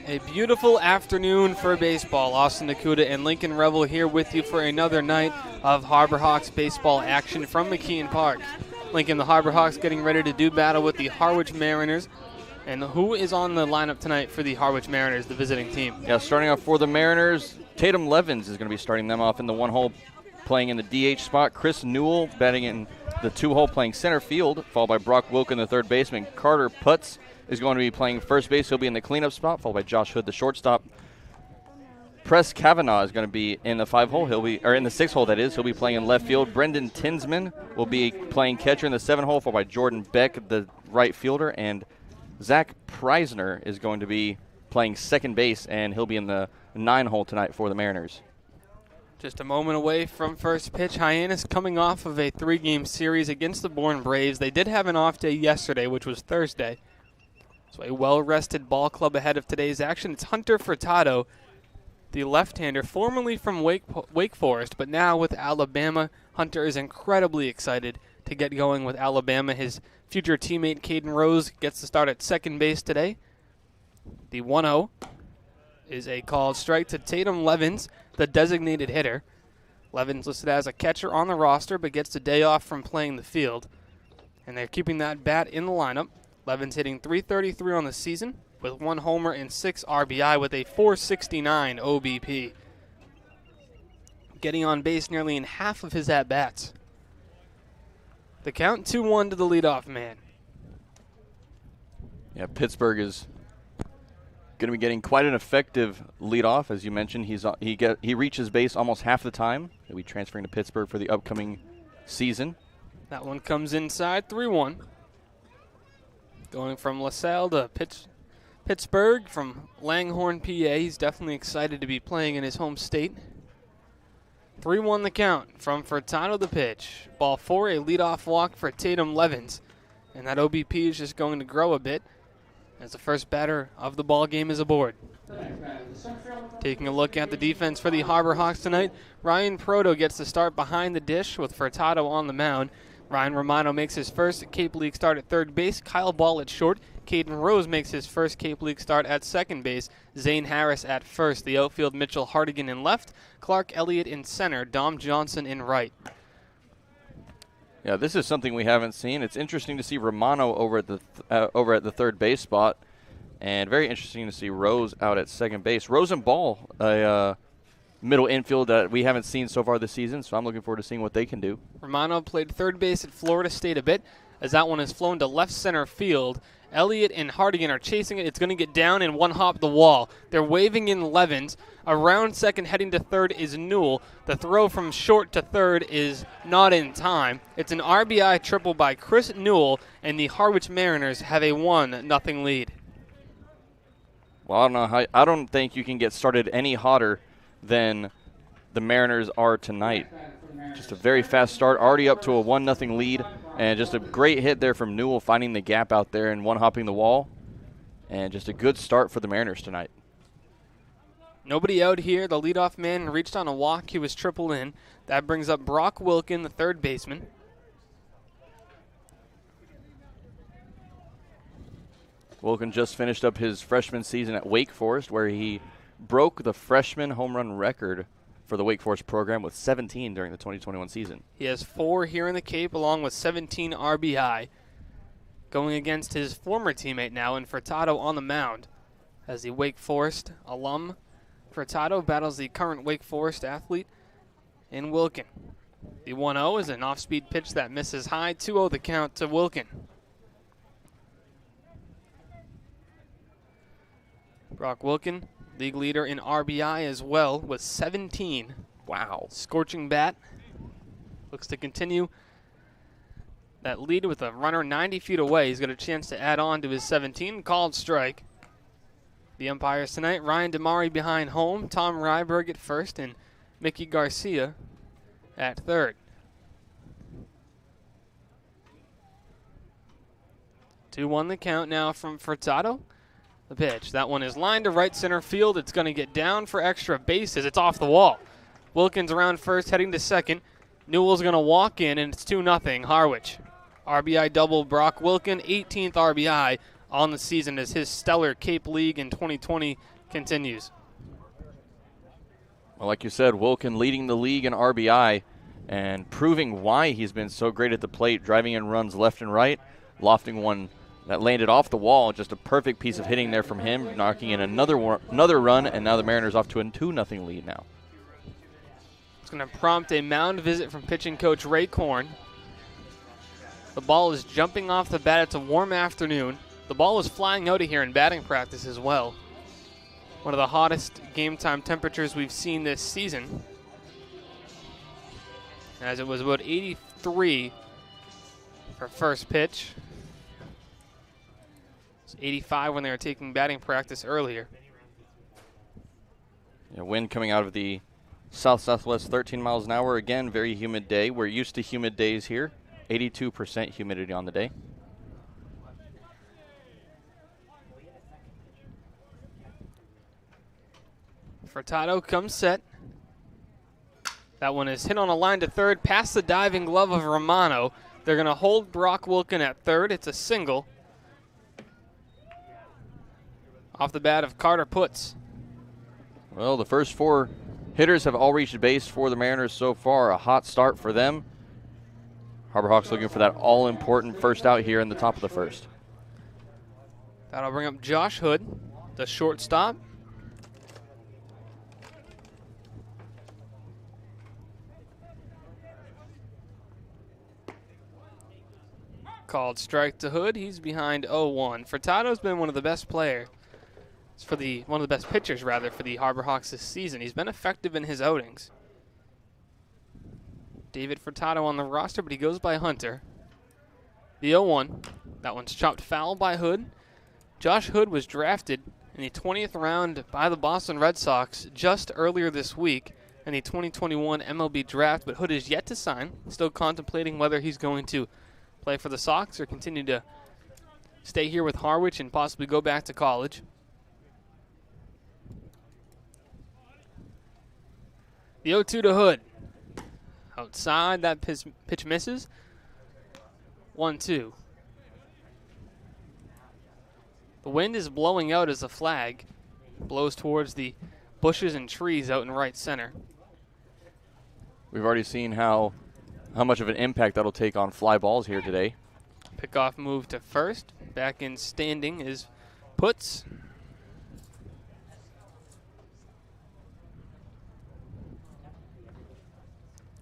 A beautiful afternoon for baseball. Austin DeCouta and Lincoln Revill here with you for another night of Harbor Hawks baseball action from McKeon Park. Lincoln, the Harbor Hawks getting ready to do battle with the Harwich Mariners. And who is on the lineup tonight for the Harwich Mariners, the visiting team? Yeah, starting off for the Mariners, Tatum Levins is going to be starting them off in the one hole, playing in the DH spot. Chris Newell batting in the two hole, playing center field, followed by Brock Wilkin, the third baseman. Carter Putz is going to be playing first base. He'll be in the cleanup spot, followed by Josh Hood, the shortstop. Press Kavanaugh is going to be in the in the six hole, that is. He'll be playing in left field. Brendan Tinsman will be playing catcher in the seven hole, followed by Jordan Beck, the right fielder. And Zach Preisner is going to be playing second base, and he'll be in the nine hole tonight for the Mariners. Just a moment away from first pitch. Hyannis coming off of a 3-game series against the Bourne Braves. They did have an off day yesterday, which was Thursday. So a well-rested ball club ahead of today's action. It's Hunter Furtado, the left-hander, formerly from Wake Forest, but now with Alabama. Hunter is incredibly excited to get going with Alabama. His future teammate Caden Rose gets to start at second base today. The 1-0 is a called strike to Tatum Levins, the designated hitter. Levins listed as a catcher on the roster, but gets a day off from playing the field. And they're keeping that bat in the lineup. Levins hitting .333 on the season with 1 homer and 6 RBI with a .469 OBP. Getting on base nearly in half of his at-bats. The count 2-1 to the leadoff man. Yeah, Pittsburgh is going to be getting quite an effective leadoff, as you mentioned. He reaches base almost half the time. He'll be transferring to Pittsburgh for the upcoming season. That one comes inside, 3-1. Going from LaSalle to Pittsburgh from Langhorne, PA. He's definitely excited to be playing in his home state. 3-1 the count from Furtado the pitch. Ball 4, a leadoff walk for Tatum Levins. And that OBP is just going to grow a bit as the first batter of the ball game is aboard. Taking a look at the defense for the Harbor Hawks tonight, Ryan Proto gets the start behind the dish with Furtado on the mound. Ryan Romano makes his first Cape League start at third base. Kyle Ball at short. Caden Rose makes his first Cape League start at second base. Zane Harris at first. The outfield, Mitchell Hardigan in left. Clark Elliott in center. Dom Johnson in right. Yeah, this is something we haven't seen. It's interesting to see Romano over at the third base spot, and very interesting to see Rose out at second base. Rose and Ball, a middle infield that we haven't seen so far this season, so I'm looking forward to seeing what they can do. Romano played third base at Florida State a bit, as that one is flown to left center field. Elliott and Hardigan are chasing it. It's going to get down and one hop the wall. They're waving in Levins. Around second, heading to third is Newell. The throw from short to third is not in time. It's an RBI triple by Chris Newell, and the Harwich Mariners have a 1-0 lead. Well, I don't think you can get started any hotter than the Mariners are tonight. Just a very fast start, already up to a 1-0 lead, and just a great hit there from Newell, finding the gap out there and one-hopping the wall. And just a good start for the Mariners tonight. Nobody out here. The leadoff man reached on a walk. He was triple in. That brings up Brock Wilkin, the third baseman. Wilkin just finished up his freshman season at Wake Forest, where he broke the freshman home run record for the Wake Forest program with 17 during the 2021 season. He has 4 here in the Cape, along with 17 RBI, going against his former teammate now in Furtado on the mound. As the Wake Forest alum, Furtado battles the current Wake Forest athlete in Wilkin. The 1-0 is an off-speed pitch that misses high. 2-0 the count to Wilkin. Brock Wilkin, league leader in RBI as well, with 17. Wow. Scorching bat. Looks to continue that lead with a runner 90 feet away. He's got a chance to add on to his 17. Called strike. The umpires tonight, Ryan Damari behind home, Tom Ryberg at first, and Mickey Garcia at third. 2-1 the count now from Furtado. The pitch. That one is lined to right center field. It's going to get down for extra bases. It's off the wall. Wilkins around first, heading to second. Newell's going to walk in, and it's 2-0 Harwich. RBI double Brock Wilkin, 18th RBI on the season as his stellar Cape League in 2020 continues. Well, like you said, Wilkin leading the league in RBI and proving why he's been so great at the plate, driving in runs left and right, lofting one that landed off the wall. Just a perfect piece of hitting there from him, knocking in another run, and now the Mariners off to a 2-0 lead now. It's going to prompt a mound visit from pitching coach Ray Korn. The ball is jumping off the bat. It's a warm afternoon. The ball is flying out of here in batting practice as well. One of the hottest game time temperatures we've seen this season, as it was about 83 for first pitch. It's 85 when they were taking batting practice earlier. Yeah, wind coming out of the south-southwest, 13 miles an hour. Again, very humid day. We're used to humid days here. 82% humidity on the day. Furtado comes set. That one is hit on a line to third, past the diving glove of Romano. They're going to hold Brock Wilkin at third. It's a single. Off the bat of Carter Putz. Well, the first 4 hitters have all reached base for the Mariners so far. A hot start for them. Harbor Hawks looking for that all-important first out here in the top of the first. That'll bring up Josh Hood, the shortstop. Called strike to Hood. He's behind 0-1. Furtado's been one of the best players one of the best pitchers rather for the Harbor Hawks this season. He's been effective in his outings. David Furtado on the roster, but he goes by Hunter. The 0-1. That one's chopped foul by Hood. Josh Hood was drafted in the 20th round by the Boston Red Sox just earlier this week in the 2021 MLB draft, but Hood is yet to sign. Still contemplating whether he's going to play for the Sox or continue to stay here with Harwich and possibly go back to college. The 0-2 to Hood. Outside, that pitch misses. 1-2. The wind is blowing out as a flag blows towards the bushes and trees out in right center. We've already seen how much of an impact that'll take on fly balls here today. Pickoff move to first. Back in standing is Putz.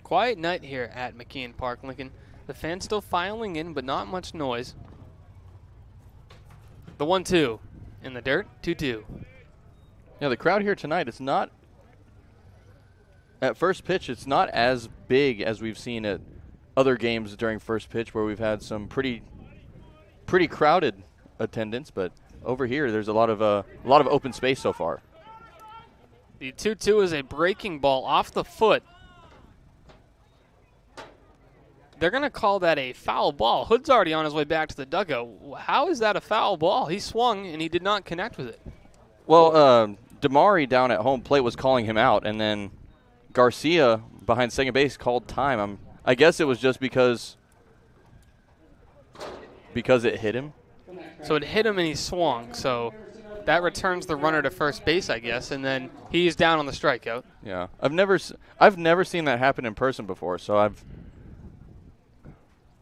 Quiet night here at McKeon Park, Lincoln. The fans still filing in, but not much noise. The 1-2 in the dirt, 2-2. Yeah, the crowd here tonight, it's not, at first pitch, it's not as big as we've seen at other games during first pitch where we've had some pretty crowded attendance, but over here there's a lot of open space so far. The 2-2 is a breaking ball off the foot. They're going to call that a foul ball. Hood's already on his way back to the dugout. How is that a foul ball? He swung, and he did not connect with it. Well, Damari down at home plate was calling him out, and then Garcia behind second base called time. I guess it was just because it hit him. So it hit him, and he swung. So that returns the runner to first base, I guess, and then he's down on the strikeout. Yeah, I've never seen that happen in person before, so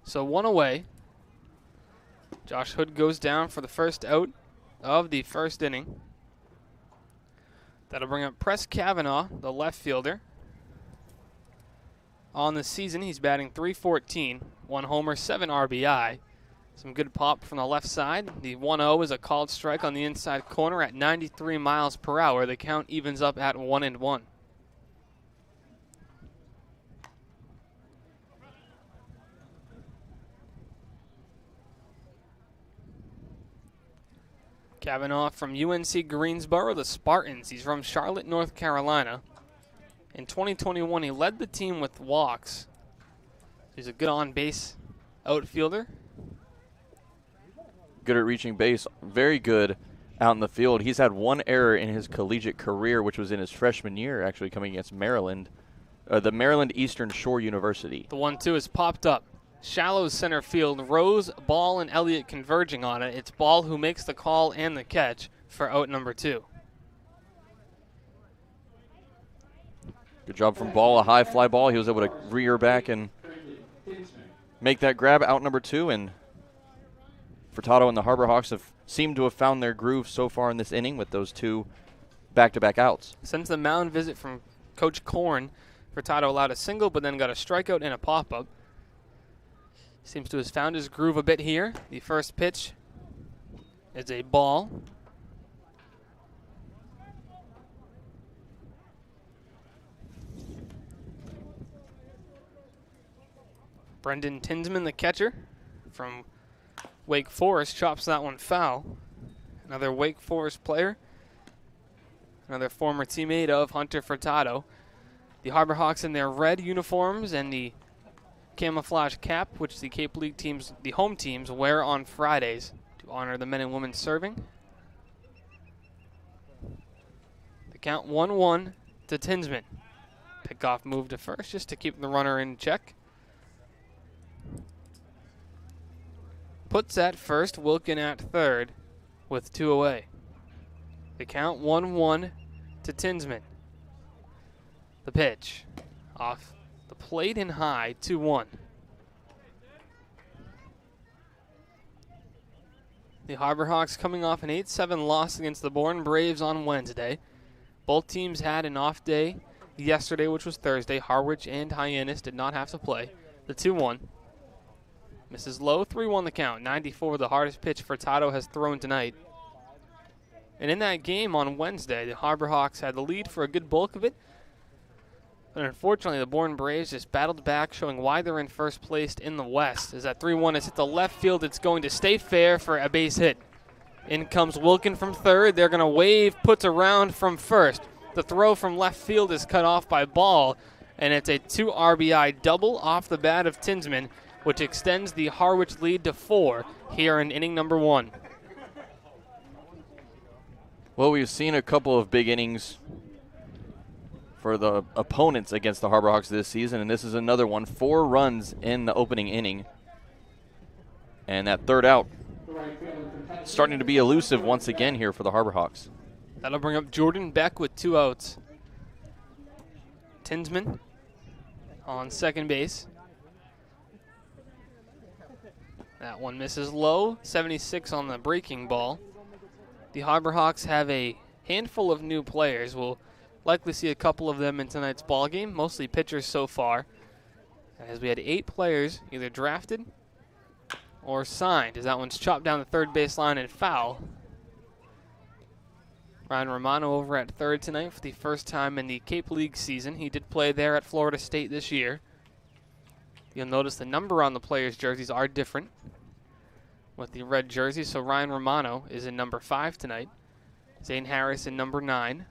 So one away. Josh Hood goes down for the first out of the first inning. That'll bring up Press Kavanaugh, the left fielder. On the season, he's batting .314, 1 homer, 7 RBI. Some good pop from the left side. The 1-0 is a called strike on the inside corner at 93 miles per hour. The count evens up at 1-1. Kavanaugh from UNC Greensboro, the Spartans. He's from Charlotte, North Carolina. In 2021, he led the team with walks. He's a good on-base outfielder. Good at reaching base, very good out in the field. He's had one error in his collegiate career, which was in his freshman year, actually coming against Maryland, the Maryland Eastern Shore University. The 1-2 is popped up. shallow center field. Rose, Ball, and Elliott converging on it. It's Ball who makes the call and the catch for out number 2. Good job from Ball, a high fly ball. He was able to rear back and make that grab, out number 2. And Furtado and the Harbor Hawks have seemed to have found their groove so far in this inning with those 2 back-to-back outs. Since the mound visit from Coach Korn, Furtado allowed a single but then got a strikeout and a pop-up. Seems to have found his groove a bit here. The first pitch is a ball. Brendan Tinsman, the catcher from Wake Forest, chops that one foul. Another Wake Forest player, another former teammate of Hunter Furtado. The Harbor Hawks in their red uniforms and the camouflage cap, which the Cape League teams, the home teams, wear on Fridays to honor the men and women serving. The count 1-1 to Tinsman. Pickoff move to first just to keep the runner in check. Puts at first, Wilkin at third with 2 away. The count 1-1 to Tinsman. The pitch off the plate and high, 2-1. The Harbor Hawks coming off an 8-7 loss against the Bourne Braves on Wednesday. Both teams had an off day yesterday, which was Thursday. Harwich and Hyannis did not have to play. The 2-1. Misses low, 3-1 the count. 94, the hardest pitch Furtado has thrown tonight. And in that game on Wednesday, the Harbor Hawks had the lead for a good bulk of it. But unfortunately, the Bourne Braves just battled back, showing why they're in first place in the West. As that 3-1 is hit the left field, it's going to stay fair for a base hit. In comes Wilkin from third. They're going to wave, puts around from first. The throw from left field is cut off by Ball, and it's a 2 RBI double off the bat of Tinsman, which extends the Harwich lead to 4 here in inning number 1. Well, we've seen a couple of big innings for the opponents against the Harbor Hawks this season, and this is another one. 4 runs in the opening inning. And that third out starting to be elusive once again here for the Harbor Hawks. That'll bring up Jordan Beck with 2 outs. Tinsman on second base. That one misses low, 76 on the breaking ball. The Harbor Hawks have a handful of new players. We'll likely see a couple of them in tonight's ball game, mostly pitchers so far, as we had 8 players either drafted or signed, as that one's chopped down the third baseline and foul. Ryan Romano over at third tonight for the first time in the Cape League season. He did play there at Florida State this year. You'll notice the number on the players' jerseys are different with the red jersey. So Ryan Romano is in number 5 tonight. Zane Harris in number 9.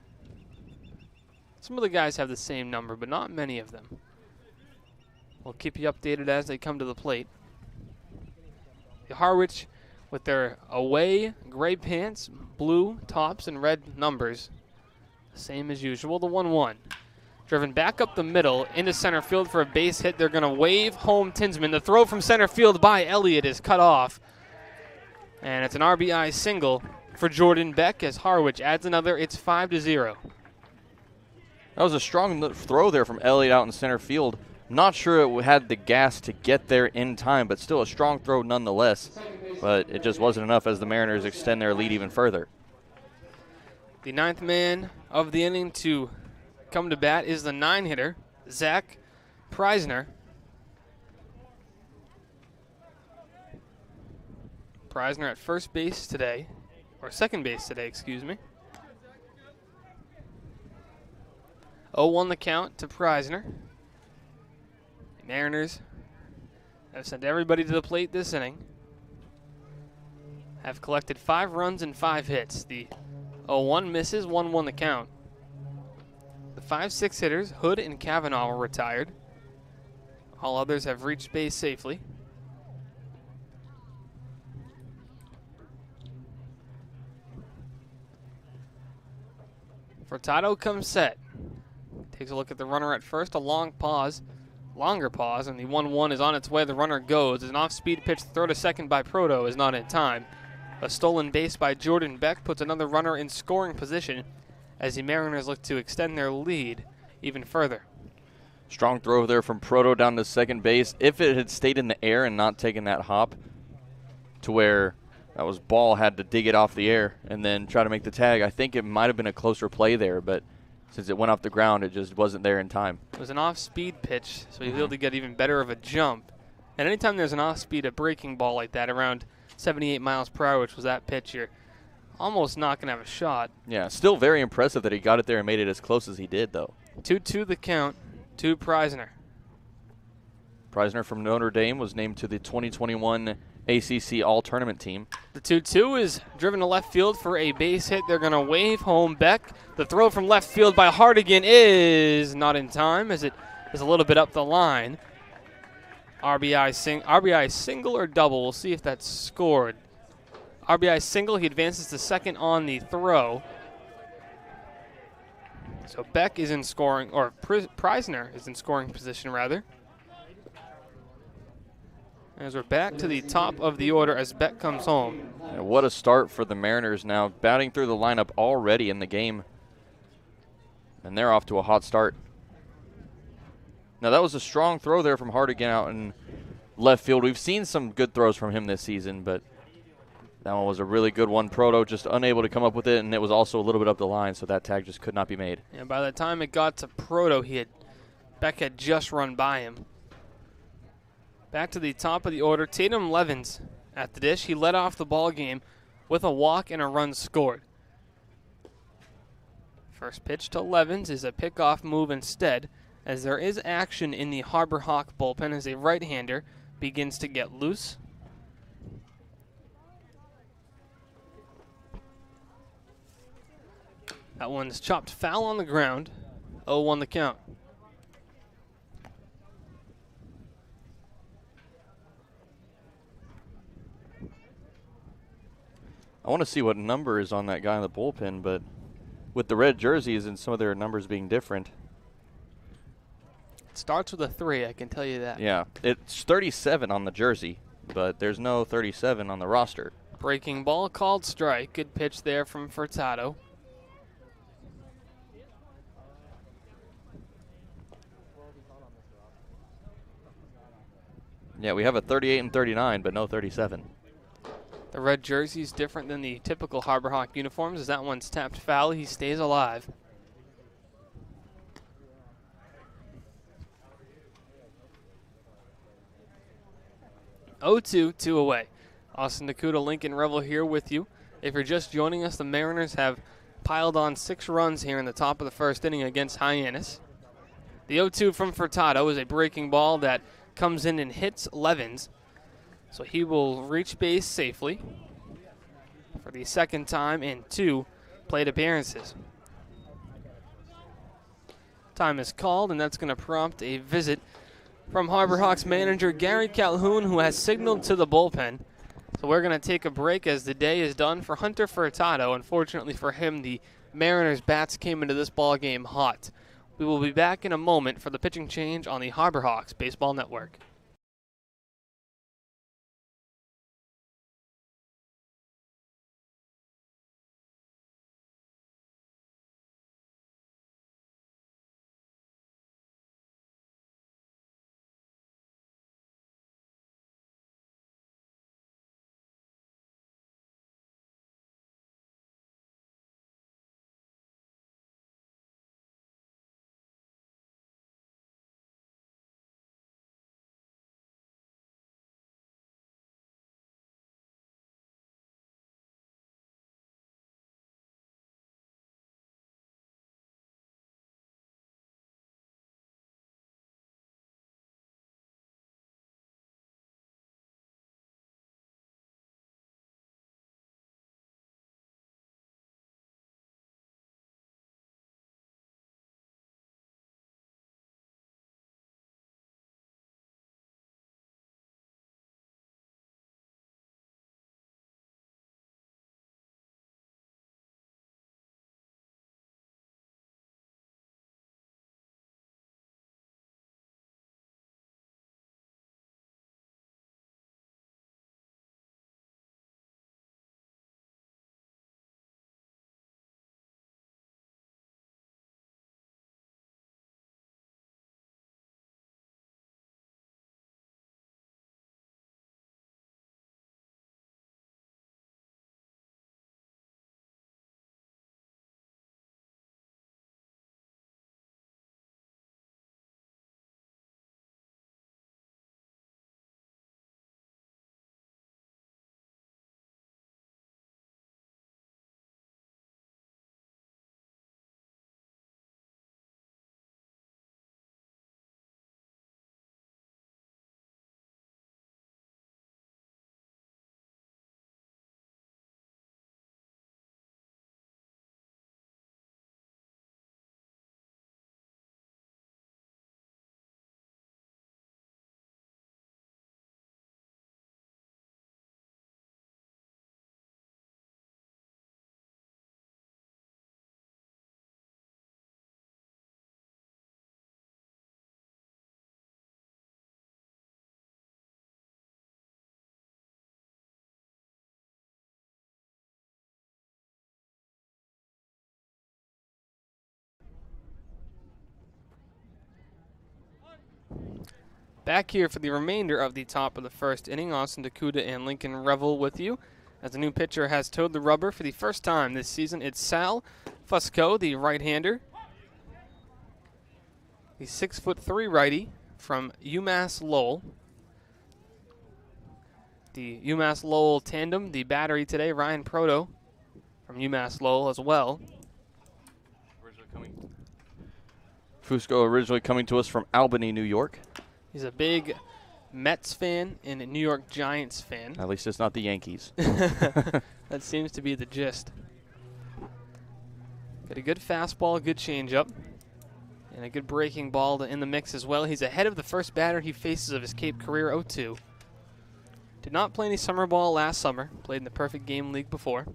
Some of the guys have the same number, but not many of them. We'll keep you updated as they come to the plate. The Harwich with their away gray pants, blue tops, and red numbers. Same as usual, the 1-1. Driven back up the middle into center field for a base hit. They're going to wave home Tinsman. The throw from center field by Elliott is cut off. And it's an RBI single for Jordan Beck as Harwich adds another. It's 5-0. That was a strong throw there from Elliott out in center field. Not sure it had the gas to get there in time, but still a strong throw nonetheless. But it just wasn't enough as the Mariners extend their lead even further. The 9th man of the inning to come to bat is the 9-hitter, Zach Preisner. Preisner at first base today, or second base today, excuse me. 0-1 the count to Preisner. The Mariners have sent everybody to the plate this inning. Have collected 5 runs and 5 hits. The 0-1 misses, 1-1 the count. The 5-6 hitters, Hood and Kavanaugh, were retired. All others have reached base safely. Furtado comes set. Takes a look at the runner at first, a long pause. longer pause, and the 1-1 is on its way. The runner goes. An off-speed pitch throw to second by Proto is not in time. A stolen base by Jordan Beck puts another runner in scoring position as the Mariners look to extend their lead even further. Strong throw there from Proto down to second base. If it had stayed in the air and not taken that hop to where that was Ball had to dig it off the air and then try to make the tag, I think it might have been a closer play there, but since it went off the ground, it just wasn't there in time. It was an off-speed pitch, so he was able to get even better of a jump. And anytime there's an off-speed, a breaking ball like that, around 78 miles per hour, which was that pitch, you're almost not going to have a shot. Yeah, still very impressive that he got it there and made it as close as he did, though. 2-2 the count to Preisner. Preisner from Notre Dame was named to the 2021 ACC All-Tournament team. The 2-2 is driven to left field for a base hit. They're going to wave home Beck. The throw from left field by Hardigan is not in time as it is a little bit up the line. RBI single or double. We'll see if that's scored. RBI single. He advances to second on the throw. So Beck is in scoring, or Preisner is in scoring position rather. As we're back to the top of the order as Beck comes home. And what a start for the Mariners now, batting through the lineup already in the game. And they're off to a hot start. Now that was a strong throw there from Hardigan out in left field. We've seen some good throws from him this season, but that one was a really good one. Proto just unable to come up with it, and it was also a little bit up the line, so that tag just could not be made. And by the time it got to Proto, Beck had just run by him. Back to the top of the order, Tatum Levens at the dish. He led off the ball game with a walk and a run scored. First pitch to Levens is a pickoff move instead, as there is action in the Harbor Hawk bullpen as a right-hander begins to get loose. That one's chopped foul on the ground. 0-1 the count. I want to see what number is on that guy in the bullpen, but with the red jerseys and some of their numbers being different. It starts with a 3, I can tell you that. Yeah, it's 37 on the jersey, but there's no 37 on the roster. Breaking ball called strike. Good pitch there from Furtado. Yeah, we have a 38 and 39, but no 37. The red jersey is different than the typical Harbor Hawk uniforms, as that one's tapped foul. He stays alive. Oh, 2 away. Austin DeCouta, Lincoln Revill here with you. If you're just joining us, the Mariners have piled on 6 runs here in the top of the first inning against Hyannis. The 0-2 from Furtado is a breaking ball that comes in and hits Levens. So he will reach base safely for the second time in 2 plate appearances. Time is called, and that's going to prompt a visit from Harbor Hawks manager Gary Calhoun, who has signaled to the bullpen. So we're going to take a break as the day is done for Hunter Furtado. Unfortunately for him, the Mariners' bats came into this ball game hot. We will be back in a moment for the pitching change on the Harbor Hawks Baseball Network. Back here for the remainder of the top of the first inning, Austin DeCouta and Lincoln Revill with you. As the new pitcher has towed the rubber for the first time this season, it's Sal Fusco, the right-hander. The 6'3" righty from UMass Lowell. The UMass Lowell tandem, the battery today, Ryan Proto from UMass Lowell as well. Fusco originally coming to us from Albany, New York. He's a big Mets fan and a New York Giants fan. At least it's not the Yankees. That seems to be the gist. Got a good fastball, good changeup, and a good breaking ball in the mix as well. He's ahead of the first batter he faces of his Cape career, 0-2. Did not play any summer ball last summer. Played in the Perfect Game League before.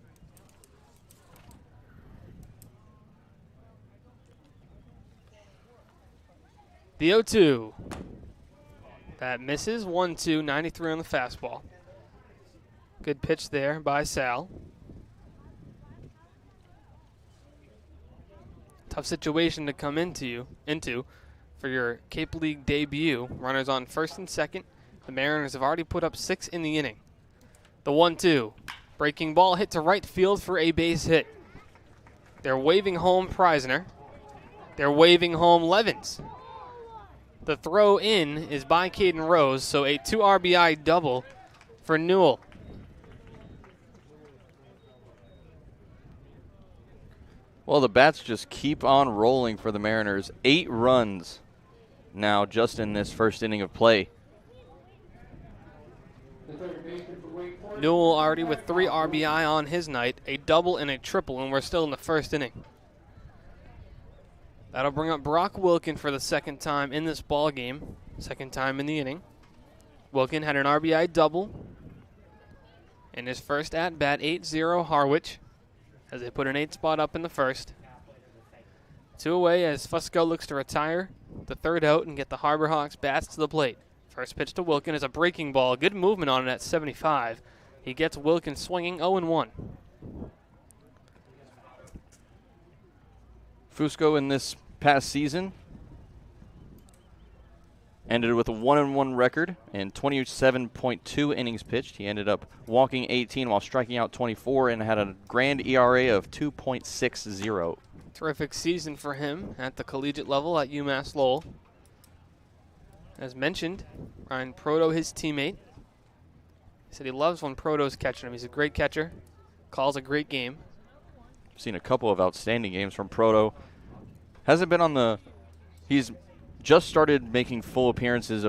The 0-2. That misses. 1-2, 93 on the fastball. Good pitch there by Sal. Tough situation to come into for your Cape League debut. Runners on first and second. The Mariners have already put up 6 in the inning. The 1-2. Breaking ball hit to right field for a base hit. They're waving home Preisner. They're waving home Levens. The throw in is by Caden Rose, so a 2 RBI double for Newell. Well, the bats just keep on rolling for the Mariners. 8 runs now just in this first inning of play. Newell already with 3 RBI on his night, a double and a triple, and we're still in the first inning. That'll bring up Brock Wilkin for the second time in this ball game, second time in the inning. Wilkin had an RBI double in his first at-bat, 8-0 Harwich, as they put an 8 spot up in the first. 2 away as Fusco looks to retire the third out and get the Harbor Hawks bats to the plate. First pitch to Wilkin is a breaking ball. Good movement on it at 75. He gets Wilkin swinging 0-1. Fusco in this past season ended with a 1-1 record and 27.2 innings pitched. He ended up walking 18 while striking out 24 and had a grand ERA of 2.60. Terrific season for him at the collegiate level at UMass Lowell. As mentioned, Ryan Proto, his teammate, he said he loves when Proto's catching him. He's a great catcher, calls a great game. Seen a couple of outstanding games from Proto. Hasn't been on the. He's just started making full appearances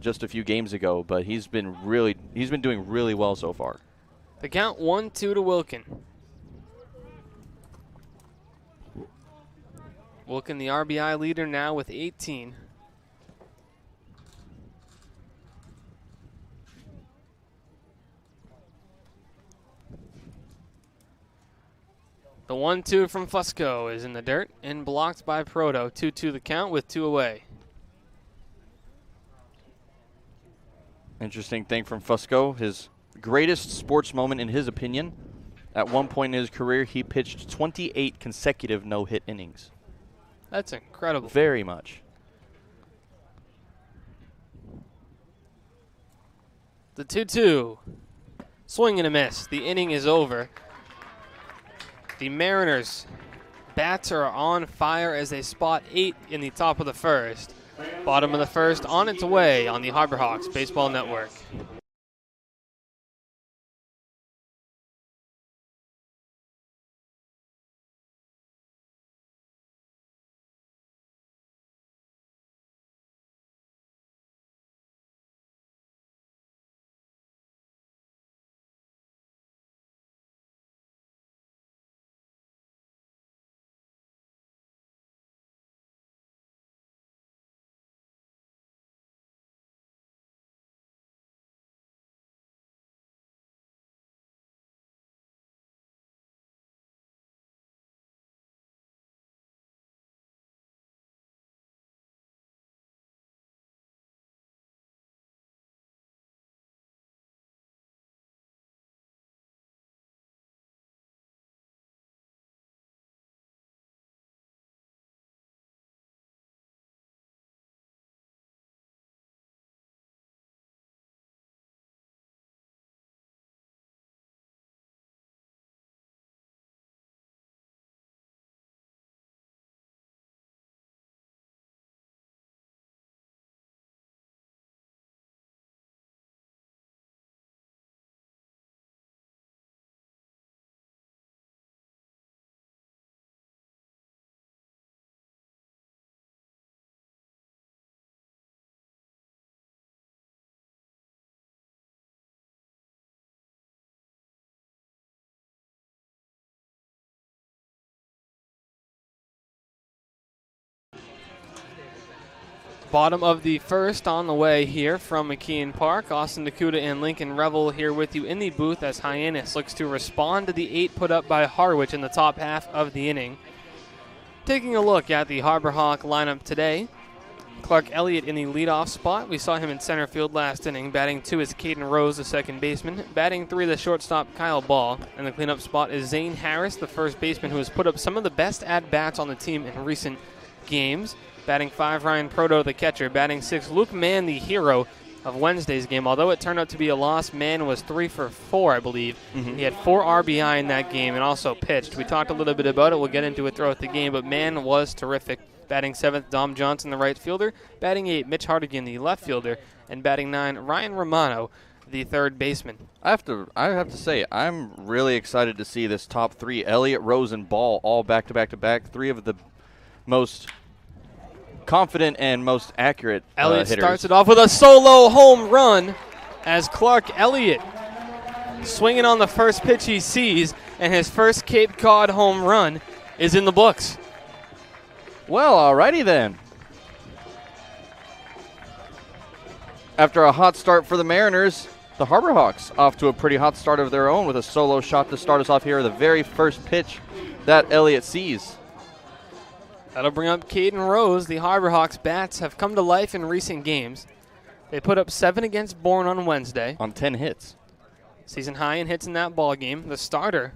just a few games ago, but he's been doing really well so far. The count 1-2 to Wilkin. Wilkin, the RBI leader now with 18. The 1-2 from Fusco is in the dirt and blocked by Proto. 2-2 the count with 2 away. Interesting thing from Fusco, his greatest sports moment in his opinion. At one point in his career, he pitched 28 consecutive no-hit innings. That's incredible. Very much. The 2-2. Swing and a miss. The inning is over. The Mariners bats are on fire as they spot 8 in the top of the first. Bottom of the first on its way on the Harbor Hawks Baseball Network. Bottom of the first on the way here from McKeon Park. Austin DeCouta and Lincoln Revill here with you in the booth as Hyannis looks to respond to the 8 put up by Harwich in the top half of the inning. Taking a look at the Harbor Hawk lineup today, Clark Elliott in the leadoff spot. We saw him in center field last inning. Batting 2 is Caden Rose, the second baseman. Batting 3, the shortstop Kyle Ball. And the cleanup spot is Zane Harris, the first baseman, who has put up some of the best at-bats on the team in recent games. Batting 5, Ryan Proto, the catcher. Batting 6, Luke Mann, the hero of Wednesday's game. Although it turned out to be a loss, Mann was 3 for 4, I believe. He had 4 RBI in that game and also pitched. We talked a little bit about it. We'll get into it throughout the game, but Mann was terrific. Batting 7th, Dom Johnson, the right fielder. Batting 8, Mitch Hardigan, the left fielder. And batting 9, Ryan Romano, the third baseman. I have to say, I'm really excited to see this top 3, Elliott, Rose, and Ball, all back-to-back-to-back. 3 of the most confident and most accurate Elliott hitters. starts it off with a solo home run as Clark Elliott swinging on the first pitch he sees, and his first Cape Cod home run is in the books. Well, alrighty then. After a hot start for the Mariners, the Harbor Hawks off to a pretty hot start of their own with a solo shot to start us off here, the very first pitch that Elliott sees. That'll bring up Caden Rose. The Harbor Hawks bats have come to life in recent games. They put up 7 against Bourne on Wednesday. On 10 hits. Season high in hits in that ball game. The starter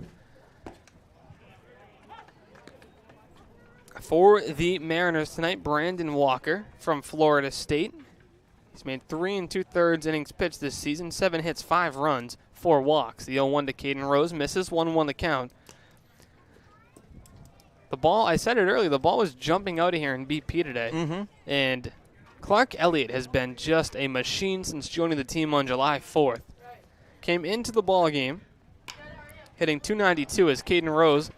for the Mariners tonight, Brandon Walker from Florida State. He's made 3 2/3 innings pitched this season, 7 hits, 5 runs, 4 walks. The 0-1 to Caden Rose misses, 1-1 the count. The ball, I said it earlier, the ball was jumping out of here in BP today. And Clark Elliott has been just a machine since joining the team on July 4th. Came into the ball game hitting .292 as Caden Rose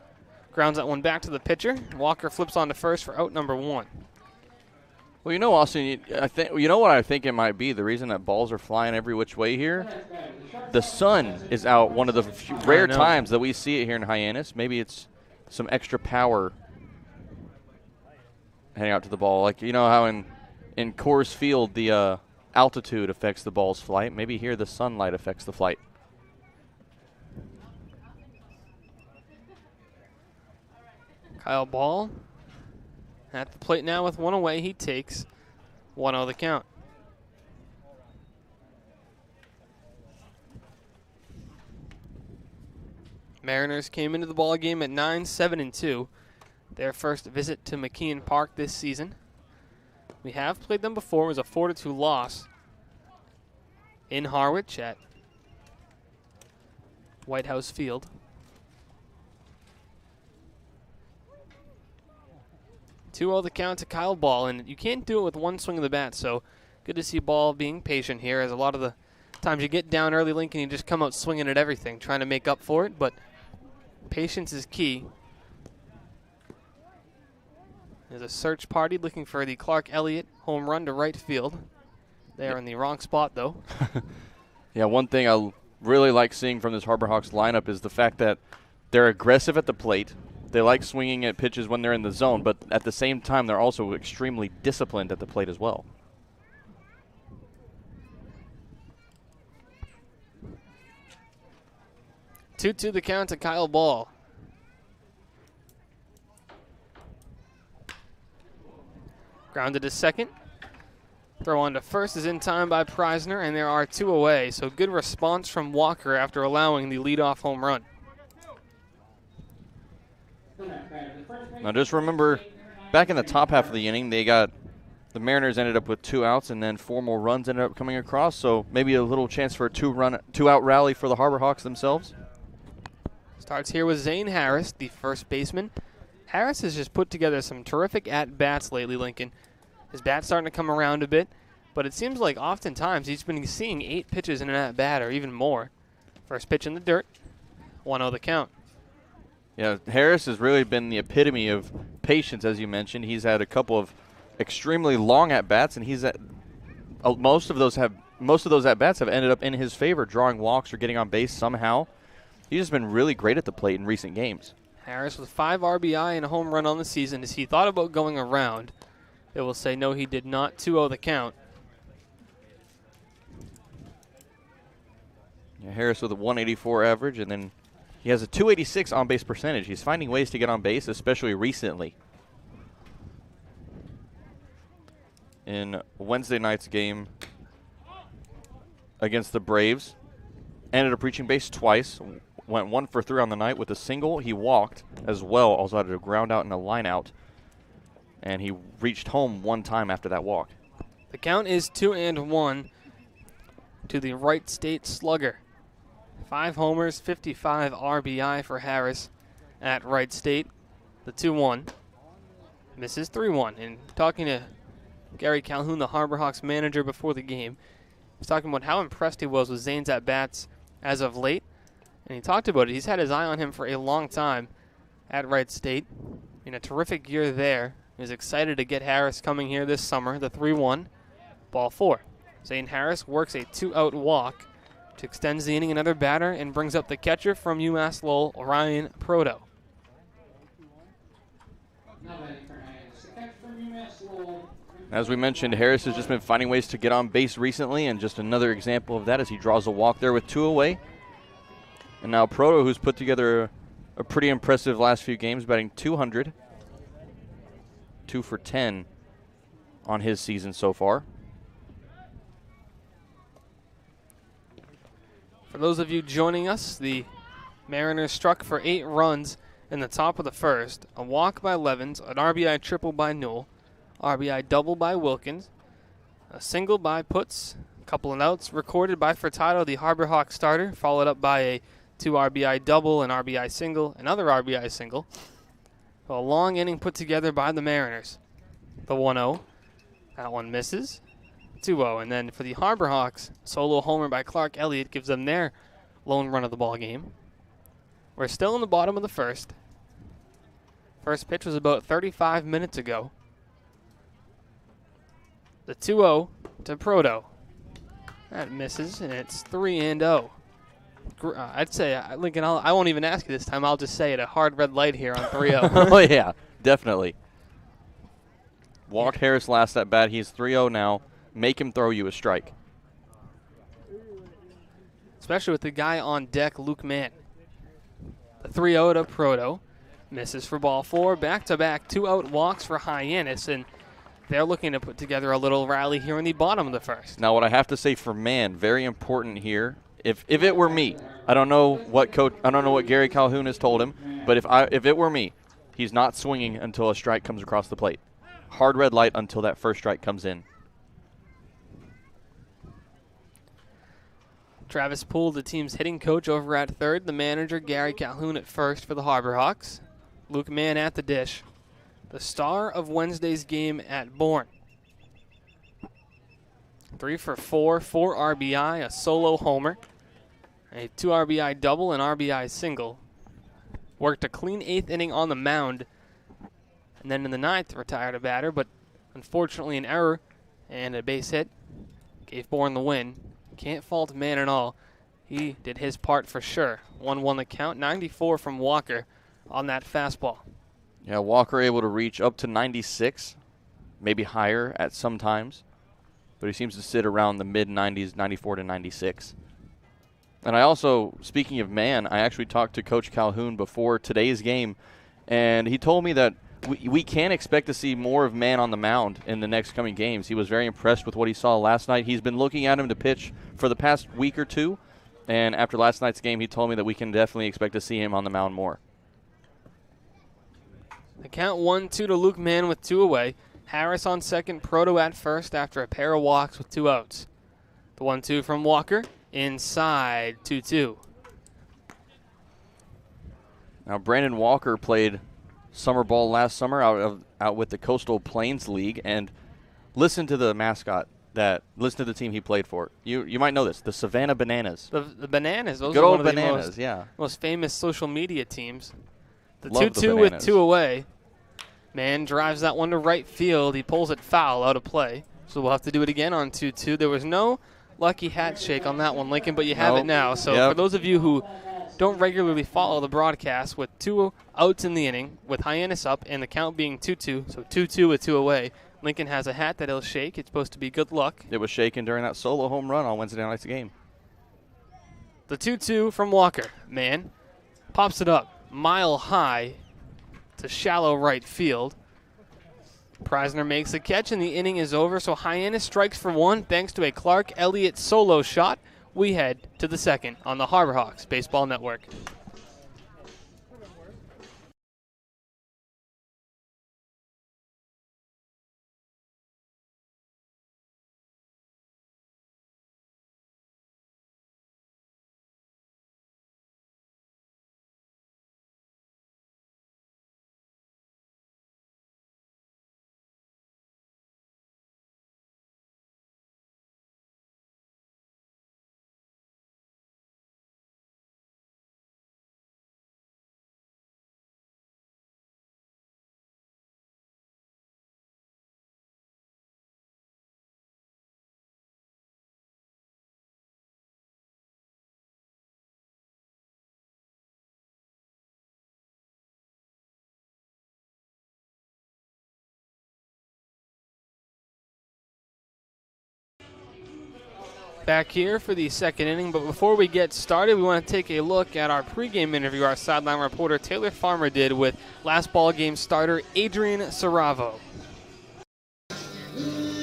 grounds that one back to the pitcher. Walker flips on to first for out number 1. Well, you know, Austin, you know what I think it might be? The reason that balls are flying every which way here? The sun is out one of the rare times that we see it here in Hyannis. Maybe it's some extra power heading out to the ball. Like, you know how in Coors Field the altitude affects the ball's flight? Maybe here the sunlight affects the flight. Kyle Ball at the plate now with 1 away. He takes 1-0 the count. Mariners came into the ball game at 9-7-2. Their first visit to McKeon Park this season. We have played them before. It was a 4-2 loss in Harwich at White House Field. 2-0 the count to Kyle Ball, and you can't do it with one swing of the bat, so good to see Ball being patient here, as a lot of the times you get down early, Lincoln, you just come out swinging at everything, trying to make up for it, but patience is key. There's a search party looking for the Clark Elliott home run to right field. They are in the wrong spot, though. Yeah, one thing I really like seeing from this Harbor Hawks lineup is the fact that they're aggressive at the plate. They like swinging at pitches when they're in the zone, but at the same time, they're also extremely disciplined at the plate as well. Two the count to Kyle Ball. Grounded to second. Throw on to first is in time by Preisner, and there are 2 away. So good response from Walker after allowing the leadoff home run. Now just remember, back in the top half of the inning, the Mariners ended up with 2 outs, and then 4 more runs ended up coming across. So maybe a little chance for a 2-out rally for the Harbor Hawks themselves. Starts here with Zane Harris, the first baseman. Harris has just put together some terrific at-bats lately, Lincoln. His bat's starting to come around a bit, but it seems like oftentimes he's been seeing 8 pitches in an at-bat or even more. First pitch in the dirt, 1-0 the count. Yeah, Harris has really been the epitome of patience, as you mentioned. He's had a couple of extremely long at-bats, and most of those at-bats have ended up in his favor, drawing walks or getting on base somehow. He's just been really great at the plate in recent games. Harris with 5 RBI and a home run on the season as he thought about going around. They will say no, he did not. 2-0 the count. Yeah, Harris with a 184 average, and then he has a 286 on-base percentage. He's finding ways to get on base, especially recently. In Wednesday night's game against the Braves, ended up reaching base twice, went 1 for 3 on the night with a single. He walked as well, also had a ground out and a line out, and he reached home 1 time after that walk. The count is 2-1 to the Wright State slugger. 5 homers, 55 RBI for Harris at Wright State. The 2-1 misses 3-1. And talking to Gary Calhoun, the Harbor Hawks manager, before the game, he's talking about how impressed he was with Zane's at-bats as of late. And he talked about it. He's had his eye on him for a long time at Wright State. In a terrific year there. He was excited to get Harris coming here this summer. The 3-1, ball 4. Zane Harris works a 2-out walk to extend the inning. Another batter and brings up the catcher from UMass Lowell, Ryan Proto. As we mentioned, Harris has just been finding ways to get on base recently, and just another example of that as he draws a walk there with 2 away. And now Proto, who's put together a pretty impressive last few games, batting .200, 2 for 10 on his season so far. For those of you joining us, the Mariners struck for 8 runs in the top of the first. A walk by Levens, an RBI triple by Newell, RBI double by Wilkins, a single by Putz, a couple of outs recorded by Furtado, the Harbor Hawks starter, followed up by a 2 RBI double, an RBI single, another RBI single. A long inning put together by the Mariners. The 1-0, that one misses. 2-0, and then for the Harbor Hawks, solo homer by Clark Elliott gives them their lone run of the ball game. We're still in the bottom of the first. First pitch was about 35 minutes ago. The 2-0 to Proto. That misses, and it's 3-0. I'd say, Lincoln, I won't even ask you this time. I'll just say it, a hard red light here on 3-0. Oh, yeah, definitely. Walked Harris last at bat. He's 3-0 now. Make him throw you a strike. Especially with the guy on deck, Luke Mann. The 3-0 to Proto. Misses for ball 4. Back-to-back 2-out walks for Hyannis, and they're looking to put together a little rally here in the bottom of the first. Now, what I have to say for Mann, very important here. If it were me, I don't know what Gary Calhoun has told him, but if it were me, he's not swinging until a strike comes across the plate. Hard red light until that first strike comes in. Travis Poole, the team's hitting coach, over at third. The manager, Gary Calhoun, at first for the Harbor Hawks. Luke Mann at the dish. The star of Wednesday's game at Bourne. 3 for 4, 4 RBI, a solo homer, a 2 RBI double, an RBI single. Worked a clean 8th inning on the mound, and then in the 9th retired a batter, but unfortunately an error and a base hit gave Bourne the win. Can't fault Mann at all. He did his part for sure. 1-1 the count, 94 from Walker on that fastball. Yeah, Walker able to reach up to 96, maybe higher at some times, but he seems to sit around the mid-90s, 94 to 96. And I also, speaking of Mann, I actually talked to Coach Calhoun before today's game, and he told me that we can expect to see more of Mann on the mound in the next coming games. He was very impressed with what he saw last night. He's been looking at him to pitch for the past week or two, and after last night's game, he told me that we can definitely expect to see him on the mound more. The count 1-2 to Luke Mann with 2 away. Harris on second, Proto at first after a pair of walks with 2 outs. The 1-2 from Walker, inside, 2-2. Now, Brandon Walker played summer ball last summer out with the Coastal Plains League, and listen to the mascot listen to the team he played for. You might know this, the Savannah Bananas. The Bananas, those Good are old one of Bananas, the most famous social media teams. The Love 2-2 with 2 away. Mann drives that one to right field. He pulls it foul out of play. So we'll have to do it again on 2-2. There was no lucky hat shake on that one, Lincoln, but you have it now. So for those of you who don't regularly follow the broadcast, with 2 outs in the inning, with Hyannis up and the count being 2-2, so 2-2 with 2 away, Lincoln has a hat that he'll shake. It's supposed to be good luck. It was shaken during that solo home run on Wednesday night's game. The 2-2 from Walker. Mann pops it up mile high to shallow right field. Preisner makes the catch, and the inning is over, so Hyannis strikes for one thanks to a Clark Elliott solo shot. We head to the second on the Harbor Hawks Baseball Network. Back here for the second inning, but before we get started, we want to take a look at our pregame interview our sideline reporter Taylor Farmer did with last ball game starter Adrian Saravo.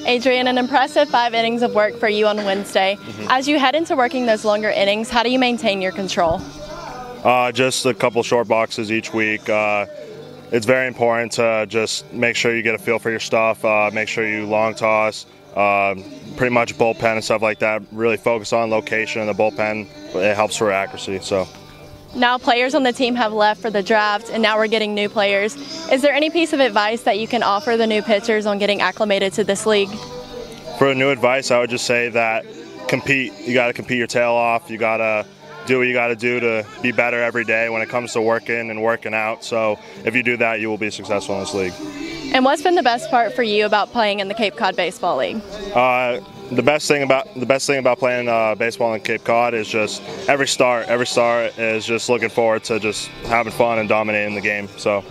Adrian, an impressive 5 innings of work for you on Wednesday. As you head into working those longer innings, how do you maintain your control? Just a couple short boxes each week. It's very important to just make sure you get a feel for your stuff, make sure you long toss, pretty much bullpen and stuff like that. Really focus on location in the bullpen. It helps for accuracy. So. Now players on the team have left for the draft, and now we're getting new players. Is there any piece of advice that you can offer the new pitchers on getting acclimated to this league? For new advice, I would just say that compete. You got to compete your tail off. You got to do what you got to do to be better every day when it comes to working and working out. So if you do that, you will be successful in this league. And what's been the best part for you about playing in the Cape Cod Baseball League? The best thing about playing baseball in Cape Cod is just every start is just looking forward to just having fun and dominating the game. So.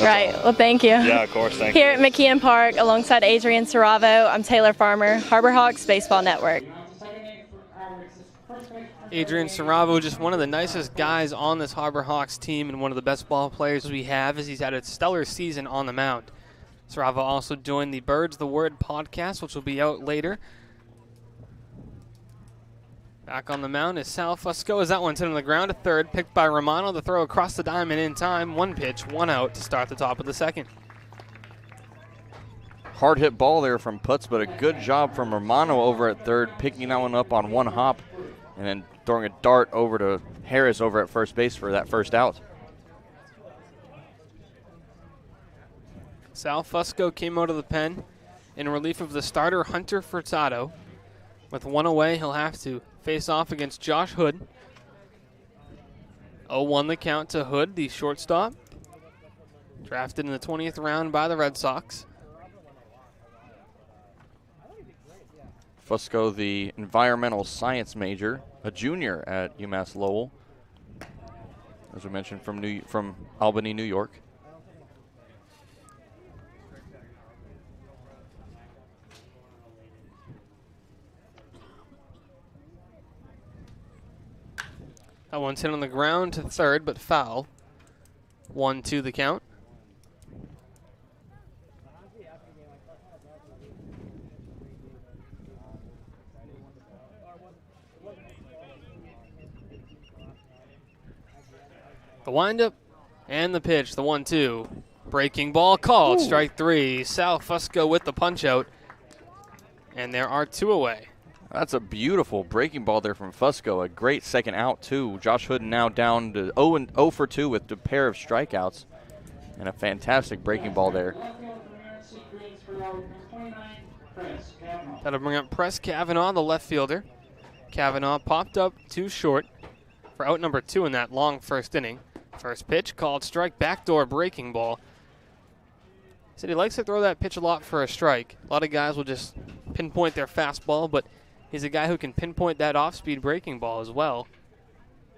Right. Well, thank you. Yeah, of course. Thank you. Here at McKeon Park, alongside Adrian Saravo, I'm Taylor Farmer, Harbor Hawks Baseball Network. Adrian Saravo, just one of the nicest guys on this Harbor Hawks team and one of the best ball players we have, as he's had a stellar season on the mound. Saravo also joined the Birds the Word podcast, which will be out later. Back on the mound is Sal Fusco as that one's hit on the ground to third, picked by Romano. The throw across the diamond in time. 1 pitch, 1 out to start the top of the second. Hard hit ball there from Putz, but a good job from Romano over at third, picking that one up on one hop and then throwing a dart over to Harris over at first base for that first out. Sal Fusco came out of the pen in relief of the starter Hunter Furtado. With 1 away, he'll have to face off against Josh Hood. 0-1 the count to Hood, the shortstop. Drafted in the 20th round by the Red Sox. Fusco, the environmental science major, a junior at UMass Lowell, as we mentioned, from Albany, New York. That one's hit on the ground to third, but foul. 1-2 the count. The windup and the pitch, the 1-2. Breaking ball called, strike 3. Sal Fusco with the punch out. And there are 2 away. That's a beautiful breaking ball there from Fusco. A great second out, too. Josh Hood now down to 0 for 2 with a pair of strikeouts. And a fantastic breaking ball there. That'll bring up Press Kavanaugh, the left fielder. Kavanaugh popped up too short for out number 2 in that long first inning. First pitch called strike, backdoor breaking ball. He said he likes to throw that pitch a lot for a strike. A lot of guys will just pinpoint their fastball, but he's a guy who can pinpoint that off-speed breaking ball as well.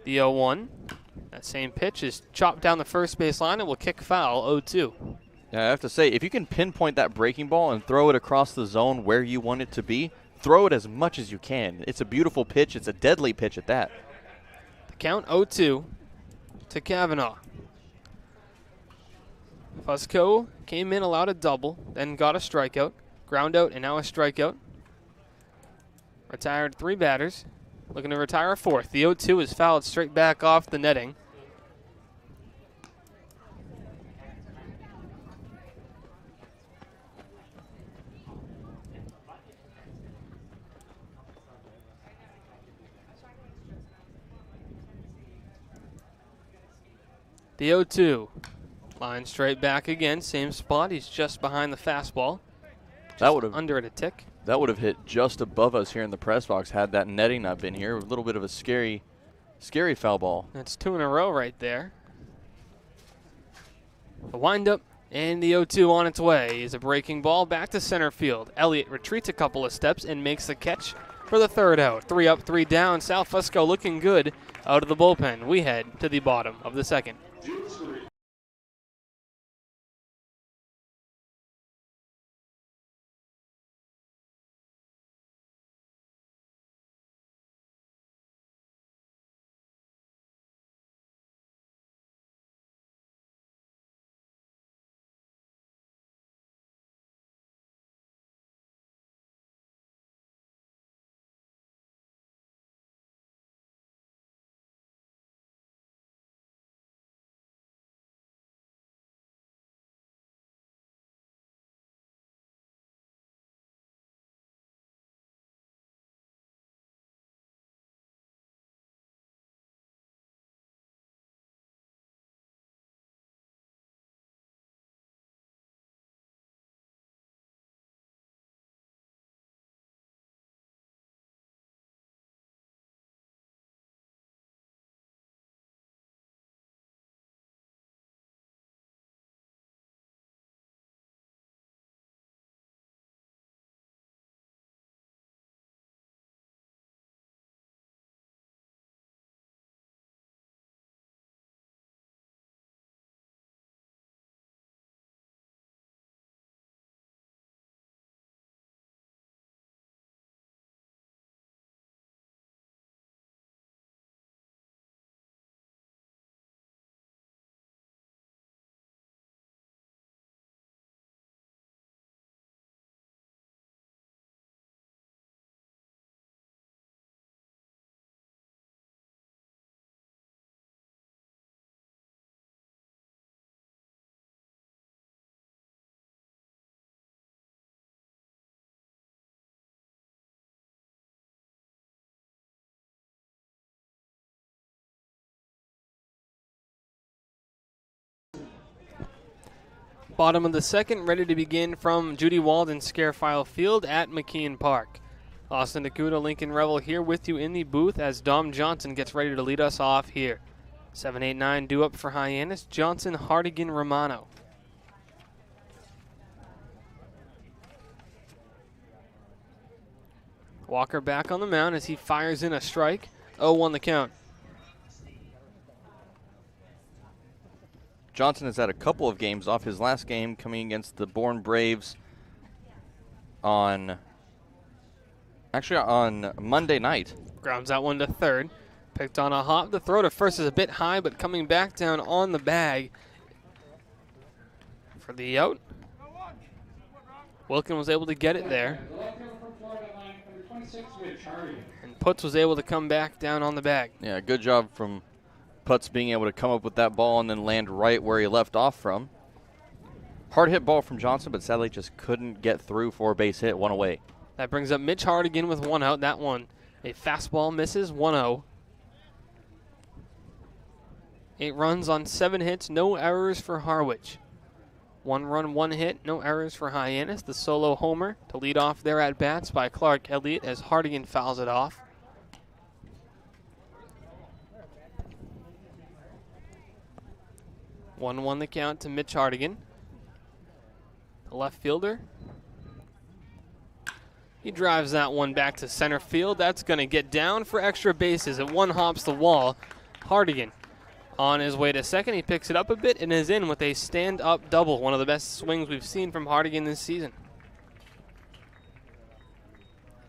The 0-1. That same pitch is chopped down the first base line and will kick foul, 0-2. Yeah, I have to say, if you can pinpoint that breaking ball and throw it across the zone where you want it to be, throw it as much as you can. It's a beautiful pitch. It's a deadly pitch at that. The count 0-2 to Kavanaugh. Fusco came in, allowed a double, then got a strikeout, ground out, and now a strikeout. Retired 3 batters, looking to retire a 4th. The 0-2 is fouled straight back off the netting. The 0-2. Line straight back again, same spot. He's just behind the fastball. That would have under it a tick. That would have hit just above us here in the press box had that netting not been here. A little bit of a scary foul ball. That's 2 in a row right there. The windup and the 0-2 on its way is a breaking ball back to center field. Elliott retreats a couple of steps and makes the catch for the 3rd out. 3 up, 3 down. Sal Fusco looking good out of the bullpen. We head to the bottom of the 2nd. Bottom of the 2nd, ready to begin from Judy Walden Scarefile Field at McKeon Park. Austin DeCouta, Lincoln Revill here with you in the booth as Dom Johnson gets ready to lead us off here. 7-8-9 due up for Hyannis, Johnson, Hardigan, Romano. Walker back on the mound as he fires in a strike. 0-1 the count. Johnson has had a couple of games off. His last game coming against the Bourne Braves on Monday night. Grounds out one to 3rd. Picked on a hop. The throw to first is a bit high, but coming back down on the bag for the out. Wilkin was able to get it there. And Putz was able to come back down on the bag. Yeah, good job from Putz being able to come up with that ball and then land right where he left off from. Hard hit ball from Johnson, but sadly just couldn't get through for a base hit, 1 away. That brings up Mitch Hardigan with 1 out. That one, a fastball misses, 1-0. 8 runs on 7 hits, no errors for Harwich. 1 run, 1 hit, no errors for Hyannis. The solo homer to lead off their at-bats by Clark Elliott as Hardigan fouls it off. 1-1 the count to Mitch Hardigan. The left fielder. He drives that one back to center field. That's going to get down for extra bases. It 1 hops the wall. Hardigan On his way to second, he picks it up a bit and is in with a stand-up double, one of the best swings we've seen from Hardigan this season.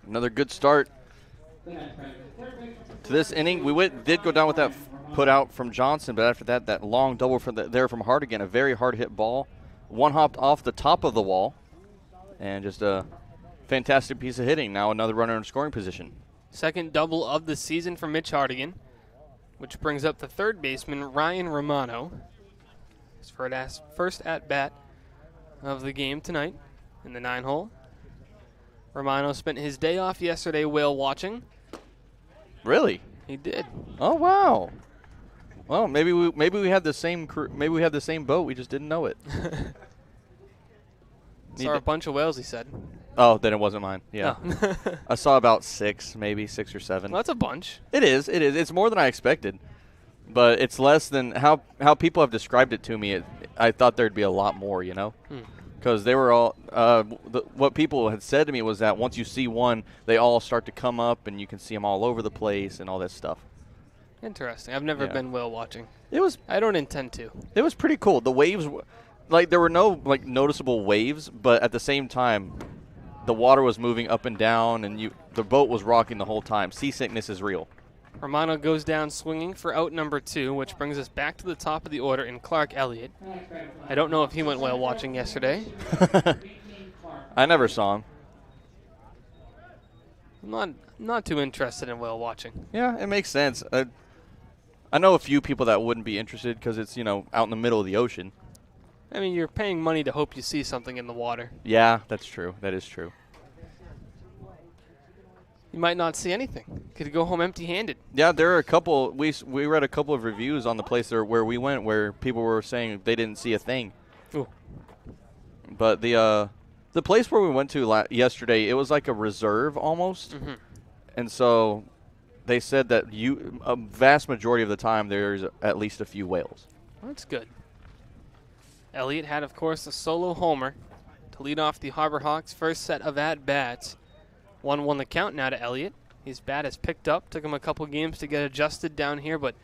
Another good start to this inning. We did go down with that put out from Johnson, but after that, that long double there from Hardigan, a very hard hit ball. One hopped off the top of the wall, and just a fantastic piece of hitting. Now another runner in scoring position. Second double of the season for Mitch Hardigan, which brings up the third baseman, Ryan Romano. His first at-bat of the game tonight in the 9-hole. Romano spent his day off yesterday whale watching. Really? He did. Oh, wow. Well, maybe we had the same maybe we had the same boat. We just didn't know it. Saw a bunch of whales, he said. Oh, then it wasn't mine. Yeah. No. I saw about 6 or 7. Well, that's a bunch. It is. It's more than I expected. But it's less than how people have described it to me. I thought there'd be a lot more, you know? Because they were all what people had said to me was that once you see one, they all start to come up and you can see them all over the place and all that stuff. Interesting. I've never been whale watching. I don't intend to. It was pretty cool. The waves, like there were no like noticeable waves, but at the same time, the water was moving up and down, and the boat was rocking the whole time. Seasickness is real. Romano goes down swinging for out number 2, which brings us back to the top of the order in Clark Elliott. I don't know if he went whale watching yesterday. I never saw him. I'm not too interested in whale watching. Yeah, it makes sense. I know a few people that wouldn't be interested because it's, out in the middle of the ocean. I mean, you're paying money to hope you see something in the water. Yeah, that's true. That is true. You might not see anything. Could go home empty-handed. Yeah, there are a couple. We read a couple of reviews on the place where we went where people were saying they didn't see a thing. Ooh. But the place where we went to yesterday, it was like a reserve almost. Mm-hmm. And so they said that a vast majority of the time there's at least a few whales. Well, that's good. Elliott had, of course, a solo homer to lead off the Harbor Hawks' first set of at-bats. 1-1 the count now to Elliott. His bat has picked up. Took him a couple games to get adjusted down here, but,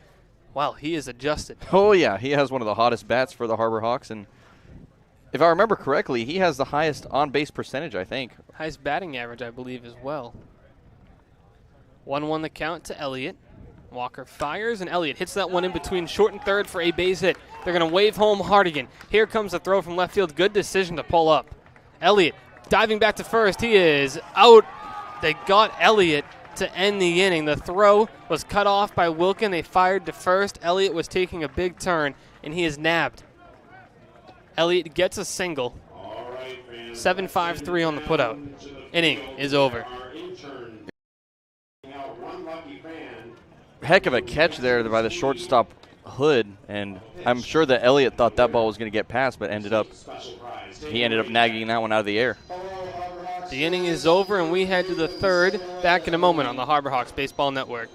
wow, he is adjusted. Oh, yeah. He has one of the hottest bats for the Harbor Hawks. And if I remember correctly, he has the highest on-base percentage, I think. Highest batting average, I believe, as well. 1-1 the count to Elliott. Walker fires, and Elliott hits that one in between short and third for a base hit. They're going to wave home Hardigan. Here comes the throw from left field. Good decision to pull up. Elliott diving back to first. He is out. They got Elliott to end the inning. The throw was cut off by Wilkin. They fired to first. Elliott was taking a big turn, and he is nabbed. Elliott gets a single. 7-5-3 on the putout. Inning is over. Heck of a catch there by the shortstop Hood, and I'm sure that Elliott thought that ball was going to get past, but he ended up nagging that one out of the air. The inning is over, and we head to the third. Back in a moment on the Harbor Hawks Baseball Network.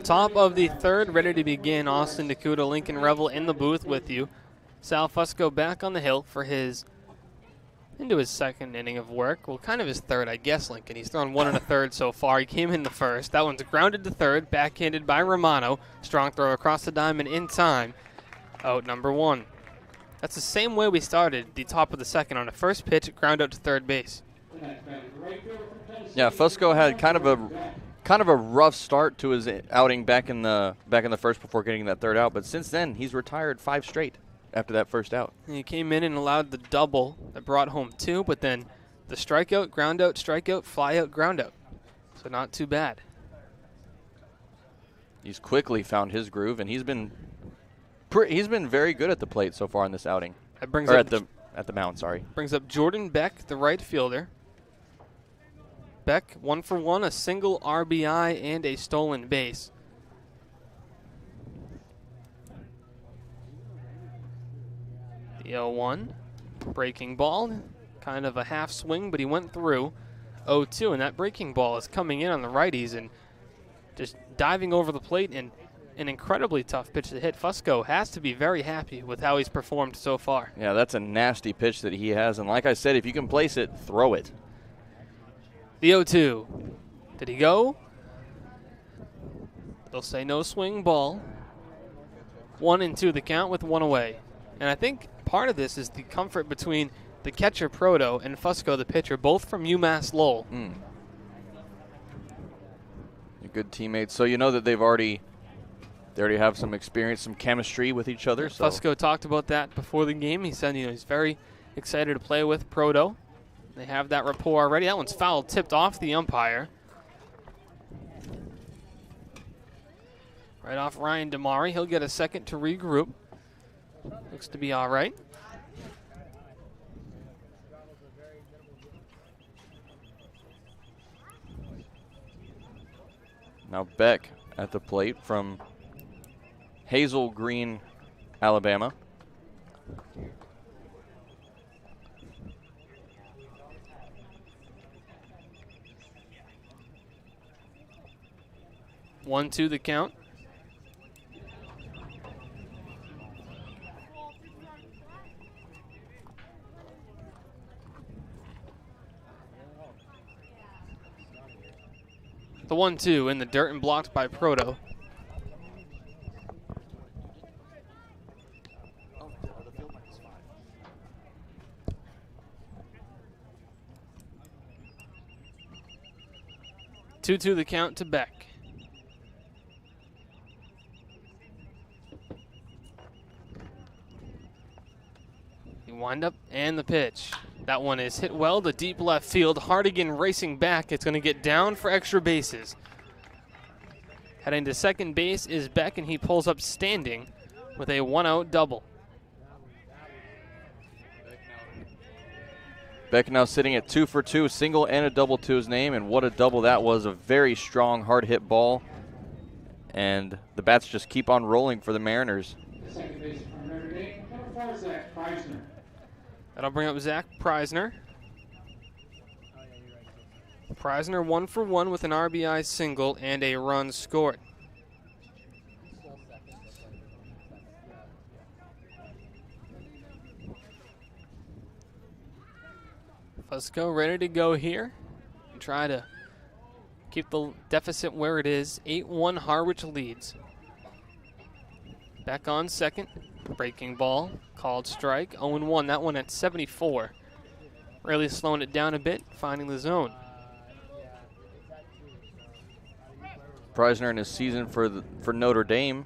Top of the third, ready to begin. Austin, DeCouta, Lincoln, Revill in the booth with you. Sal Fusco back on the hill for into his second inning of work. Well, kind of his third, I guess, Lincoln. He's thrown 1 1/3 so far. He came in the first. That one's grounded to third, backhanded by Romano. Strong throw across the diamond in time. Out number 1. That's the same way we started the top of the second. On the first pitch, ground out to third base. Yeah, Fusco had kind of a rough start to his outing back in the first before getting that third out, but since then he's retired 5 straight after that first out. He came in and allowed the double that brought home 2, but then the strikeout, ground out, strikeout, fly out, ground out. So not too bad. He's quickly found his groove, and he's been very good at the plate so far in this outing. That brings or up at the mound, sorry. Brings up Jordan Beck, the right fielder. Beck, 1 for 1, a single RBI and a stolen base. The 0-1, breaking ball, kind of a half swing, but he went through. 0-2, and that breaking ball is coming in on the righties and just diving over the plate, and an incredibly tough pitch to hit. Fusco has to be very happy with how he's performed so far. Yeah, that's a nasty pitch that he has, and like I said, if you can place it, throw it. The 0-2. Did he go? They'll say no swing ball. 1-2 the count with 1 away. And I think part of this is the comfort between the catcher Proto and Fusco the pitcher, both from UMass Lowell. Good teammates. So you know that they already have some experience, some chemistry with each other. So Fusco talked about that before the game. He said he's very excited to play with Proto. They have that rapport already. That one's foul, tipped off the umpire. Right off Ryan Damari. He'll get a second to regroup. Looks to be all right. Now Beck at the plate from Hazel Green, Alabama. One, 2 the count. The 1-2 in the dirt and blocked by Proto. Two the count to Beck. He wind up and the pitch. That one is hit well to deep left field. Hardigan racing back. It's going to get down for extra bases. Heading to second base is Beck, and he pulls up standing with a 1-out double. Beck now sitting at 2 for 2, single and a double to his name, and what a double that was. A very strong, hard-hit ball, and the bats just keep on rolling for the Mariners. Second base from Notre Dame, number 4, Zach Preisner. That'll bring up Zach Preisner. Preisner 1 for 1 with an RBI single and a run scored. Fusco ready to go here and try to keep the deficit where it is. 8-1 Harwich leads. Back on second. Breaking ball, called strike, 0-1. That one at 74. Really slowing it down a bit, finding the zone. Preisner in his season for Notre Dame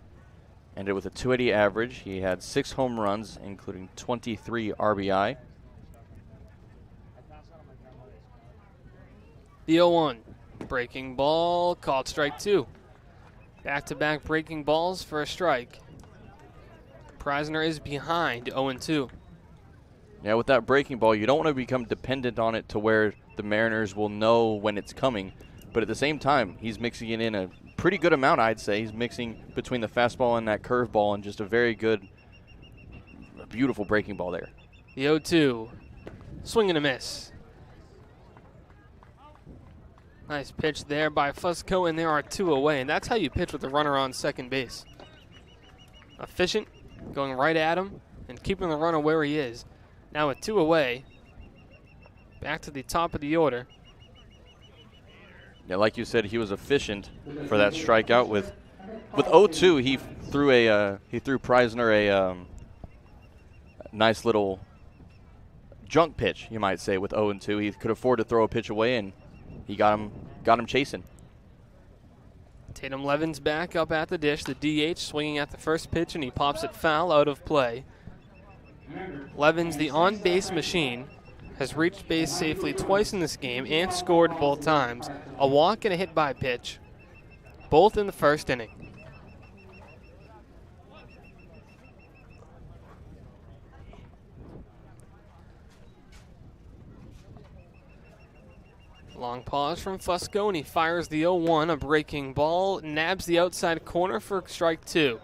ended with a 280 average. He had 6 home runs, including 23 RBI. The 0-1. Breaking ball, called strike 2. Back-to-back breaking balls for a strike. Preisner is behind 0-2. Yeah, with that breaking ball, you don't want to become dependent on it to where the Mariners will know when it's coming. But at the same time, he's mixing it in a pretty good amount, I'd say. He's mixing between the fastball and that curveball, and just a very good, beautiful breaking ball there. The 0-2. Swing and a miss. Nice pitch there by Fusco, and there are 2 away, and that's how you pitch with a runner on second base. Efficient, going right at him, and keeping the runner where he is. Now with 2 away, back to the top of the order. Yeah, like you said, he was efficient for that strikeout. With 0-2, he threw Preisner a nice little junk pitch, you might say. With 0-2, he could afford to throw a pitch away, and he got him chasing. Tatum Levens back up at the dish. The DH swinging at the first pitch, and he pops it foul out of play. Levens, the on-base machine, has reached base safely twice in this game and scored both times. A walk and a hit by pitch, both in the first inning. Long pause from Fusco, and he fires the 0-1, a breaking ball, nabs the outside corner for strike 2.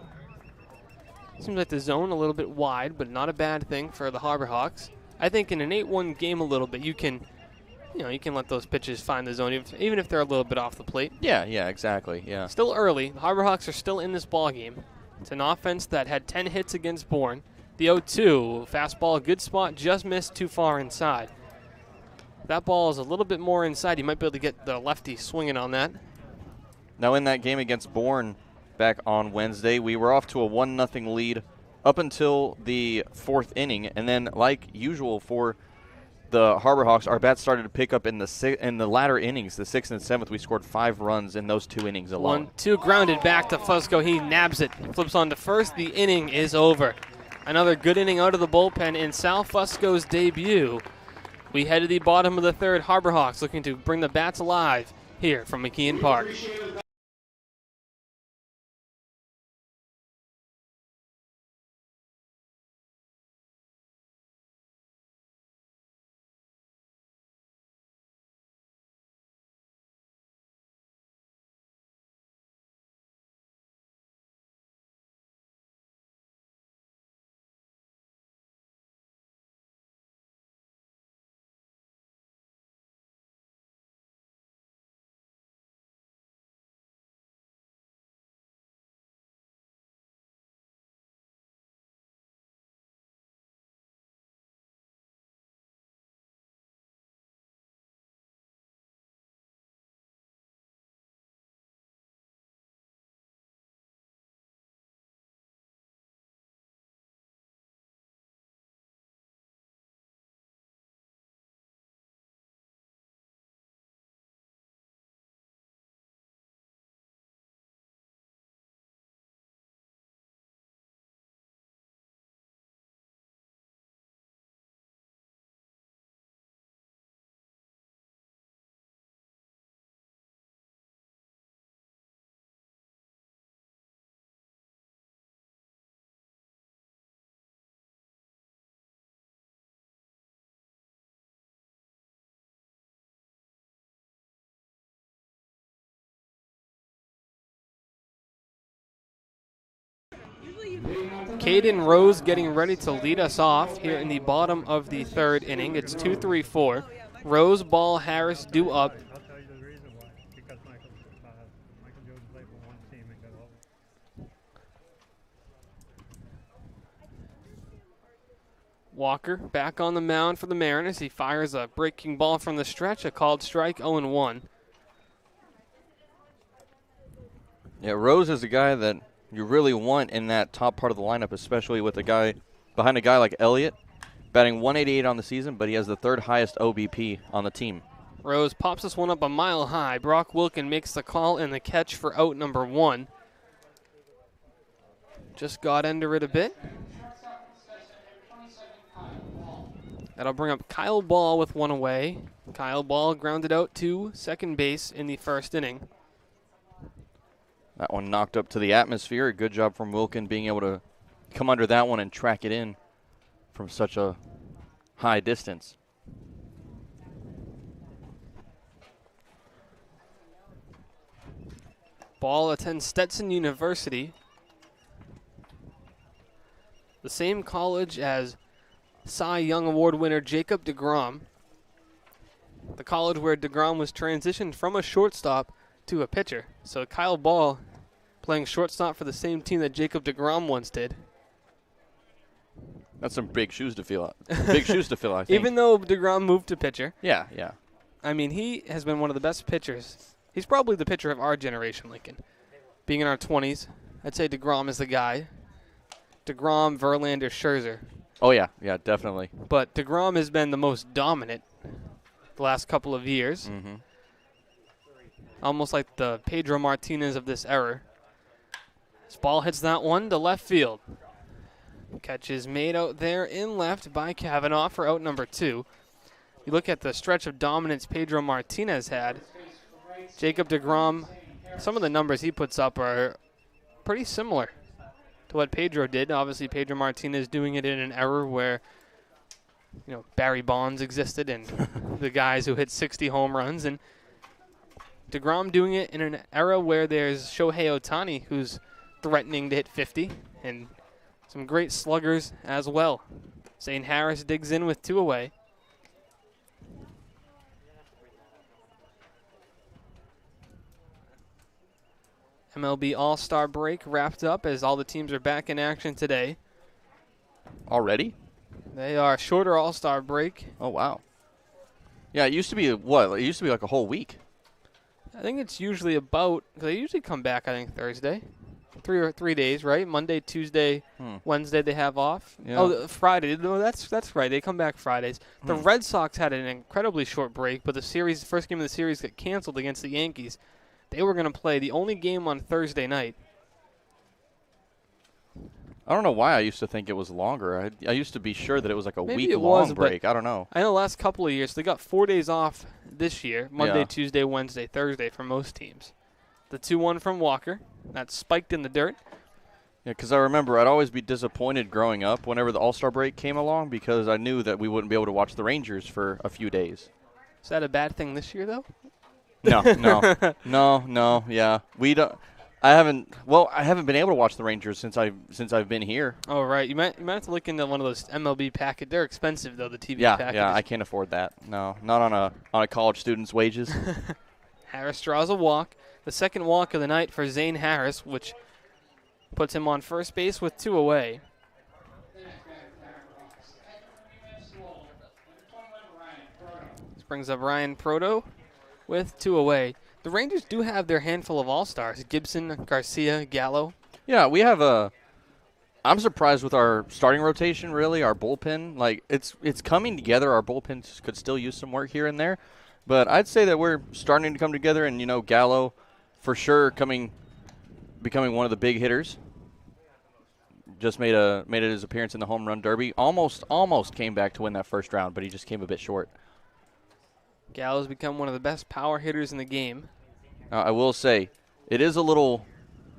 Seems like the zone a little bit wide, but not a bad thing for the Harbor Hawks. I think in an 8-1 game a little bit, you can let those pitches find the zone, even if they're a little bit off the plate. Yeah, exactly, yeah. Still early. The Harbor Hawks are still in this ball game. It's an offense that had 10 hits against Bourne. The 0-2, fastball, good spot, just missed too far inside. That ball is a little bit more inside. You might be able to get the lefty swinging on that. Now in that game against Bourne back on Wednesday, we were off to a 1-0 lead up until the 4th inning, and then like usual for the Harbor Hawks, our bats started to pick up in the latter innings. The 6th and 7th, we scored 5 runs in those 2 innings alone. 1-2 grounded back to Fusco. He nabs it, flips on to first. The inning is over. Another good inning out of the bullpen in Sal Fusco's debut. We head to the bottom of the 3rd. Harbor Hawks looking to bring the bats alive here from McKeon Park. Caden Rose getting ready to lead us off here in the bottom of the 3rd inning. It's 2-3-4. Rose, Ball, Harris due up. Walker back on the mound for the Mariners. He fires a breaking ball from the stretch, a called strike, 0-1. Yeah, Rose is a guy that you really want in that top part of the lineup, especially with a guy behind a guy like Elliott, batting 188 on the season, but he has the 3rd highest OBP on the team. Rose pops this one up a mile high. Brock Wilkin makes the call and the catch for out number 1. Just got under it a bit. That'll bring up Kyle Ball with 1 away. Kyle Ball grounded out to second base in the 1st inning. That one knocked up to the atmosphere. A good job from Wilkin being able to come under that one and track it in from such a high distance. Ball attends Stetson University, the same college as Cy Young Award winner Jacob deGrom. the college where DeGrom was transitioned from a shortstop to a pitcher. So Kyle Ball playing shortstop for the same team that Jacob DeGrom once did. That's some big shoes to fill. Big shoes to fill, I think. Even though DeGrom moved to pitcher. Yeah, yeah. I mean, he has been one of the best pitchers. He's probably the pitcher of our generation, Lincoln. Being in our 20s, I'd say DeGrom is the guy. DeGrom, Verlander, Scherzer. Oh, yeah. Yeah, definitely. But DeGrom has been the most dominant the last couple of years. Mm-hmm. Almost like the Pedro Martinez of this era. This ball hits that one to left field. Catch is made out there in left by Kavanaugh for out number 2. You look at the stretch of dominance Pedro Martinez had. Jacob DeGrom, some of the numbers he puts up are pretty similar to what Pedro did. Obviously, Pedro Martinez doing it in an era where, you know, Barry Bonds existed and the guys who hit 60 home runs. And DeGrom doing it in an era where there's Shohei Ohtani, who's threatening to hit 50, and some great sluggers as well. Zane Harris digs in with 2 away. MLB All-Star break wrapped up as all the teams are back in action today. Already? They are shorter All-Star break. Oh, wow. Yeah, it used to be, what? It used to be like a whole week. I think it's usually about, they usually come back, I think, Thursday. 3 days, right? Monday, Tuesday, Wednesday they have off. Yeah. Oh, Friday. No, that's right. They come back Fridays. The Red Sox had an incredibly short break, but the first game of the series got canceled against the Yankees. They were going to play the only game on Thursday night. I don't know why I used to think it was longer. I used to be sure that it was like a Maybe week-long break. I don't know. I know the last couple of years, they got 4 days off this year, Monday, Yeah. Tuesday, Wednesday, Thursday for most teams. The 2-1 from Walker. That's spiked in the dirt. Yeah, because I remember I'd always be disappointed growing up whenever the All-Star break came along because I knew that we wouldn't be able to watch the Rangers for a few days. Is that a bad thing this year, though? No, yeah. We don't. I haven't been able to watch the Rangers since I've been here. Oh, right. You might have to look into one of those MLB packets. They're expensive, though, the TV Yeah, packages. yeah, I can't afford that. No, not on a college student's wages. Harris draws a walk. The second walk of the night for Zane Harris, which puts him on first base with 2 away. This brings up Ryan Proto with 2 away. The Rangers do have their handful of all-stars, Gibson, Garcia, Gallo. Yeah, we have I'm surprised with our starting rotation, really, our bullpen. Like, it's coming together. Our bullpen could still use some work here and there. But I'd say that we're starting to come together, and, you know, Gallo for sure becoming one of the big hitters. Just made his appearance in the home run derby. Almost came back to win that first round, but he just came a bit short. Gallo's become one of the best power hitters in the game. I will say, it is a little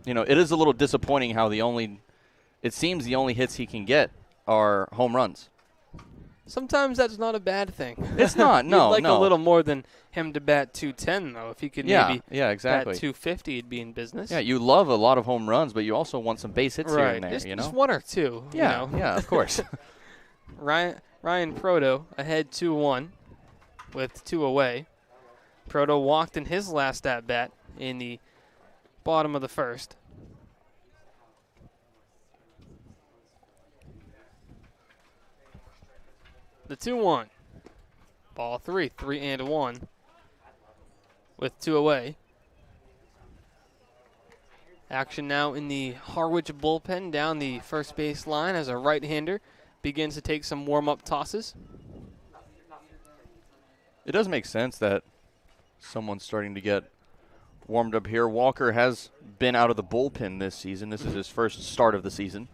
disappointing how it seems the only hits he can get are home runs. Sometimes that's not a bad thing. It's not. No, You'd like no. a little more than him to bat 210, though. If he could maybe exactly. bat 250, he'd be in business. Yeah, you love a lot of home runs, but you also want some base hits here and there. Just 1 or 2. Yeah, you know? yeah, of course. Ryan Proto ahead 2-1 with 2 away. Proto walked in his last at-bat in the bottom of the first. The 2-1. Ball 3-1 with 2 away. Action now in the Harwich bullpen down the first base line as a right-hander begins to take some warm-up tosses. It does make sense that someone's starting to get warmed up here. Walker has been out of the bullpen this season. This is his first start of the season.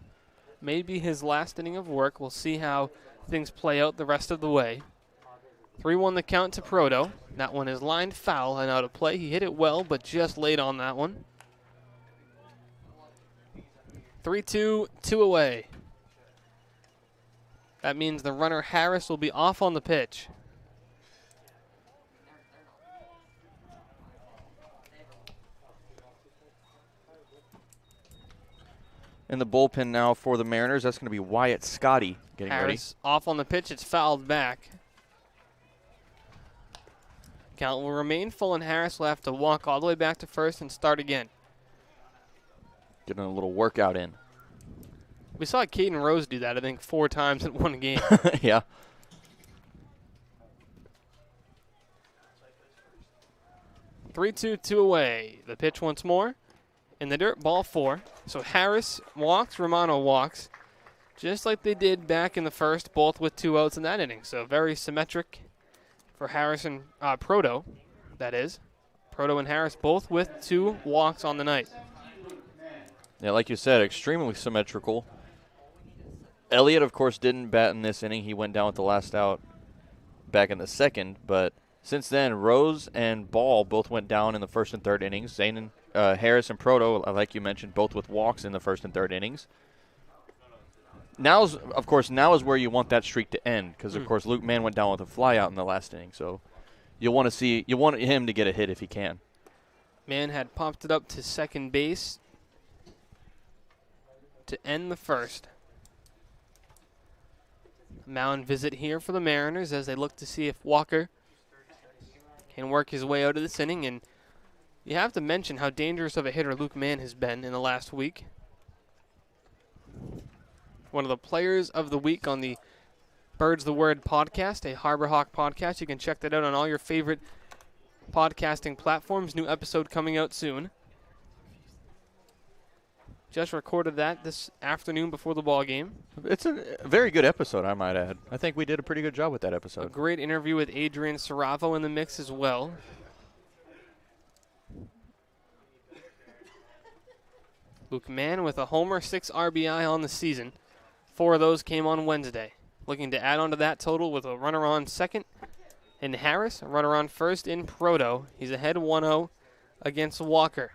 Maybe his last inning of work. We'll see how things play out the rest of the way. 3-1 the count to Proto. That one is lined foul and out of play. He hit it well, but just late on that one. 3-2, 2 away. That means the runner Harris will be off on the pitch. In the bullpen now for the Mariners, that's going to be Wyatt Scotty getting Harris off on the pitch. It's fouled back. Count will remain full, and Harris will have to walk all the way back to first and start again. Getting a little workout in. We saw Caden Rose do that, I think, 4 times in one game. Yeah. Three, two away. The pitch once more. In the dirt, ball 4. So Harris walks, Romano walks, just like they did back in the first, both with 2 outs in that inning. So very symmetric for Harris and Proto, that is. Proto and Harris both with 2 walks on the night. Yeah, like you said, extremely symmetrical. Elliott, of course, didn't bat in this inning. He went down with the last out back in the second. But since then, Rose and Ball both went down in the first and third innings. Zane and Harris and Proto, like you mentioned, both with walks in the first and third innings. Now is where you want that streak to end because, of course, Luke Mann went down with a flyout in the last inning. So you want him to get a hit if he can. Mann had popped it up to second base to end the first. Mound visit here for the Mariners as they look to see if Walker can work his way out of this inning. And you have to mention how dangerous of a hitter Luke Mann has been in the last week. One of the players of the week on the Birds the Word podcast, a Harbor Hawk podcast. You can check that out on all your favorite podcasting platforms. New episode coming out soon. Just recorded that this afternoon before the ball game. It's a very good episode, I might add. I think we did a pretty good job with that A episode. great interview with Adrian Saravo in the mix as well. Luke Mann with a homer, 6 RBI on the season. 4 of those came on Wednesday. Looking to add on to that total with a runner on second in Harris, a runner on first in Proto. He's ahead 1-0 against Walker.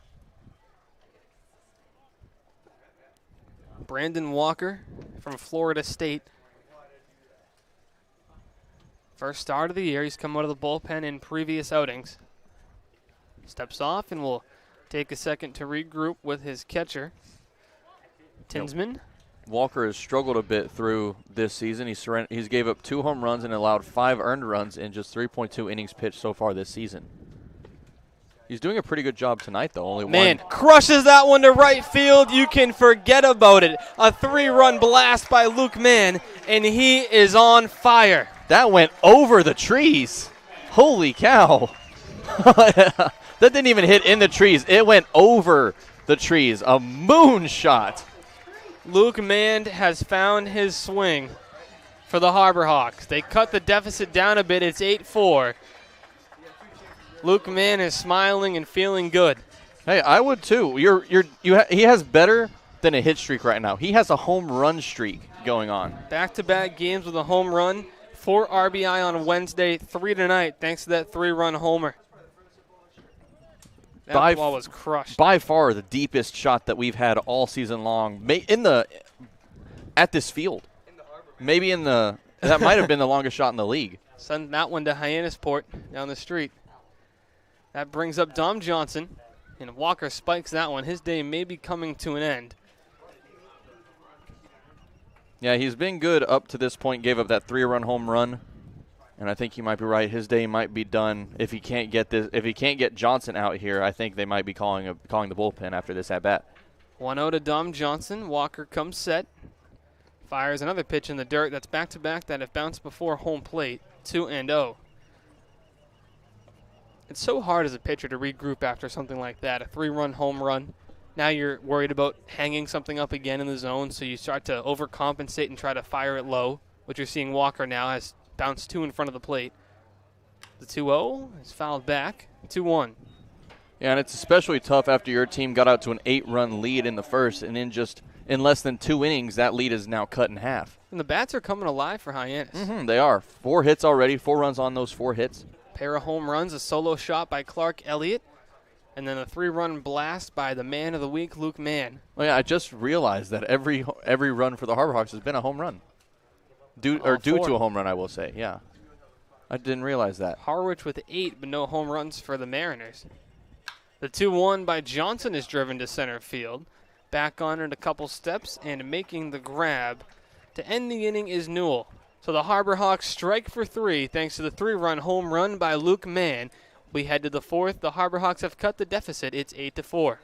Brandon Walker from Florida State. First start of the year. He's come out of the bullpen in previous outings. Steps off and will take a second to regroup with his catcher, Tinsman. Walker has struggled a bit through this season. He's gave up 2 home runs and allowed 5 earned runs in just 3.2 innings pitched so far this season. He's doing a pretty good job tonight, though. Only Man, one. crushes that one to right field. You can forget about it. A 3-run blast by Luke Mann, and he is on fire. That went over the trees. Holy cow. That didn't even hit in the trees. It went over the trees. A moonshot. Luke Mann has found his swing for the Harbor Hawks. They cut the deficit down a bit. It's 8-4. Luke Mann is smiling and feeling good. Hey, I would too. He has better than a hit streak right now. He has a home run streak going on. Back-to-back games with a home run. 4 RBI on Wednesday, 3 tonight, thanks to that 3-run homer. That ball was crushed. By far the deepest shot that we've had all season long at this field. That might have been the longest shot in the league. Send that one to Hyannisport down the street. That brings up Dom Johnson, and Walker spikes that one. His day may be coming to an end. Yeah, he's been good up to this point. Gave up that 3-run home run, and I think you might be right. His day might be done if he can't get this. If he can't get Johnson out here, I think they might be calling the bullpen after this at bat. 1-0 to Dom Johnson. Walker comes set, fires another pitch in the dirt. That's back-to-back that have bounced before home plate. 2-0. It's so hard as a pitcher to regroup after something like that, a 3-run home run. Now you're worried about hanging something up again in the zone, so you start to overcompensate and try to fire it low. What you're seeing Walker now has bounced 2 in front of the plate. The 2-0 is fouled back, 2-1. Yeah, and it's especially tough after your team got out to an 8-run lead in the first, and in less than 2 innings, that lead is now cut in half. And the bats are coming alive for Hyannis. They are. 4 hits already, 4 runs on those 4 hits. Pair of home runs, a solo shot by Clark Elliott, and then a 3-run blast by the man of the week, Luke Mann. Oh yeah, I just realized that every run for the Harbor Hawks has been a home run. Due to a home run, I will say. Yeah, I didn't realize that. Harwich with 8, but no home runs for the Mariners. The 2-1 by Johnson is driven to center field. Back on it a couple steps and making the grab to end the inning is Newell. So the Harbor Hawks strike for 3 thanks to the 3-run home run by Luke Mann. We head to the fourth. The Harbor Hawks have cut the deficit. It's 8-4.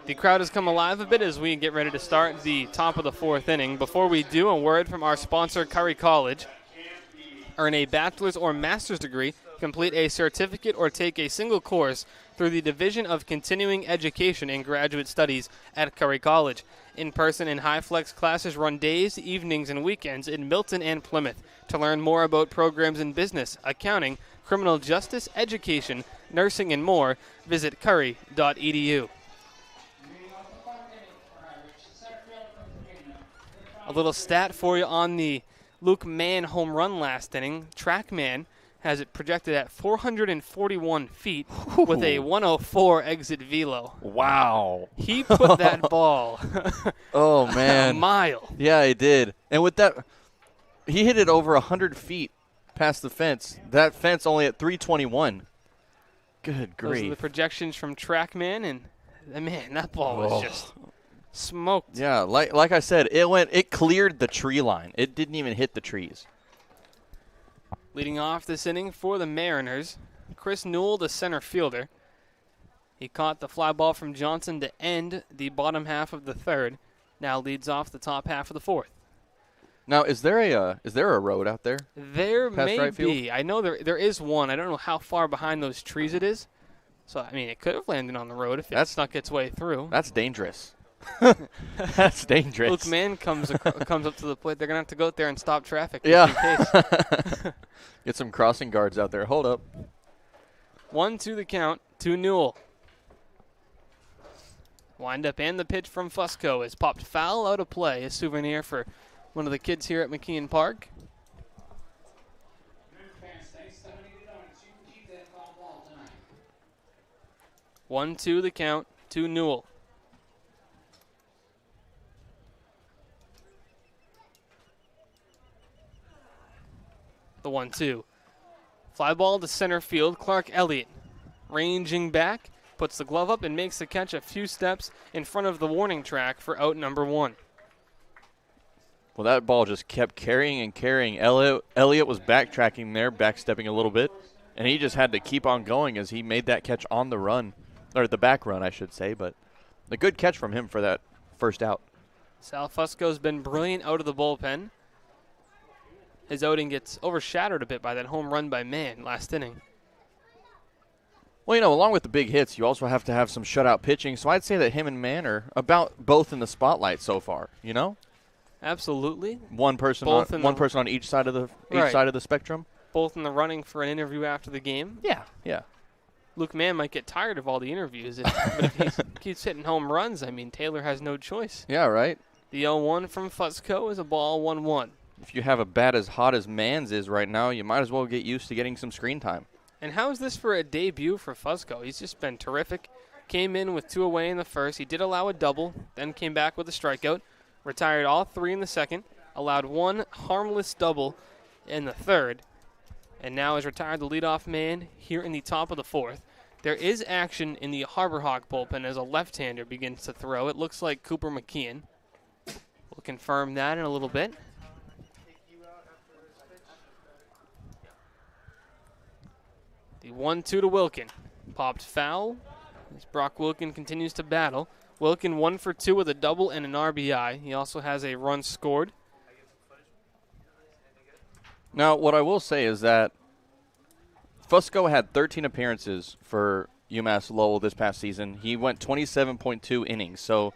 The crowd has come alive a bit as we get ready to start the top of the fourth inning. Before we do, a word from our sponsor, Curry College. Earn a bachelor's or master's degree, complete a certificate, or take a single course through the Division of Continuing Education and Graduate Studies at Curry College. In-person and high-flex classes run days, evenings, and weekends in Milton and Plymouth. To learn more about programs in business, accounting, criminal justice, education, nursing, and more, visit curry.edu. A little stat for you on the Luke Mann home run last inning. TrackMan has it projected at 441 feet with a 104 exit velo. Wow. He put that ball Oh, man. a mile. Yeah, he did. And with that, he hit it over 100 feet past the fence. That fence only at 321. Good grief. Those are the projections from TrackMan, and man, that ball was just smoked. Yeah, like I said, it cleared the tree line. It didn't even hit the trees. Leading off this inning for the Mariners, Chris Newell, the center fielder. He caught the fly ball from Johnson to end the bottom half of the third. Now leads off the top half of the fourth. Now, is there a road out there? There Past may right field? be. I know there is one. I don't know how far behind those trees it is. So, I mean, it could have landed on the road if it snuck its way through. That's dangerous. That's dangerous. Luke Mann comes up to the plate. They're going to have to go out there and stop traffic. Yeah. Just in case. Get some crossing guards out there. Hold up. 1-2 the count to Newell. Wind up and the pitch from Fusco is popped foul out of play. A souvenir for one of the kids here at McKeon Park. 1-2 the count to Newell. The 1-2. Fly ball to center field. Clark Elliott ranging back, puts the glove up and makes the catch a few steps in front of the warning track for out number one. Well, that ball just kept carrying and carrying. Elliott was backtracking there, backstepping a little bit, and he just had to keep on going as he made that catch on the run, or the back run, I should say, but a good catch from him for that first out. Sal Fusco's been brilliant out of the bullpen. His outing gets overshadowed a bit by that home run by Mann last inning. Well, along with the big hits, you also have to have some shutout pitching, so I'd say that him and Mann are about both in the spotlight so far, Absolutely. One person on each side of the spectrum. Both in the running for an interview after the game. Yeah. Luke Mann might get tired of all the interviews, but if he keeps hitting home runs, I mean, Taylor has no choice. Yeah, right. The 0-1 from Fusco is a ball 1-1. If you have a bat as hot as Mann's is right now, you might as well get used to getting some screen time. And how is this for a debut for Fusco? He's just been terrific. Came in with 2 away in the first. He did allow a double, then came back with a strikeout. Retired all 3 in the second. Allowed 1 harmless double in the third. And now has retired the leadoff man here in the top of the fourth. There is action in the Harbor Hawk bullpen as a left-hander begins to throw. It looks like Cooper McKeon. We'll confirm that in a little bit. The 1-2 to Wilkin. Popped foul as Brock Wilkin continues to battle. Wilkin 1 for 2 with a double and an RBI. He also has a run scored. Now, what I will say is that Fusco had 13 appearances for UMass Lowell this past season. He went 27.2 innings. So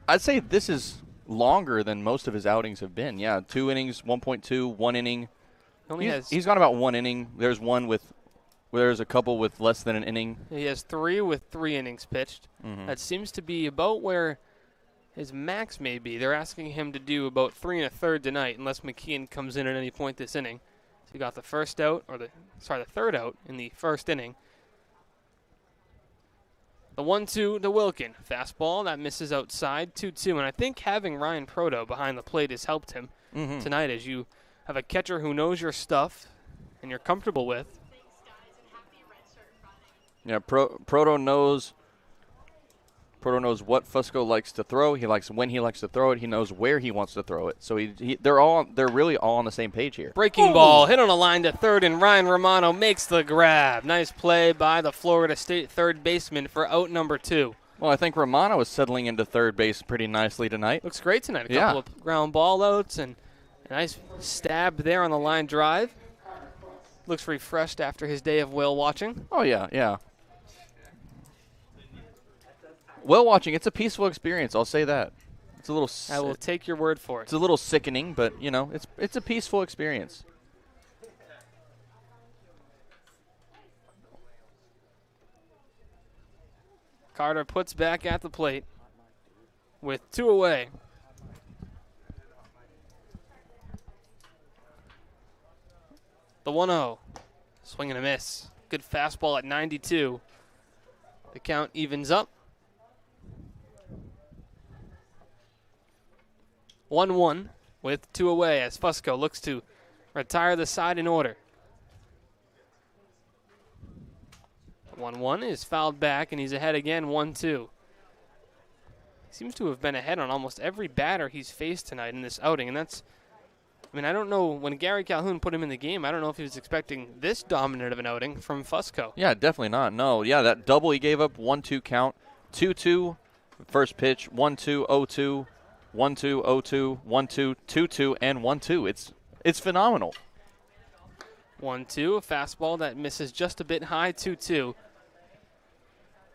I'd say this is longer than most of his outings have been. Yeah, 2 innings, 1.2, 1 inning. He's gone about 1 inning. There's a couple with less than an inning. He has 3 with 3 innings pitched. That seems to be about where his max may be. They're asking him to do about 3 1/3 tonight, unless McKeon comes in at any point this inning. So he got the the third out in the first inning. The 1-2 to Wilkin. Fastball that misses outside, 2-2. And I think having Ryan Proto behind the plate has helped him tonight, as you have a catcher who knows your stuff and you're comfortable with. Yeah, Proto knows what Fusco likes to throw. He likes when he likes to throw it. He knows where he wants to throw it. So they're really all on the same page here. Breaking ball hit on a line to third, and Ryan Romano makes the grab. Nice play by the Florida State third baseman for out number 2. Well, I think Romano is settling into third base pretty nicely tonight. Looks great tonight. A couple of ground ball outs and a nice stab there on the line drive. Looks refreshed after his day of whale watching. Oh yeah. Whale watching, it's a peaceful experience. I'll say that. It's a little. I will take your word for it. It's a little sickening, but it's a peaceful experience. Carter puts back at the plate with 2 away. The 1-0. Swing and a miss. Good fastball at 92. The count evens up. 1-1 with 2 away as Fusco looks to retire the side in order. 1-1 is fouled back, and he's ahead again, 1-2. Seems to have been ahead on almost every batter he's faced tonight in this outing, and I don't know, when Gary Calhoun put him in the game, I don't know if he was expecting this dominant of an outing from Fusco. Yeah, definitely not. No, yeah, that double he gave up, 1-2 count, 2-2, first pitch, 1-2, 0-2, 1-2, 0-2, 1-2, 2-2, and 1-2. It's phenomenal. 1-2, a fastball that misses just a bit high, 2-2.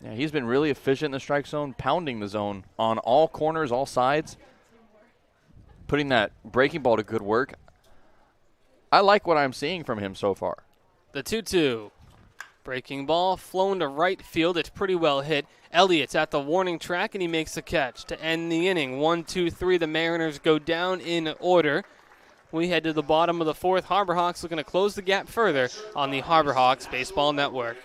Yeah, he's been really efficient in the strike zone, pounding the zone on all corners, all sides, putting that breaking ball to good work. I like what I'm seeing from him so far. The 2-2. Breaking ball flown to right field. It's pretty well hit. Elliott's at the warning track, and he makes the catch to end the inning. 1-2-3. The Mariners go down in order. We head to the bottom of the 4th. Harbor Hawks looking to close the gap further on the Harbor Hawks Baseball Network.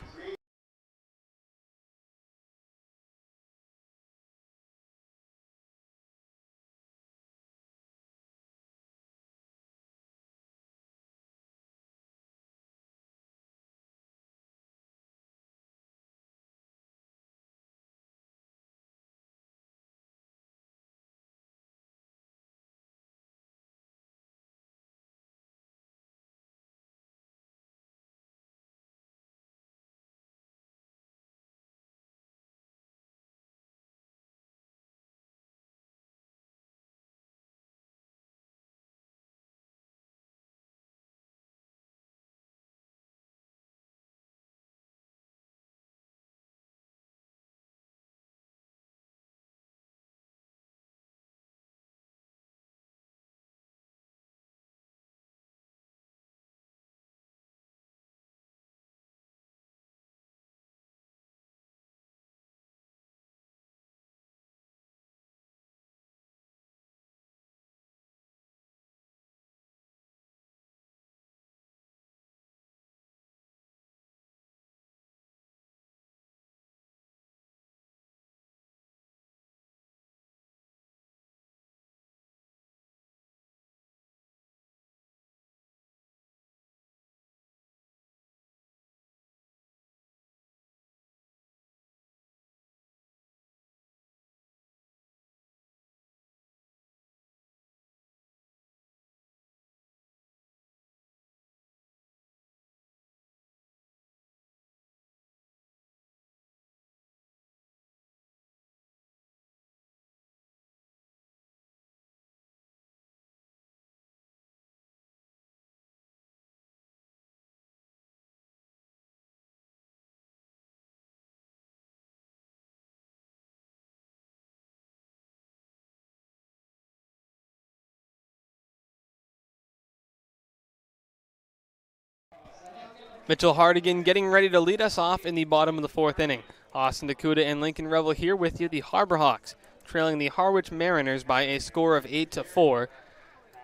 Mitchell Hardigan getting ready to lead us off in the bottom of the 4th inning. Austin DeCouta and Lincoln Revill here with you. The Harbor Hawks trailing the Harwich Mariners by a score of 8-4.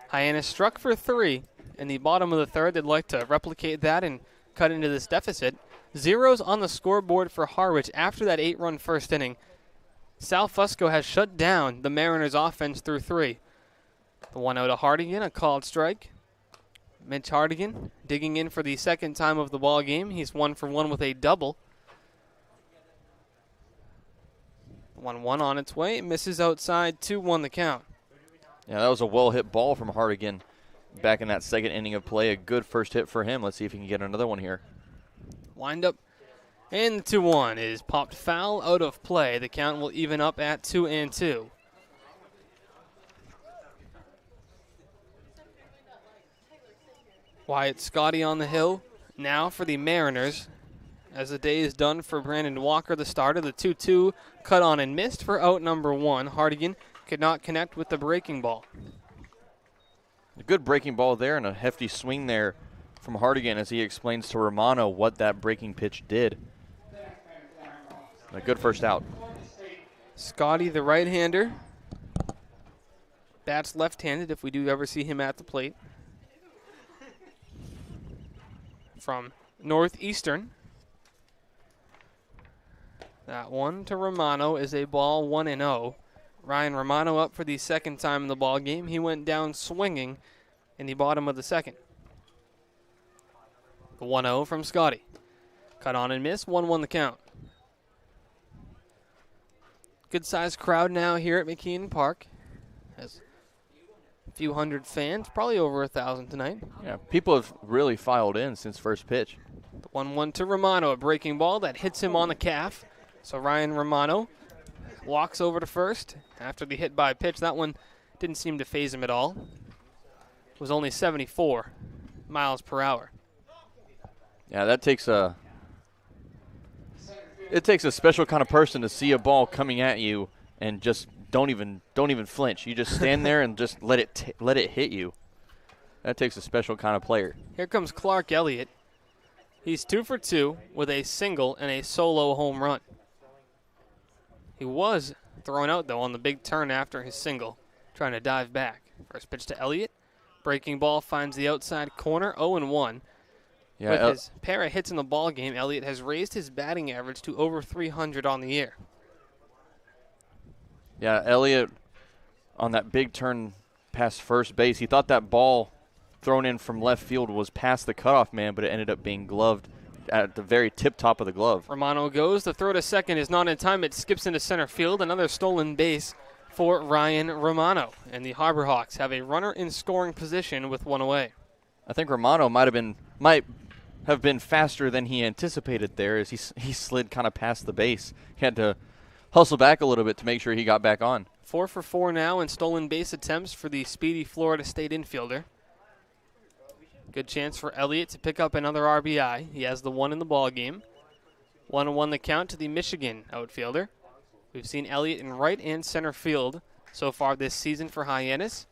Hyannis struck for 3 in the bottom of the 3rd. They'd like to replicate that and cut into this deficit. Zeros on the scoreboard for Harwich after that 8-run first inning. Sal Fusco has shut down the Mariners offense through 3. The 1-0 to Hardigan, a called strike. Mitch Hardigan digging in for the second time of the ball game. He's 1 for 1 with a double. 1-1 on its way. It misses outside. 2-1 the count. Yeah, that was a well-hit ball from Hardigan back in that second inning of play. A good first hit for him. Let's see if he can get another one here. Wind up. And the 2-1 is popped foul out of play. The count will even up at 2-2. Wyatt Scotty on the hill now for the Mariners. As the day is done for Brandon Walker, the starter, the 2-2 cut on and missed for out number 1. Hardigan could not connect with the breaking ball. A good breaking ball there and a hefty swing there from Hardigan as he explains to Romano what that breaking pitch did. A good first out. Scotty, the right-hander, bats left-handed if we do ever see him at the plate. From Northeastern. That one to Romano is a ball 1-0. Ryan Romano up for the second time in the ball game. He went down swinging in the bottom of the 2nd. The 1-0 from Scotty. Cut on and miss, 1-1 the count. Good-sized crowd now here at McKeon Park. Has a few hundred fans, probably over 1,000 tonight. Yeah, people have really filed in since first pitch. The 1-1 to Romano, a breaking ball that hits him on the calf. So Ryan Romano walks over to first after the hit by pitch. That one didn't seem to faze him at all. It was only 74 miles per hour. Yeah, that takes a special kind of person to see a ball coming at you and just don't even flinch. You just stand there and just let it hit you. That takes a special kind of player. Here comes Clark Elliott. He's 2 for 2 with a single and a solo home run. He was thrown out, though, on the big turn after his single, trying to dive back. First pitch to Elliott. Breaking ball finds the outside corner, 0-1. Yeah, With his pair of hits in the ball game, Elliott has raised his batting average to over 300 on the year. Yeah, Elliott on that big turn past first base. He thought that ball thrown in from left field was past the cutoff man, but it ended up being gloved at the very tip-top of the glove. Romano goes. The throw to second is not in time. It skips into center field. Another stolen base for Ryan Romano. And the Harbor Hawks have a runner in scoring position with 1 away. I think Romano might have been faster than he anticipated there as he slid kind of past the base. He had to hustle back a little bit to make sure he got back on. 4 for 4 now in stolen base attempts for the speedy Florida State infielder. Good chance for Elliott to pick up another RBI. He has the 1 in the ball game. 1-1 the count to the Michigan outfielder. We've seen Elliott in right and center field so far this season for Hyannis.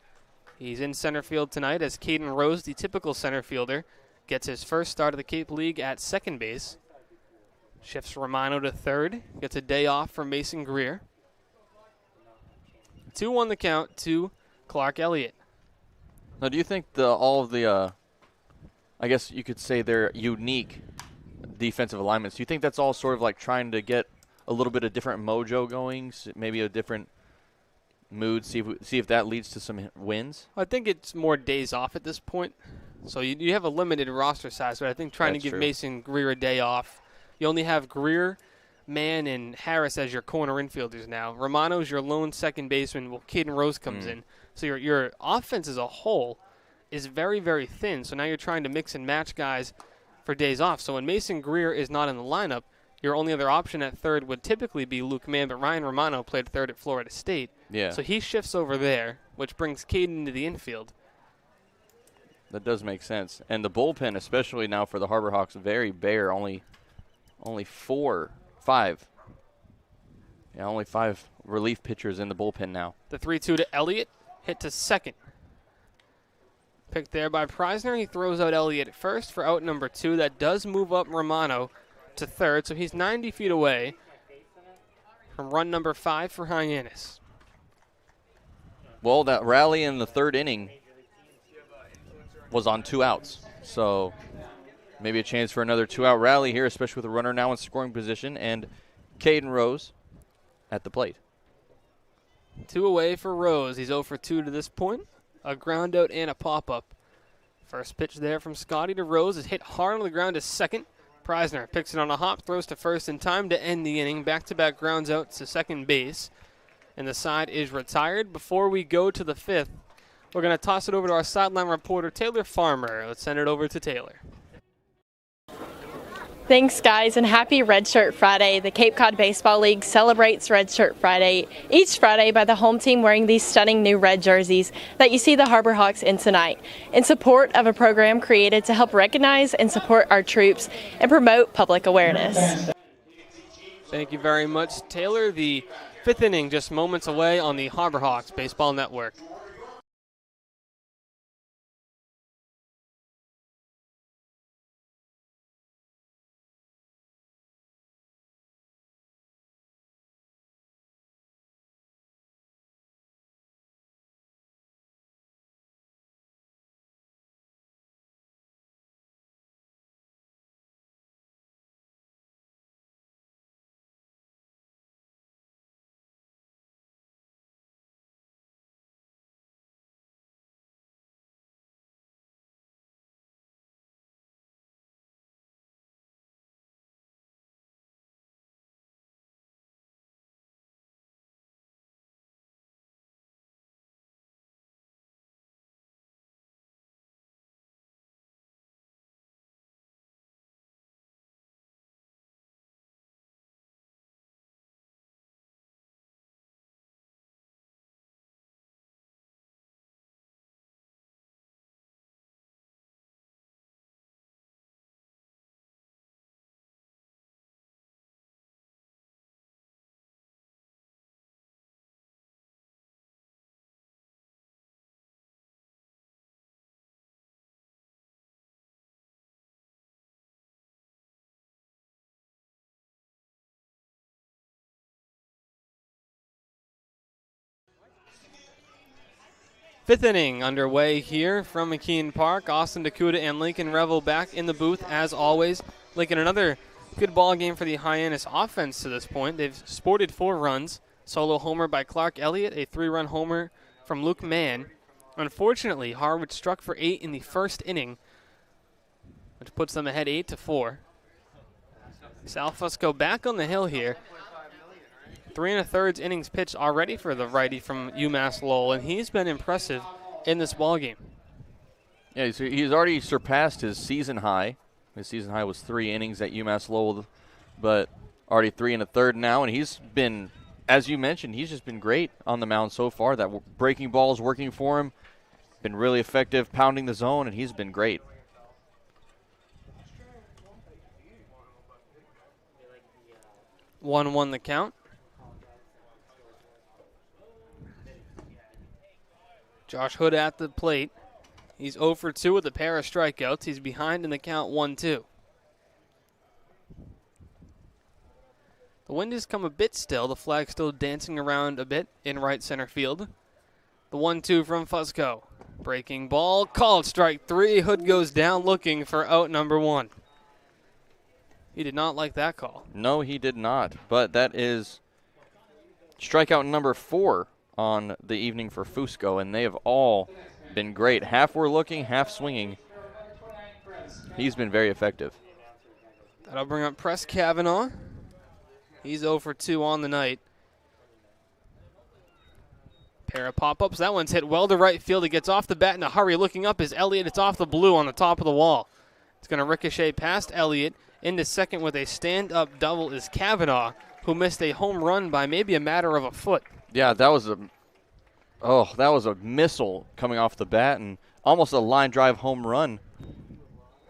He's in center field tonight as Caden Rose, the typical center fielder, gets his first start of the Cape League at second base. Shifts Romano to third. Gets a day off from Mason Greer. 2-1 the count to Clark Elliott. Now, do you think all of the I guess you could say they're unique defensive alignments. Do you think that's all sort of like trying to get a little bit of different mojo going, maybe a different mood, see if that leads to some wins? I think it's more days off at this point. So you have a limited roster size, but I think trying to give Mason Greer a day off. You only have Greer, Mann, and Harris as your corner infielders now. Romano's your lone second baseman while Caden Rose comes in. So your offense as a whole is very, very thin. So now you're trying to mix and match guys for days off. So when Mason Greer is not in the lineup, your only other option at third would typically be Luke Mann, but Ryan Romano played third at Florida State. Yeah. So he shifts over there, which brings Caden into the infield. That does make sense. And the bullpen, especially now for the Harbor Hawks, very bare. Only 5 relief pitchers in the bullpen now. The 3-2 to Elliott, hit to second. picked there by Preisner. He throws out Elliott at first for out number 2. That does move up Romano to third, so he's 90 feet away from run number 5 for Hyannis. Well, that rally in the third inning was on 2 outs, so maybe a chance for another 2-out rally here, especially with a runner now in scoring position and Caden Rose at the plate. 2 away for Rose. He's 0 for 2 to this point. A ground out and a pop-up. First pitch there from Scotty to Rose is hit hard on the ground to second. Preisner picks it on a hop, throws to first in time to end the inning. Back-to-back grounds out to second base. And the side is retired. Before we go to the 5th, we're going to toss it over to our sideline reporter, Taylor Farmer. Let's send it over to Taylor. Thanks, guys, and happy Red Shirt Friday. The Cape Cod Baseball League celebrates Red Shirt Friday each Friday by the home team wearing these stunning new red jerseys that you see the Harbor Hawks in tonight, in support of a program created to help recognize and support our troops and promote public awareness. Thank you very much, Taylor. The 5th inning just moments away on the Harbor Hawks Baseball Network. Fifth inning underway here from McKean Park. Austin DeCouta and Lincoln Revill back in the booth as always. Lincoln, another good ball game for the Hyannis offense to this point. They've sported 4 runs. Solo homer by Clark Elliott, a 3-run homer from Luke Mann. Unfortunately, Harwich struck for 8 in the first inning, which puts them ahead 8-4. Sal Fusco back on the hill here. 3 1/3 innings pitched already for the righty from UMass Lowell, and he's been impressive in this ballgame. Yeah, he's already surpassed his season high. His season high was 3 innings at UMass Lowell, but already 3 1/3 now, and he's been, as you mentioned, he's just been great on the mound so far. That breaking ball is working for him. Been really effective pounding the zone, and he's been great. One the count. Josh Hood at the plate. He's 0 for 2 with a pair of strikeouts. He's behind in the count 1-2. The wind has come a bit still. The flag's still dancing around a bit in right center field. The 1-2 from Fusco. Breaking ball, called strike 3. Hood goes down looking for out number 1. He did not like that call. No, he did not. But that is strikeout number 4 on the evening for Fusco, and they have all been great. Half were looking, half swinging. He's been very effective. That'll bring up Press Kavanaugh. He's 0 for 2 on the night. Pair of pop-ups. That one's hit well to right field. He gets off the bat in a hurry. Looking up is Elliott. It's off the blue on the top of the wall. It's going to ricochet past Elliott. Into second with a stand-up double is Kavanaugh, who missed a home run by maybe a matter of a foot. Yeah, that was a missile coming off the bat and almost a line drive home run.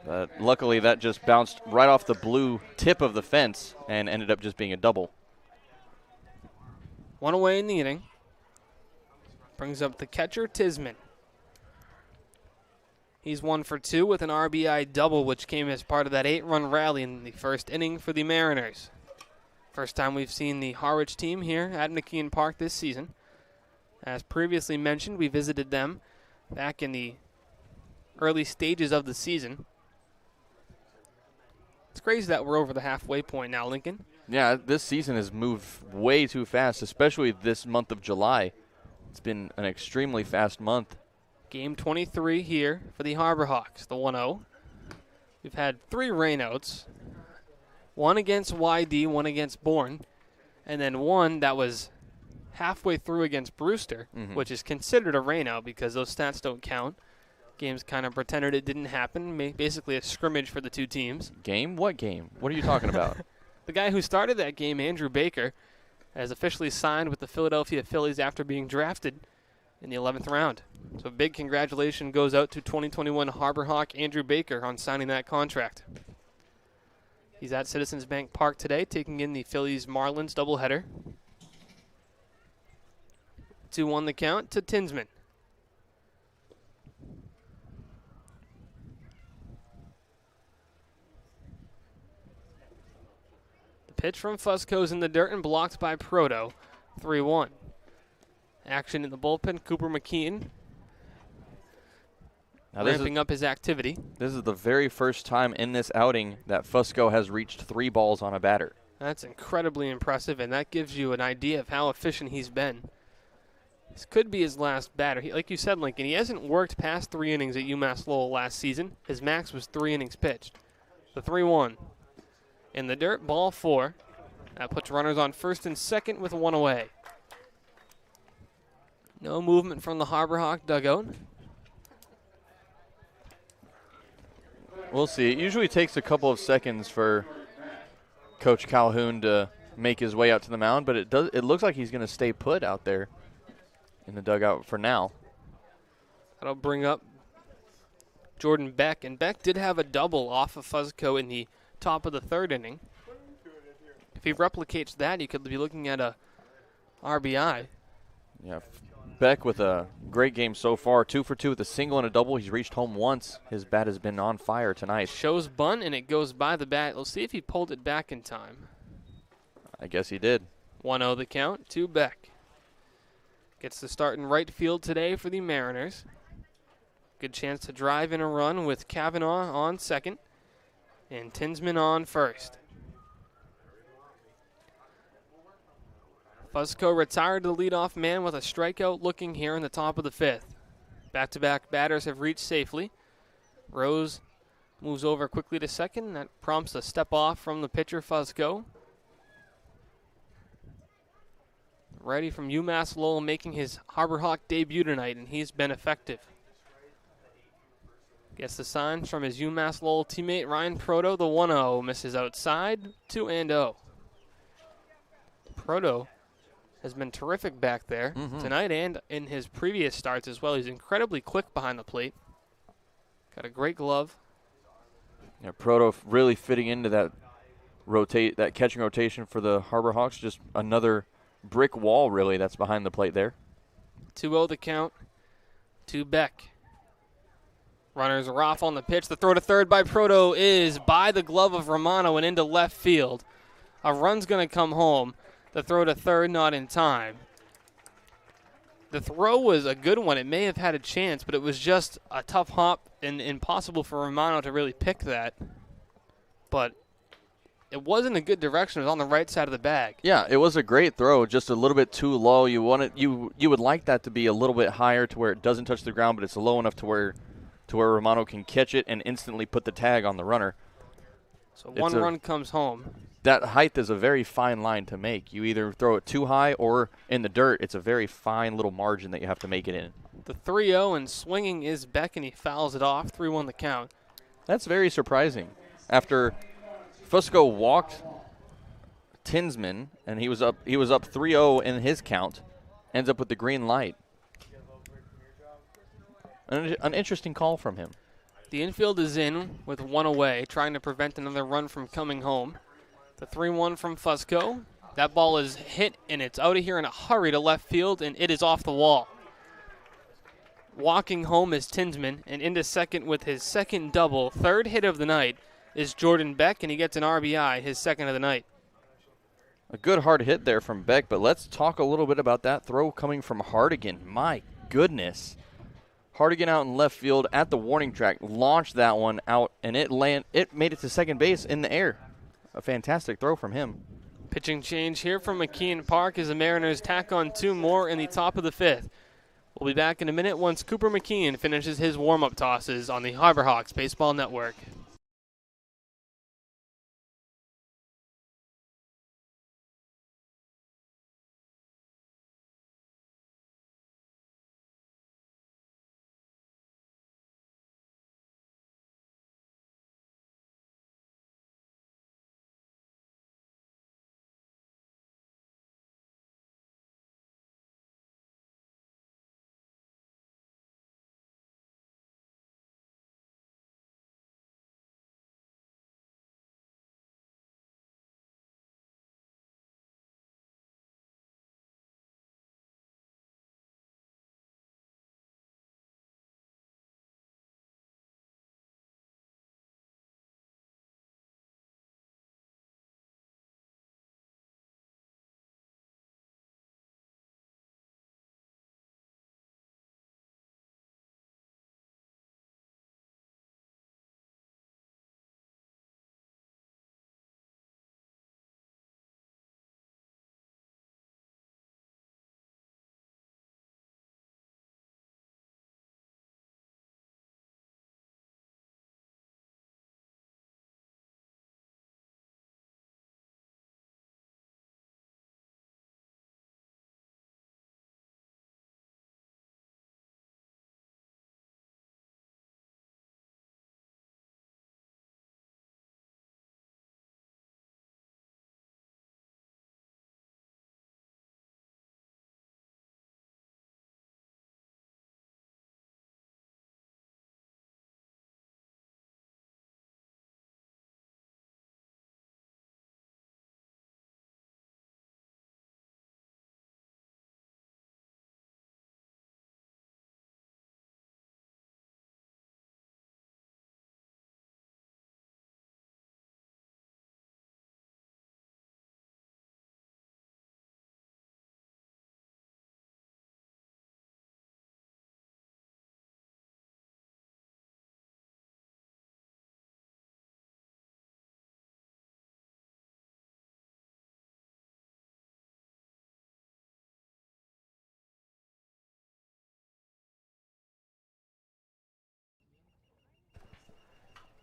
But luckily that just bounced right off the blue tip of the fence and ended up just being a double. 1 away in the inning. Brings up the catcher, Tisman. He's 1 for 2 with an RBI double, which came as part of that 8-run rally in the first inning for the Mariners. First time we've seen the Harwich team here at McKeon Park this season. As previously mentioned, we visited them back in the early stages of the season. It's crazy that we're over the halfway point now, Lincoln. Yeah, this season has moved way too fast, especially this month of July. It's been an extremely fast month. Game 23 here for the Harbor Hawks, the 1-0. We've had 3 rainouts. One against YD, one against Bourne, and then one that was halfway through against Brewster, which is considered a rainout because those stats don't count. Games kind of pretended it didn't happen, basically a scrimmage for the two teams. Game? What game? What are you talking about? The guy who started that game, Andrew Baker, has officially signed with the Philadelphia Phillies after being drafted in the 11th round. So big congratulations goes out to 2021 Harbor Hawk Andrew Baker on signing that contract. He's at Citizens Bank Park today, taking in the Phillies-Marlins doubleheader. 2-1 the count to Tinsman. The pitch from Fusco's in the dirt and blocked by Proto. 3-1. Action in the bullpen, Cooper McKeon now ramping up his activity. This is the very first time in this outing that Fusco has reached 3 balls on a batter. That's incredibly impressive, and that gives you an idea of how efficient he's been. This could be his last batter. Like you said, Lincoln, he hasn't worked past 3 innings at UMass Lowell last season. His max was 3 innings pitched. The 3-1. In the dirt, ball 4. That puts runners on first and second with 1 away. No movement from the Harbor Hawk dugout. We'll see. It usually takes a couple of seconds for Coach Calhoun to make his way out to the mound, but it looks like he's going to stay put out there in the dugout for now. That'll bring up Jordan Beck, and Beck did have a double off of Fusco in the top of the 3rd inning. If he replicates that, he could be looking at a RBI. Yeah, Beck with a great game so far. 2 for 2 with a single and a double. He's reached home once. His bat has been on fire tonight. Shows bunt, and it goes by the bat. Let's see if he pulled it back in time. I guess he did. 1-0 the count to Beck. Gets the start in right field today for the Mariners. Good chance to drive in a run with Kavanaugh on second and Tinsman on first. Fusco retired the leadoff man with a strikeout looking here in the top of the 5th. Back-to-back batters have reached safely. Rose moves over quickly to second. That prompts a step off from the pitcher, Fusco. Righty from UMass Lowell making his Harbor Hawk debut tonight, and he's been effective. Gets the signs from his UMass Lowell teammate Ryan Proto. The 1-0 misses outside. 2-0. Proto has been terrific back there tonight and in his previous starts as well. He's incredibly quick behind the plate. Got a great glove. Yeah, Proto really fitting into that catching rotation for the Harbor Hawks. Just another brick wall, really, that's behind the plate there. 2-0 the count to Beck. Runners are off on the pitch. The throw to third by Proto is by the glove of Romano and into left field. A run's going to come home. The throw to third not in time. The throw was a good one. It may have had a chance, but it was just a tough hop and impossible for Romano to really pick that. But it wasn't a good direction. It was on the right side of the bag. Yeah, it was a great throw, just a little bit too low. You would like that to be a little bit higher to where it doesn't touch the ground, but it's low enough to where Romano can catch it and instantly put the tag on the runner. So one run comes home. That height is a very fine line to make. You either throw it too high or in the dirt. It's a very fine little margin that you have to make it in. The 3-0 and swinging is Beck, and he fouls it off. 3-1 the count. That's very surprising. After Fusco walked Tinsman, and he was up 3-0 in his count, ends up with the green light. An interesting call from him. The infield is in with 1 away, trying to prevent another run from coming home. The 3-1 from Fusco. That ball is hit, and it's out of here in a hurry to left field, and it is off the wall. Walking home is Tinsman, and into second with his second double, third hit of the night, is Jordan Beck, and he gets an RBI, his second of the night. A good hard hit there from Beck, but let's talk a little bit about that throw coming from Hardigan. My goodness. Hardigan out in left field at the warning track, launched that one out, and it made it to second base in the air. A fantastic throw from him. Pitching change here from McKeon Park as the Mariners tack on 2 more in the top of the 5th. We'll be back in a minute once Cooper McKeon finishes his warm-up tosses on the Harborhawks Baseball Network.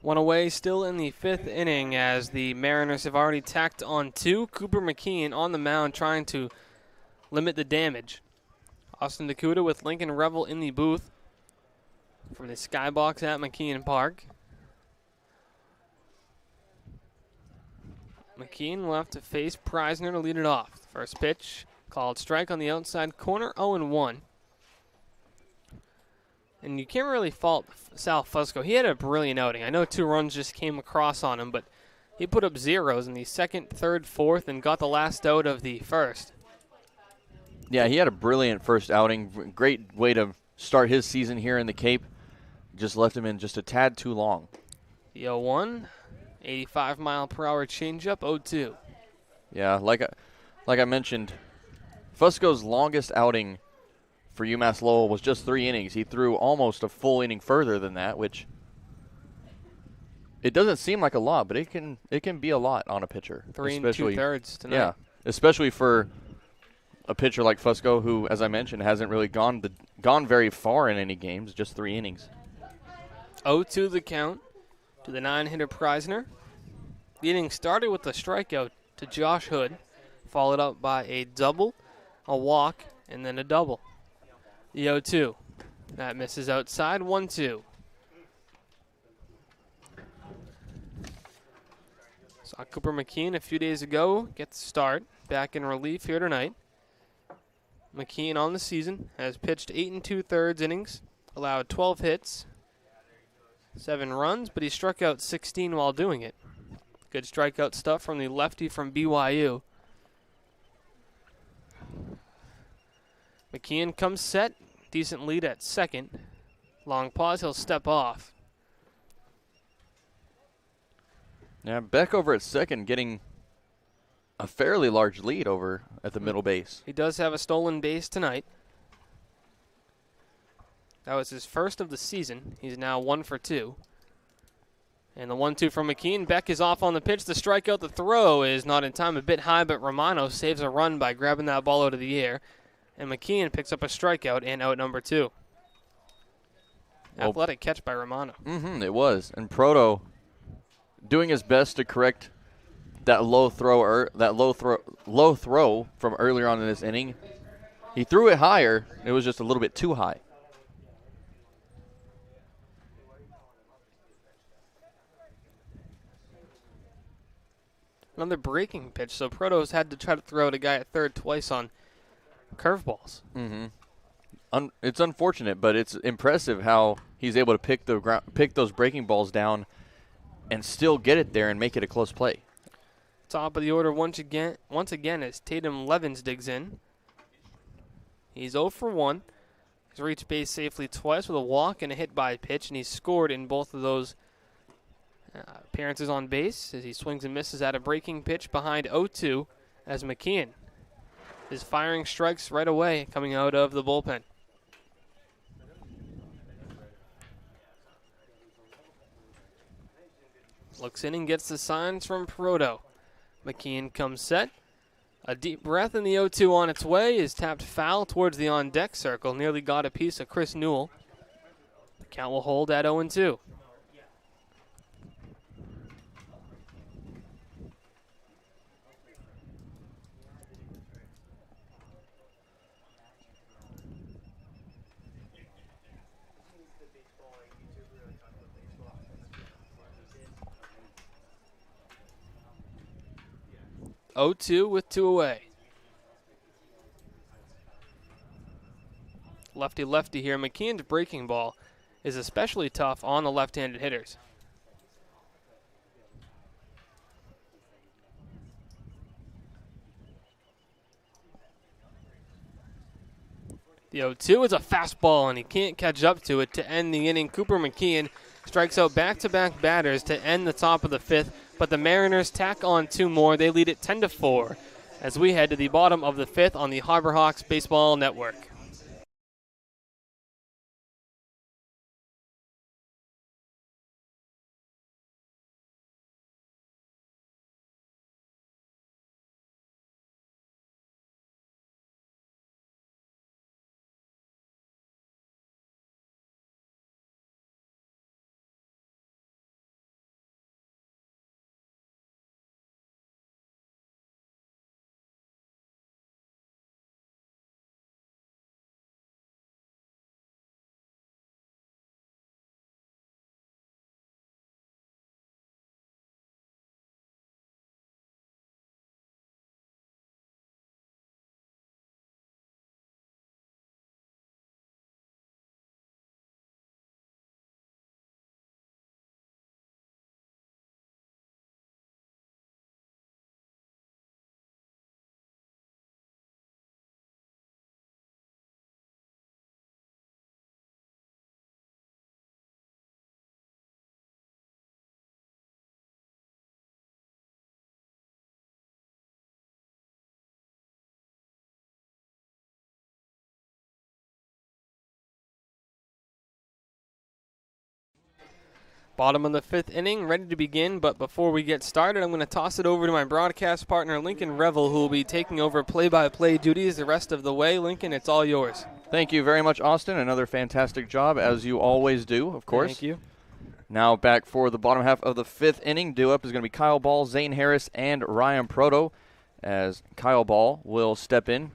One away still in the 5th inning as the Mariners have already tacked on 2. Cooper McKeon on the mound trying to limit the damage. Austin DeCouta with Lincoln Revill in the booth from the skybox at McKeon Park. McKeon will have to face Preisner to lead it off. First pitch, called strike on the outside corner, 0-1. And you can't really fault Sal Fusco. He had a brilliant outing. I know 2 runs just came across on him, but he put up zeros in the 2nd, 3rd, 4th, and got the last out of the 1st. Yeah, he had a brilliant first outing. Great way to start his season here in the Cape. Just left him in just a tad too long. The 0-1, 85-mile-per-hour changeup, 0-2. Yeah, like I mentioned, Fusco's longest outing for UMass Lowell was just 3 innings. He threw almost a full inning further than that, which it doesn't seem like a lot, but it can be a lot on a pitcher. 3 2/3 tonight. Yeah, especially for a pitcher like Fusco, who, as I mentioned, hasn't really gone very far in any games, just 3 innings. 0-2 the count to the 9-hitter Preisner. The inning started with a strikeout to Josh Hood, followed up by a double, a walk, and then a double. The 0-2. That misses outside, 1-2. Saw Cooper McKeon a few days ago get the start, back in relief here tonight. McKeon on the season has pitched 8 2/3 innings, allowed 12 hits, 7 runs, but he struck out 16 while doing it. Good strikeout stuff from the lefty from BYU. McKeon comes set, decent lead at second. Long pause, he'll step off. Yeah, Beck over at second getting a fairly large lead over at the middle base. He does have a stolen base tonight. That was his first of the season. He's now 1 for 2. And the 1-2 from McKean. Beck is off on the pitch. The strikeout, the throw is not in time, a bit high, but Romano saves a run by grabbing that ball out of the air. And McKean picks up a strikeout and out number 2. Athletic catch by Romano. It was. And Proto doing his best to correct that low throw from earlier on in this inning. He threw it higher. It was just a little bit too high. Another breaking pitch, so Proto's had to try to throw at a guy at third twice on curveballs. It's unfortunate, but it's impressive how he's able to pick those breaking balls down and still get it there and make it a close play. Top of the order once again as Tatum Levins digs in. He's 0 for 1. He's reached base safely twice with a walk and a hit by pitch, and he's scored in both of those appearances on base as he swings and misses at a breaking pitch behind 0-2 as McKean is firing strikes right away coming out of the bullpen. Looks in and gets the signs from Proto. McKean comes set. A deep breath, and the 0-2 on its way is tapped foul towards the on-deck circle. Nearly got a piece of Chris Newell. The count will hold at 0-2. with 2 away. Lefty-lefty here. McKean's breaking ball is especially tough on the left-handed hitters. The 0-2 is a fastball, and he can't catch up to it to end the inning. Cooper McKean strikes out back-to-back batters to end the top of the 5th, but the Mariners tack on 2 more. They lead it 10-4 as we head to the bottom of the 5th on the Harbor Hawks Baseball Network. Bottom of the 5th inning, ready to begin, but before we get started, I'm going to toss it over to my broadcast partner, Lincoln Revill, who will be taking over play-by-play duties the rest of the way. Lincoln, it's all yours. Thank you very much, Austin. Another fantastic job, as you always do, of course. Thank you. Now back for the bottom half of the 5th inning. Due up is going to be Kyle Ball, Zane Harris, and Ryan Proto, as Kyle Ball will step in,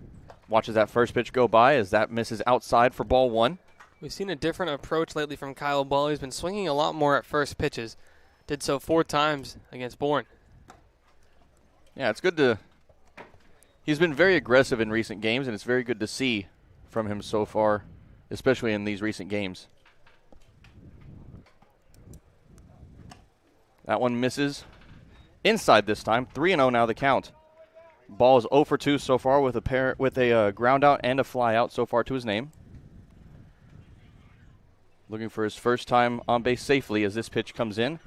watches that first pitch go by as that misses outside for ball 1. We've seen a different approach lately from Kyle Ball. He's been swinging a lot more at first pitches. Did so 4 times against Bourne. Yeah, it's good to... He's been very aggressive in recent games, and it's very good to see from him so far, especially in these recent games. That one misses inside this time. 3-0 now the count. Ball is 0 for 2 so far with a ground out and a fly out so far to his name. looking for his first time on base safely as this pitch comes in.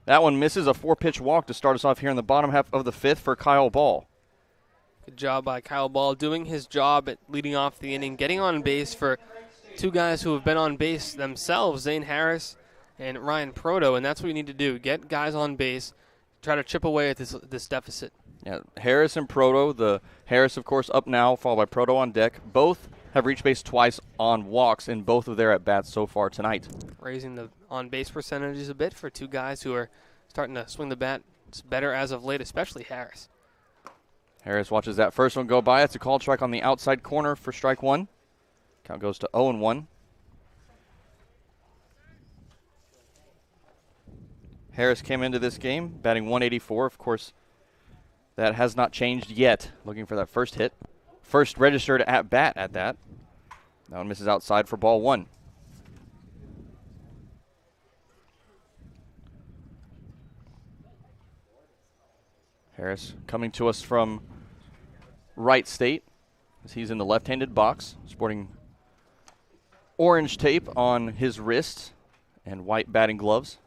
That one misses. A 4-pitch walk to start us off here in the bottom half of the 5th for Kyle Ball. Good job by Kyle Ball doing his job at leading off the inning, getting on base for two guys who have been on base themselves, Zane Harris and Ryan Proto, and that's what you need to do. Get guys on base, try to chip away at this deficit. Yeah, Harris and Proto. The Harris, of course, up now, followed by Proto on deck. Both have reached base twice on walks in both of their at-bats so far tonight. Raising the on-base percentages a bit for two guys who are starting to swing the bat better as of late, especially Harris. Harris watches that first one go by. It's a called strike on the outside corner for strike one. Count goes to 0-1. Harris came into this game batting 184. Of course, that has not changed yet. Looking for that first hit. First registered at bat at that. That one misses outside for ball one. Harris coming to us from Wright State as he's in the left-handed box, sporting orange tape on his wrist and white batting gloves.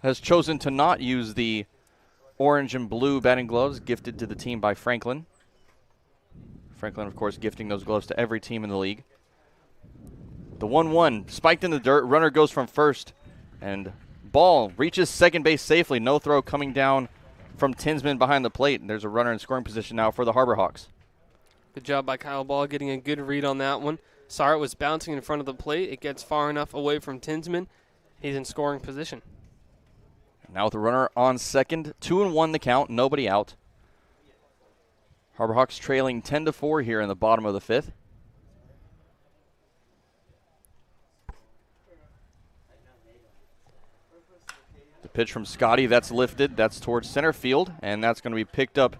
Has chosen to not use the orange and blue batting gloves gifted to the team by Franklin. Franklin, of course, gifting those gloves to every team in the league. The 1-1 spiked in the dirt. Runner goes from first, and Ball reaches second base safely. No throw coming down from Tinsman behind the plate. And there's a runner in scoring position now for the Harbor Hawks. Good job by Kyle Ball getting a good read on that one. Saw it was bouncing in front of the plate. It gets far enough away from Tinsman. He's in scoring position. Now with the runner on second, 2-1 the count, nobody out. Harbor Hawks trailing 10-4 here in the bottom of the 5th. The pitch from Scotty, that's lifted. That's towards center field, and that's going to be picked up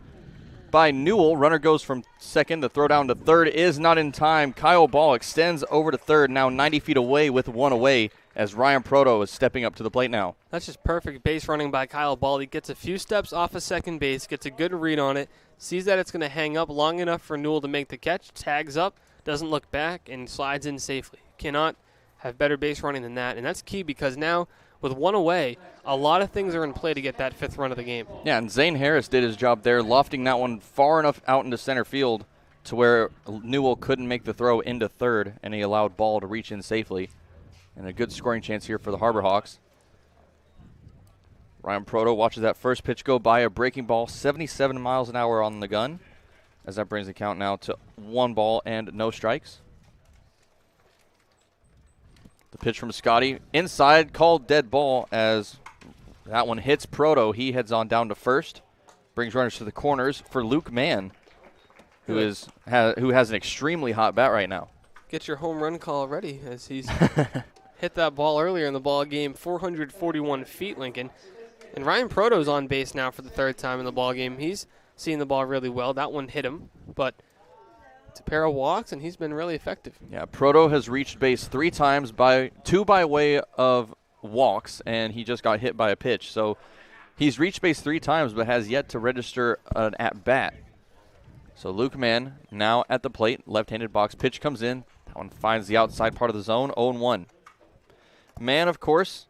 by Newell. Runner goes from second. The throw down to third is not in time. Kyle Ball extends over to third, now 90 feet away with one away, as Ryan Proto is stepping up to the plate now. That's just perfect base running by Kyle Ball. He gets a few steps off of second base, gets a good read on it, sees that it's going to hang up long enough for Newell to make the catch, tags up, doesn't look back, and slides in safely. Cannot have better base running than that, and that's key because now with one away, a lot of things are in play to get that 5th run of the game. Yeah, and Zane Harris did his job there, lofting that one far enough out into center field to where Newell couldn't make the throw into third, and he allowed Ball to reach in safely. And a good scoring chance here for the Harbor Hawks. Ryan Proto watches that first pitch go by, a breaking ball, 77 miles an hour on the gun, as that brings the count now to 1 ball and no strikes. The pitch from Scotty inside, called dead ball as that one hits Proto. He heads on down to first, brings runners to the corners for Luke Mann, who has an extremely hot bat right now. Get your home run call ready as he's hit that ball earlier in the ball game, 441 feet, Lincoln. And Ryan Proto's on base now for the 3rd time in the ball game. He's seeing the ball really well. That one hit him, but it's a pair of walks, and he's been really effective. Yeah, Proto has reached base 3 times, two by way of walks, and he just got hit by a pitch. So he's reached base 3 times, but has yet to register an at-bat. So Luke Mann now at the plate, left-handed box. Pitch comes in. That one finds the outside part of the zone, 0-1. Mann, of course,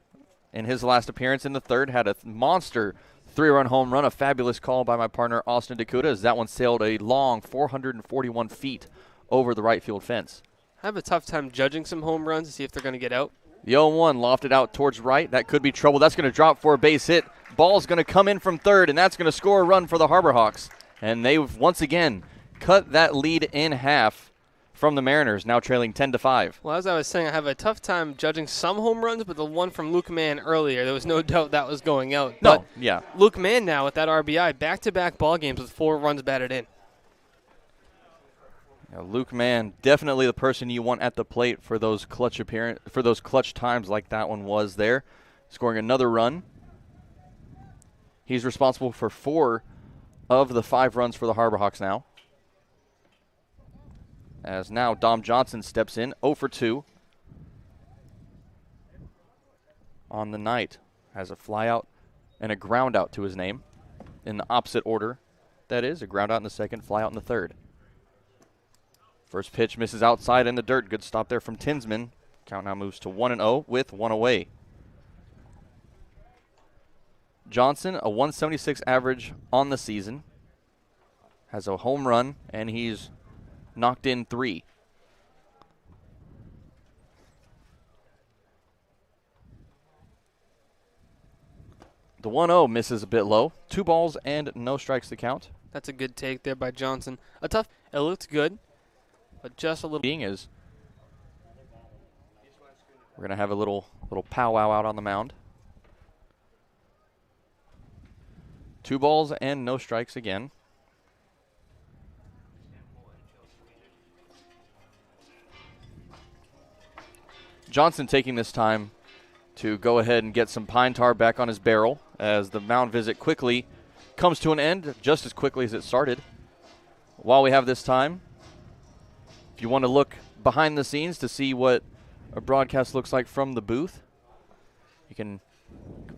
in his last appearance in the 3rd, had a monster 3-run home run, a fabulous call by my partner Austin DeCouta, as that one sailed a long 441 feet over the right field fence. I have a tough time judging some home runs to see if they're going to get out. The 0-1 lofted out towards right. That could be trouble. That's going to drop for a base hit. Ball's going to come in from third, and that's going to score a run for the Harbor Hawks. And they've once again cut that lead in half from the Mariners, now trailing 10-5. Well, as I was saying, I have a tough time judging some home runs, but the one from Luke Mann earlier, there was no doubt that was going out. No, but yeah. Luke Mann now with that RBI, back-to-back ball games with 4 runs batted in. Now, Luke Mann, definitely the person you want at the plate for those clutch times like that one was there, scoring another run. He's responsible for 4 of the 5 runs for the Harbor Hawks now. As now Dom Johnson steps in, 0 for 2 on the night. Has a fly out and a ground out to his name in the opposite order. That is, a ground out in the 2nd, fly out in the 3rd. First pitch misses outside in the dirt. Good stop there from Tinsman. Count now moves to 1-0 with one away. Johnson, a 176 average on the season, has a home run, and he's knocked in 3. The 1-0 misses a bit low. 2 balls and no strikes to count. That's a good take there by Johnson. It looked good, but just a little. Being is we're gonna have a little powwow out on the mound. 2 balls and no strikes again. Johnson taking this time to go ahead and get some pine tar back on his barrel as the mound visit quickly comes to an end, just as quickly as it started. While we have this time, if you want to look behind the scenes to see what a broadcast looks like from the booth, you can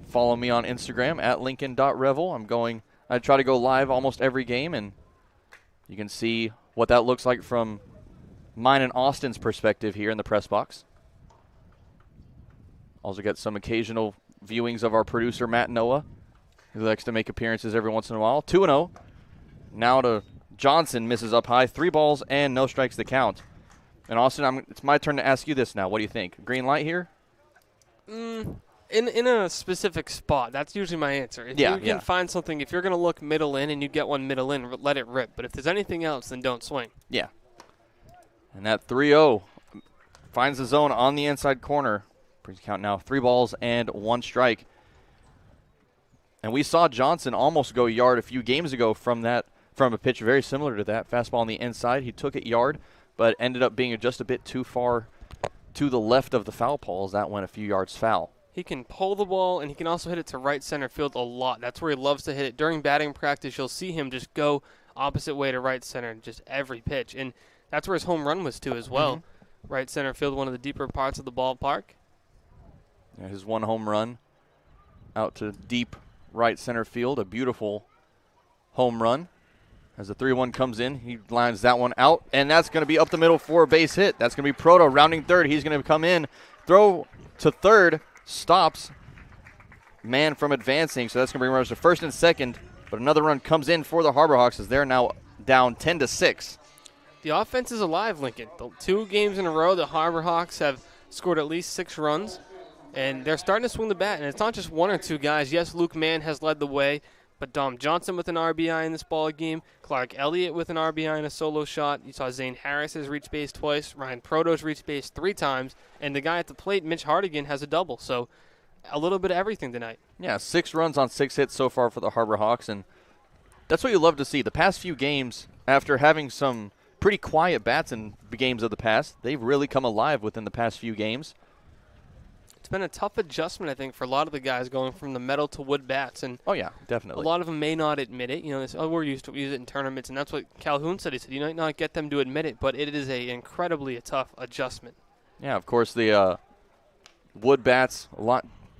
follow me on Instagram at lincoln.revill. I try to go live almost every game, and you can see what that looks like from mine and Austin's perspective here in the press box. Also get some occasional viewings of our producer, Matt Noah, who likes to make appearances every once in a while. 2-0. Now to Johnson, misses up high. 3 balls and no strikes to count. And Austin, it's my turn to ask you this now. What do you think? Green light here? In a specific spot. That's usually my answer. If you can find something, if you're going to look middle in and you get one middle in, let it rip. But if there's anything else, then don't swing. Yeah. And that 3-0 finds the zone on the inside corner. Brings count now 3 balls and 1 strike. And we saw Johnson almost go yard a few games ago from a pitch very similar to that. Fastball on the inside. He took it yard, but ended up being just a bit too far to the left of the foul pole as that went a few yards foul. He can pull the ball, and he can also hit it to right center field a lot. That's where he loves to hit it. During batting practice, you'll see him just go opposite way to right center just every pitch. And that's where his home run was to as well. Mm-hmm. Right center field, one of the deeper parts of the ballpark. Yeah, his one home run out to deep right center field, a beautiful home run. As the 3-1 comes in, he lines that one out, and that's going to be up the middle for a base hit. That's going to be Proto rounding third. He's going to come in, throw to third, stops Mann from advancing, so that's going to bring runners to first and second. But another run comes in for the Harbor Hawks as they're now down 10-6. The offense is alive, Lincoln. The 2 games in a row, the Harbor Hawks have scored at least 6 runs. And they're starting to swing the bat, and it's not just 1 or 2 guys. Yes, Luke Mann has led the way, but Dom Johnson with an RBI in this ball game, Clark Elliott with an RBI in a solo shot. You saw Zane Harris has reached base twice, Ryan Proto's reached base 3 times, and the guy at the plate, Mitch Hardigan, has a double. So a little bit of everything tonight. Yeah, 6 runs on 6 hits so far for the Harbor Hawks, and that's what you love to see. The past few games, after having some pretty quiet bats in the games of the past, they've really come alive within the past few games. It's been a tough adjustment, I think, for a lot of the guys going from the metal to wood bats. And oh, yeah, definitely. A lot of them may not admit it. We're used to use it in tournaments, and that's what Calhoun said. He said, you might not get them to admit it, but it is a incredibly tough adjustment. Yeah, of course, the wood bats, a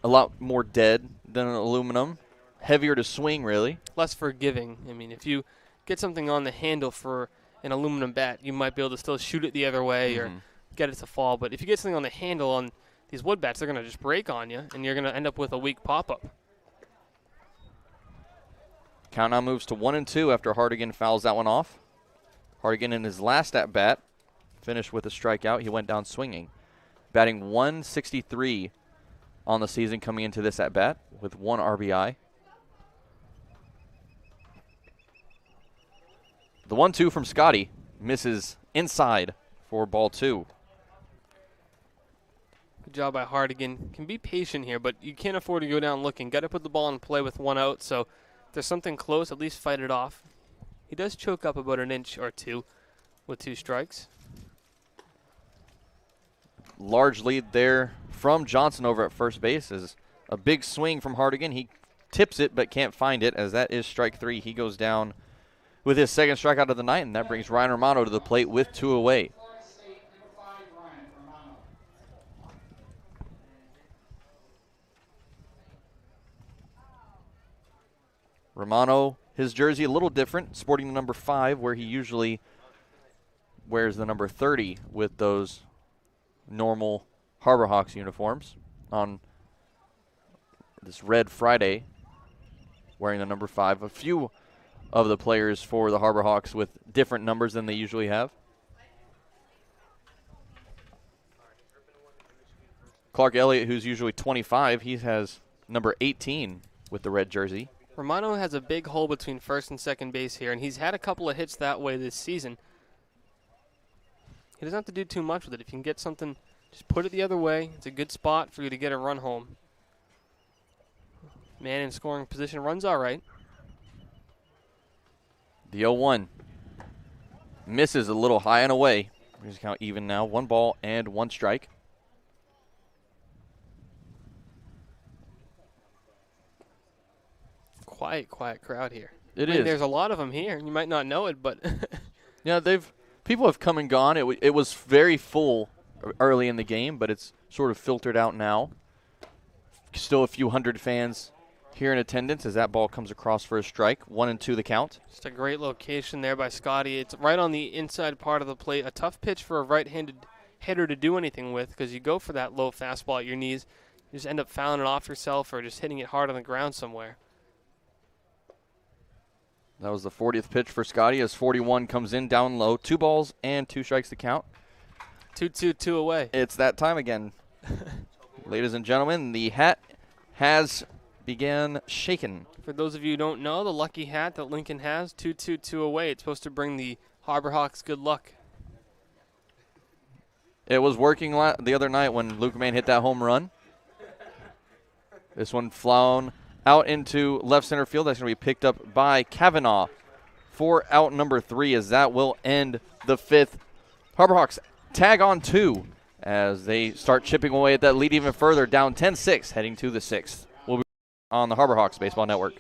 lot more dead than an aluminum. Heavier to swing, really. Less forgiving. I mean, if you get something on the handle for an aluminum bat, you might be able to still shoot it the other way or get it to fall. But if you get something on the handle on these wood bats, they're going to just break on you, and you're going to end up with a weak pop-up. Count now moves to 1-2 after Hardigan fouls that one off. Hardigan in his last at-bat finished with a strikeout. He went down swinging. Batting 163 on the season coming into this at-bat with 1 RBI. The 1-2 from Scotty misses inside for ball 2. Good job by Hardigan. Can be patient here, but you can't afford to go down looking. Got to put the ball in play with 1 out, so if there's something close, at least fight it off. He does choke up about an inch or 2 with 2 strikes. Large lead there from Johnson over at first base is a big swing from Hardigan. He tips it but can't find it, as that is strike 3. He goes down with his second strikeout of the night, and that brings Ryan Romano to the plate with 2 away. Romano, his jersey a little different, sporting the number 5 where he usually wears the number 30 with those normal Harbor Hawks uniforms on this red Friday, wearing the number 5. A few of the players for the Harbor Hawks with different numbers than they usually have. Clark Elliott, who's usually 25, he has number 18 with the red jersey. Romano has a big hole between first and second base here, and he's had a couple of hits that way this season. He doesn't have to do too much with it. If you can get something, just put it the other way. It's a good spot for you to get a run home. Man in scoring position, runs all right. The 0-1 misses a little high and away. We're going to count even now. 1 ball and 1 strike. Quiet crowd here. It is. There's a lot of them here. You might not know it, but yeah, people have come and gone. It was very full early in the game, but it's sort of filtered out now. Still a few hundred fans here in attendance as that ball comes across for a strike. 1-2 the count. Just a great location there by Scotty. It's right on the inside part of the plate. A tough pitch for a right-handed hitter to do anything with, because you go for that low fastball at your knees, you just end up fouling it off yourself or just hitting it hard on the ground somewhere. That was the 40th pitch for Scotty as 41 comes in down low. 2 balls and 2 strikes to count. 2-2 away. It's that time again. Ladies and gentlemen, the hat has began shaking. For those of you who don't know, the lucky hat that Lincoln has, 2-2 away. It's supposed to bring the Harbor Hawks good luck. It was working the other night when Luke Mann hit that home run. This one flown out into left center field. That's going to be picked up by Kavanaugh for out number 3, as that will end the 5th. Harbor Hawks tag on 2 as they start chipping away at that lead even further, down 10-6, heading to the 6th. We'll be on the Harbor Hawks Baseball Network.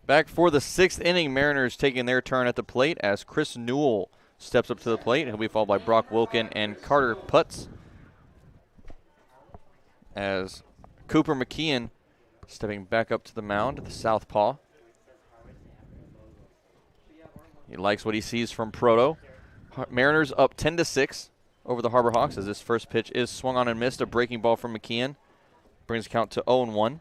Back for the 6th inning, Mariners taking their turn at the plate as Chris Newell steps up to the plate. He'll be followed by Brock Wilkin and Carter Putz. As Cooper McKeon stepping back up to the mound, the southpaw. He likes what he sees from Proto. Mariners up 10-6 over the Harbor Hawks as this first pitch is swung on and missed. A breaking ball from McKeon brings the count to 0-1.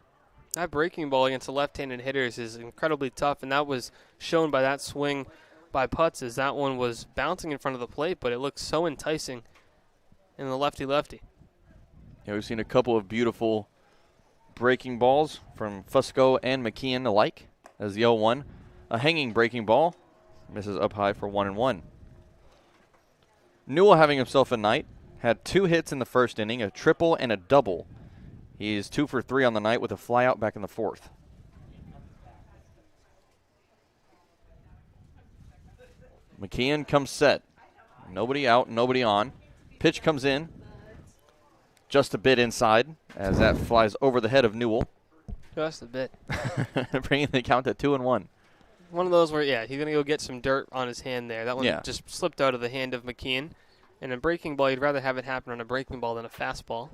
That breaking ball against the left-handed hitters is incredibly tough, and that was shown by that swing by Putz, as that one was bouncing in front of the plate, but it looked so enticing in the lefty-lefty. Yeah, we've seen a couple of beautiful breaking balls from Fusco and McKeon alike as the 0-1. A hanging breaking ball misses up high for 1-1. Newell having himself a night. Had 2 hits in the first inning, a triple and a double. He's 2 for 3 on the night with a flyout back in the 4th. McKeon comes set. Nobody out, nobody on. Pitch comes in. Just a bit inside as that flies over the head of Newell. Just a bit. Bringing the count to 2-1. One of those where, yeah, he's going to go get some dirt on his hand there. That one just slipped out of the hand of McKeon. And a breaking ball, you'd rather have it happen on a breaking ball than a fastball.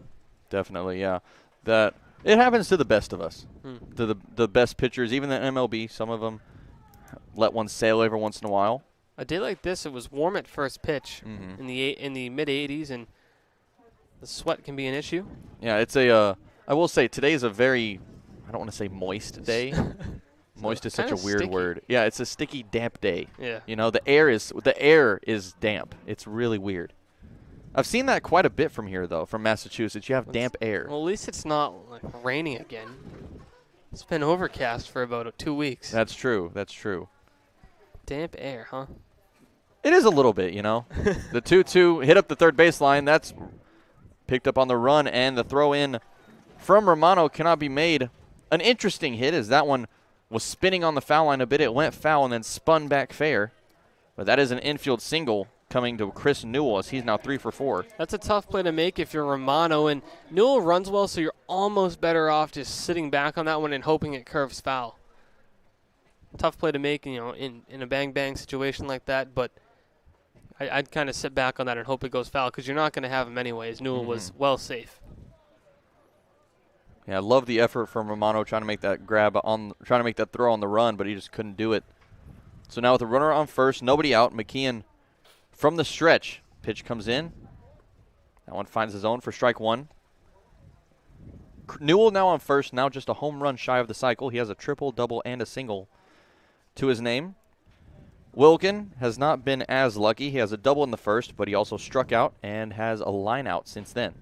Definitely, yeah. That it happens to the best of us, to the best pitchers, even the MLB. Some of them let one sail every once in a while. A day like this, it was warm at first pitch in the mid 80s, and the sweat can be an issue. Yeah, it's a. I will say today is a very, I don't want to say moist day. Moist is such a weird word. Yeah, it's a sticky, damp day. Yeah. You know, the air is damp. It's really weird. I've seen that quite a bit from here, though, from Massachusetts. You have damp air. Well, at least it's not like raining again. It's been overcast for about 2 weeks. That's true. That's true. Damp air, huh? It is a little bit, you know. The 2-2 hit up the third baseline. That's picked up on the run, and the throw in from Romano cannot be made. An interesting hit as that one was spinning on the foul line a bit. It went foul and then spun back fair. But that is an infield single coming to Chris Newell as he's now 3 for 4. That's a tough play to make if you're Romano, and Newell runs well, so you're almost better off just sitting back on that one and hoping it curves foul. Tough play to make, you know, in a bang-bang situation like that, but I'd kind of sit back on that and hope it goes foul because you're not going to have him anyways. Newell was well safe. Yeah, I love the effort from Romano trying to make that trying to make that throw on the run, but he just couldn't do it. So now with the runner on first, nobody out, McKeon from the stretch. Pitch comes in. That one finds his own for strike one. Newell now on first, now just a home run shy of the cycle. He has a triple, double, and a single to his name. Wilkin has not been as lucky. He has a double in the first, but he also struck out and has a line out since then.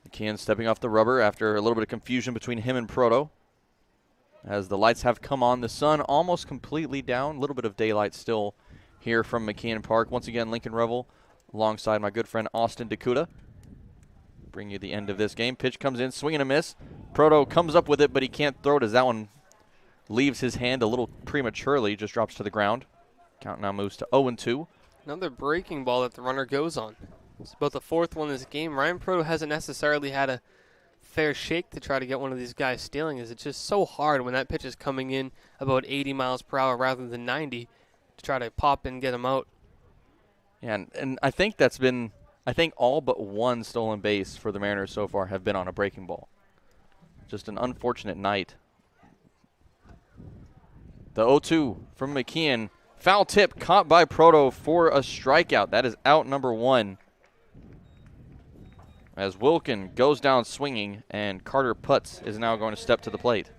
McKeon stepping off the rubber after a little bit of confusion between him and Proto. As the lights have come on, the sun almost completely down. A little bit of daylight still here from McKeon Park. Once again, Lincoln Revill alongside my good friend Austin DeCouta. Bring you the end of this game. Pitch comes in, swing and a miss. Proto comes up with it, but he can't throw it as that one leaves his hand a little prematurely, just drops to the ground. Count now moves to 0-2. Another breaking ball that the runner goes on. It's about the fourth one in this game. Ryan Proto hasn't necessarily had a fair shake to try to get one of these guys stealing. It's just so hard when that pitch is coming in about 80 miles per hour rather than 90 to try to pop and get him out. Yeah, and I think that's been, all but one stolen base for the Mariners so far have been on a breaking ball. Just an unfortunate night. The 0-2 from McKeon. Foul tip caught by Proto for a strikeout. That is out number one. As Wilkin goes down swinging, and Carter Putz is now going to step to the plate.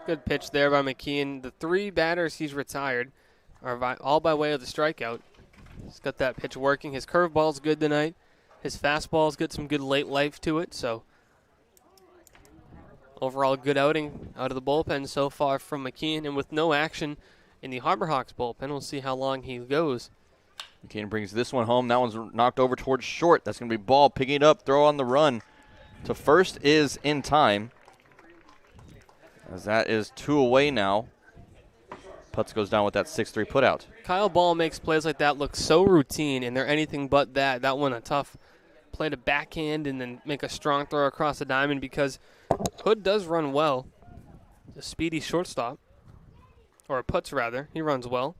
Good pitch there by McKeon. The three batters he's retired are all by way of the strikeout. He's got that pitch working. His curveball's good tonight. His fastball's got some good late life to it. So overall good outing out of the bullpen so far from McKeon. And with no action in the Harbor Hawks bullpen, we'll see how long he goes. McKeon brings this one home. That one's knocked over towards short. That's going to be ball. Picking it up, throw on the run to first is in time. As that is 2 away now. Putz goes down with that 6-3 putout. Kyle Ball makes plays like that look so routine, and they're anything but that. That one a tough play to backhand and then make a strong throw across the diamond because Hood does run well. A speedy shortstop, or a Putz rather. He runs well.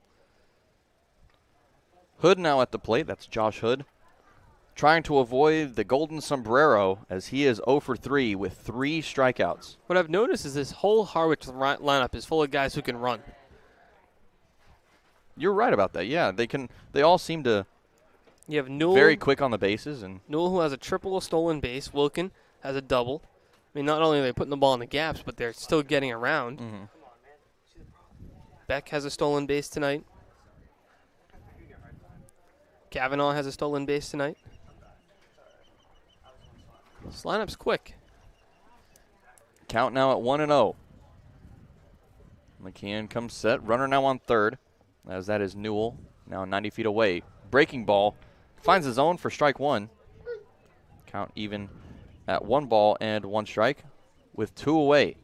Hood now at the plate. That's Josh Hood. Trying to avoid the golden sombrero as he is 0 for 3 with 3 strikeouts. What I've noticed is this whole Harwich lineup is full of guys who can run. You're right about that. Yeah, they all seem to you have Newell, very quick on the bases. And Newell, who has a triple, a stolen base. Wilkin has a double. I mean, not only are they putting the ball in the gaps, but they're still getting around. Mm-hmm. Beck has a stolen base tonight. Kavanaugh has a stolen base tonight. This lineup's quick. Count now at 1-0. McKeon comes set. Runner now on third, as that is Newell, now 90 feet away. Breaking ball. Finds his own for strike one. Count even at 1 ball and 1 strike with 2 away.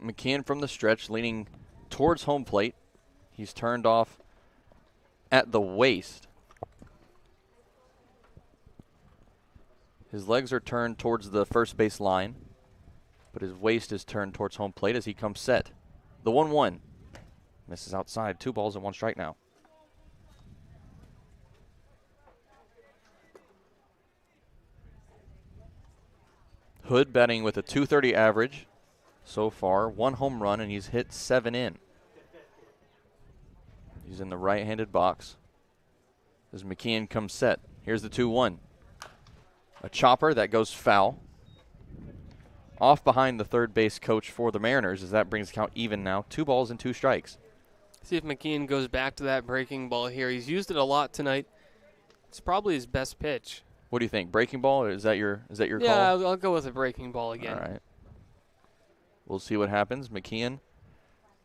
McKeon from the stretch, leaning towards home plate. He's turned off at the waist. His legs are turned towards the first base line, but his waist is turned towards home plate as he comes set. The 1-1. Misses outside. 2 balls and 1 strike now. Hood batting with a .230 average so far. 1 home run, and he's hit 7 in. He's in the right-handed box as McKeon comes set. Here's the 2-1. A chopper that goes foul. Off behind the third base coach for the Mariners as that brings the count even now. 2 balls and 2 strikes. See if McKeon goes back to that breaking ball here. He's used it a lot tonight. It's probably his best pitch. What do you think? Breaking ball? Or is that your call? Yeah, I'll go with a breaking ball again. All right. We'll see what happens. McKeon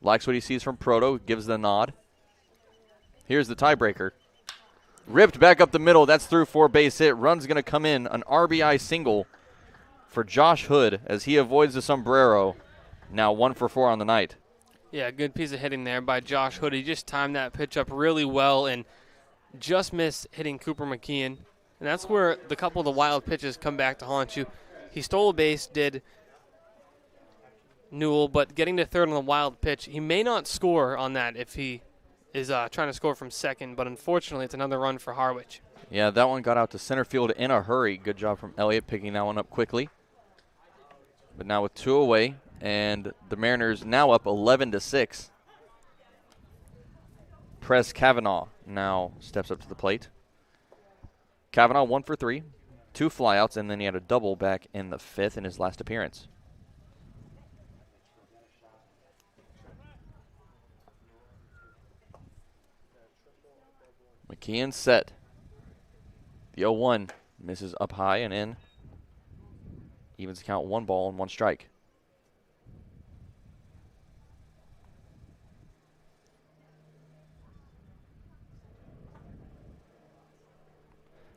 likes what he sees from Proto. Gives the nod. Here's the tiebreaker. Ripped back up the middle. That's through for base hit. Run's going to come in. An RBI single for Josh Hood as he avoids the sombrero. Now 1 for 4 on the night. Yeah, good piece of hitting there by Josh Hood. He just timed that pitch up really well and just missed hitting Cooper McKeon. And that's where the couple of the wild pitches come back to haunt you. He stole a base, did Newell, but getting to third on the wild pitch, he may not score on that if he is trying to score from second, but unfortunately it's another run for Harwich. Yeah, that one got out to center field in a hurry. Good job from Elliott picking that one up quickly. But now with 2 away, and the Mariners now up 11-6. Press Kavanaugh now steps up to the plate. Kavanaugh 1 for 3, 2 flyouts, and then he had a double back in the 5th in his last appearance. McKeon set. The 0-1 misses up high and in. Evens the count 1 ball and 1 strike.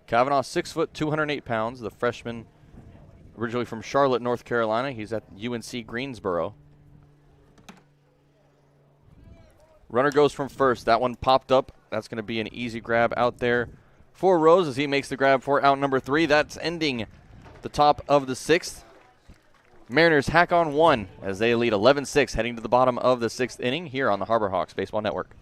Kavanaugh, 6 foot, 208 pounds. The freshman, originally from Charlotte, North Carolina. He's at UNC Greensboro. Runner goes from first. That one popped up. That's going to be an easy grab out there for Rose as he makes the grab for out number 3. That's ending the top of the 6th. Mariners hack on 1 as they lead 11-6 heading to the bottom of the 6th inning here on the Harbor Hawks Baseball Network.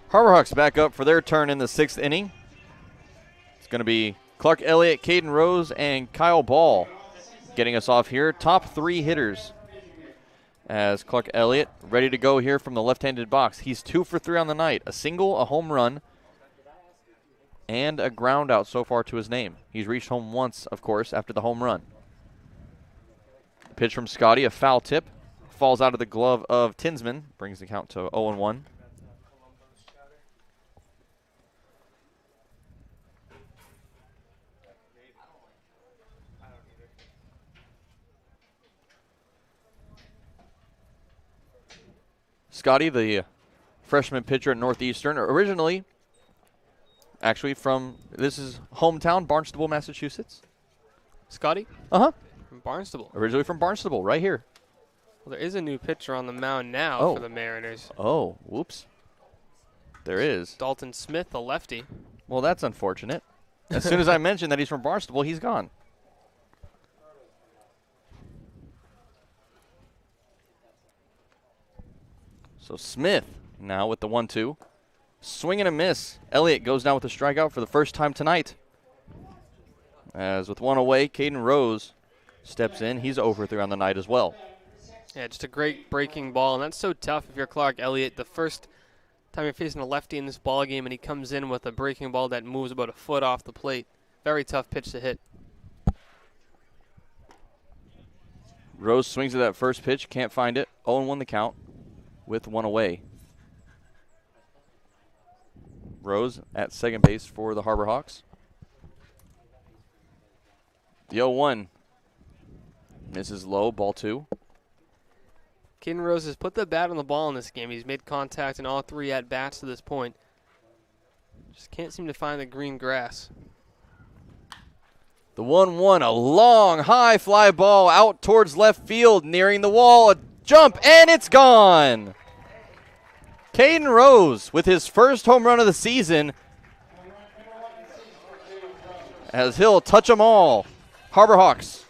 Harwich back up for their turn in the 6th inning. It's going to be Clark Elliott, Caden Rose, and Kyle Ball getting us off here. Top 3 hitters as Clark Elliott ready to go here from the left-handed box. He's 2 for 3 on the night. A single, a home run, and a ground out so far to his name. He's reached home once, of course, after the home run. Pitch from Scotty, a foul tip. Falls out of the glove of Tinsman. Brings the count to 0-1. Scotty, the freshman pitcher at Northeastern, originally, actually from, this is hometown, Barnstable, Massachusetts. Scotty? Uh-huh. From Barnstable. Originally from Barnstable, right here. Well, there is a new pitcher on the mound now for the Mariners. Oh, whoops. There is. Dalton Smith, the lefty. Well, that's unfortunate. As soon as I mentioned that he's from Barnstable, he's gone. So Smith now with the 1-2. Swing and a miss. Elliott goes down with a strikeout for the first time tonight. As with one away, Caden Rose steps in. He's over 3 on the night as well. Yeah, just a great breaking ball, and that's so tough if you're Clark Elliott. The first time you're facing a lefty in this ball game, and he comes in with a breaking ball that moves about a foot off the plate. Very tough pitch to hit. Rose swings at that first pitch, can't find it. 0-1 the count with 1 away. Rose at second base for the Harbor Hawks. The 0-1 misses low, ball 2. Caden Rose has put the bat on the ball in this game. He's made contact in all 3 at-bats to this point. Just can't seem to find the green grass. The 1-1, a long, high fly ball out towards left field, nearing the wall. A jump, and it's gone. Caden Rose with his first home run of the season, as he'll touch them all. Harbor Hawks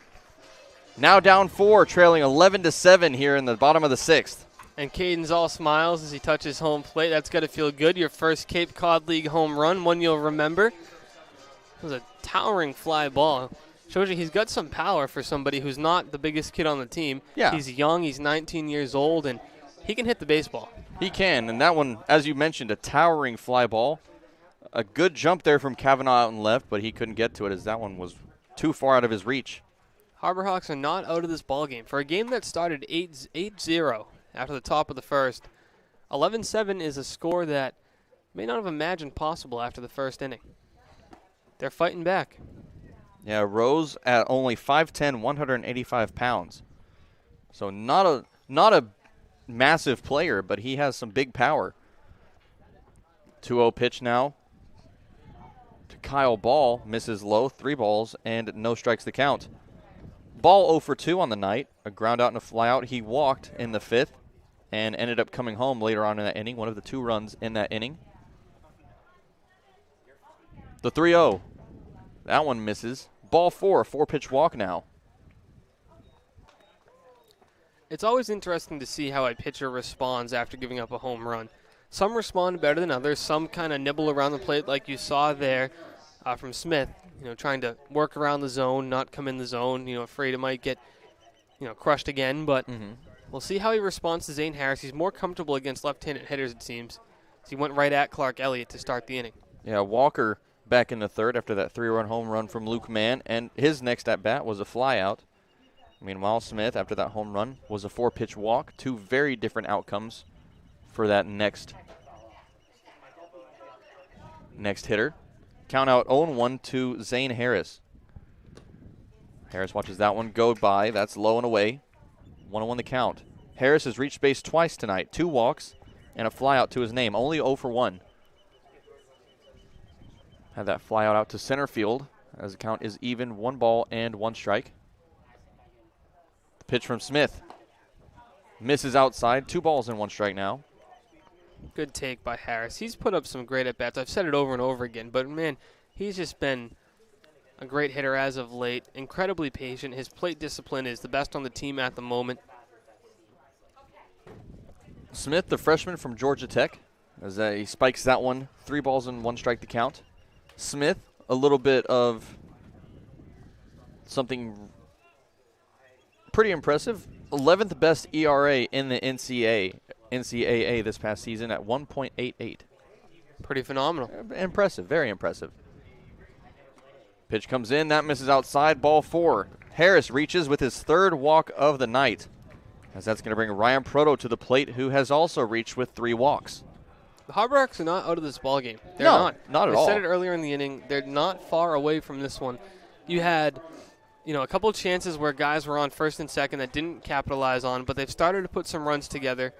now down 4, trailing 11-7 here in the bottom of the 6th. And Caden's all smiles as he touches home plate. That's got to feel good. Your first Cape Cod League home run, one you'll remember. It was a towering fly ball. Shows you he's got some power for somebody who's not the biggest kid on the team. Yeah. He's young, he's 19 years old, and he can hit the baseball. He can, and that one, as you mentioned, a towering fly ball. A good jump there from Kavanaugh out and left, but he couldn't get to it as that one was too far out of his reach. Harbor Hawks are not out of this ball game. For a game that started 8-0 after the top of the first, 11-7 is a score that may not have imagined possible after the first inning. They're fighting back. Yeah, Rose at only 5'10", 185 pounds. So not a massive player, but he has some big power. 2-0 pitch now to Kyle Ball. Misses low, 3 balls, and no strikes the count. Ball 0 for 2 on the night. A ground out and a fly out. He walked in the 5th and ended up coming home later on in that inning. One of the 2 runs in that inning. The 3-0. That one misses. Ball 4, 4-pitch walk now. It's always interesting to see how a pitcher responds after giving up a home run. Some respond better than others. Some kind of nibble around the plate like you saw there from Smith, trying to work around the zone, not come in the zone, afraid it might get, crushed again. But we'll see how he responds to Zane Harris. He's more comfortable against left-handed hitters, it seems. So he went right at Clark Elliott to start the inning. Yeah, Walker back in the 3rd after that 3-run home run from Luke Mann, and his next at-bat was a flyout. Meanwhile, Smith, after that home run, was a 4-pitch walk. 2 very different outcomes for that next hitter. Count out 0-1 to Zane Harris. Harris watches that one go by. That's low and away. 1-1 the count. Harris has reached base twice tonight. 2 walks and a flyout to his name. Only 0 for 1. Had that flyout out to center field as the count is even. 1 ball and 1 strike. The pitch from Smith. Misses outside. 2 balls and 1 strike now. Good take by Harris. He's put up some great at-bats. I've said it over and over again, but, man, he's just been a great hitter as of late. Incredibly patient. His plate discipline is the best on the team at the moment. Smith, the freshman from Georgia Tech, As he spikes that one. 3 balls and 1 strike to count. Smith, a little bit of something pretty impressive. 11th best ERA in the NCAA this past season at 1.88. Pretty phenomenal. Impressive, very impressive. Pitch comes in, that misses outside, ball 4. Harris reaches with his 3rd walk of the night, as that's going to bring Ryan Proto to the plate, who has also reached with 3 walks. The Harbor Hawks are not out of this ballgame. They're not at all. I said it earlier in the inning. They're not far away from this one. You had, a couple of chances where guys were on first and second that didn't capitalize on, but they've started to put some runs together.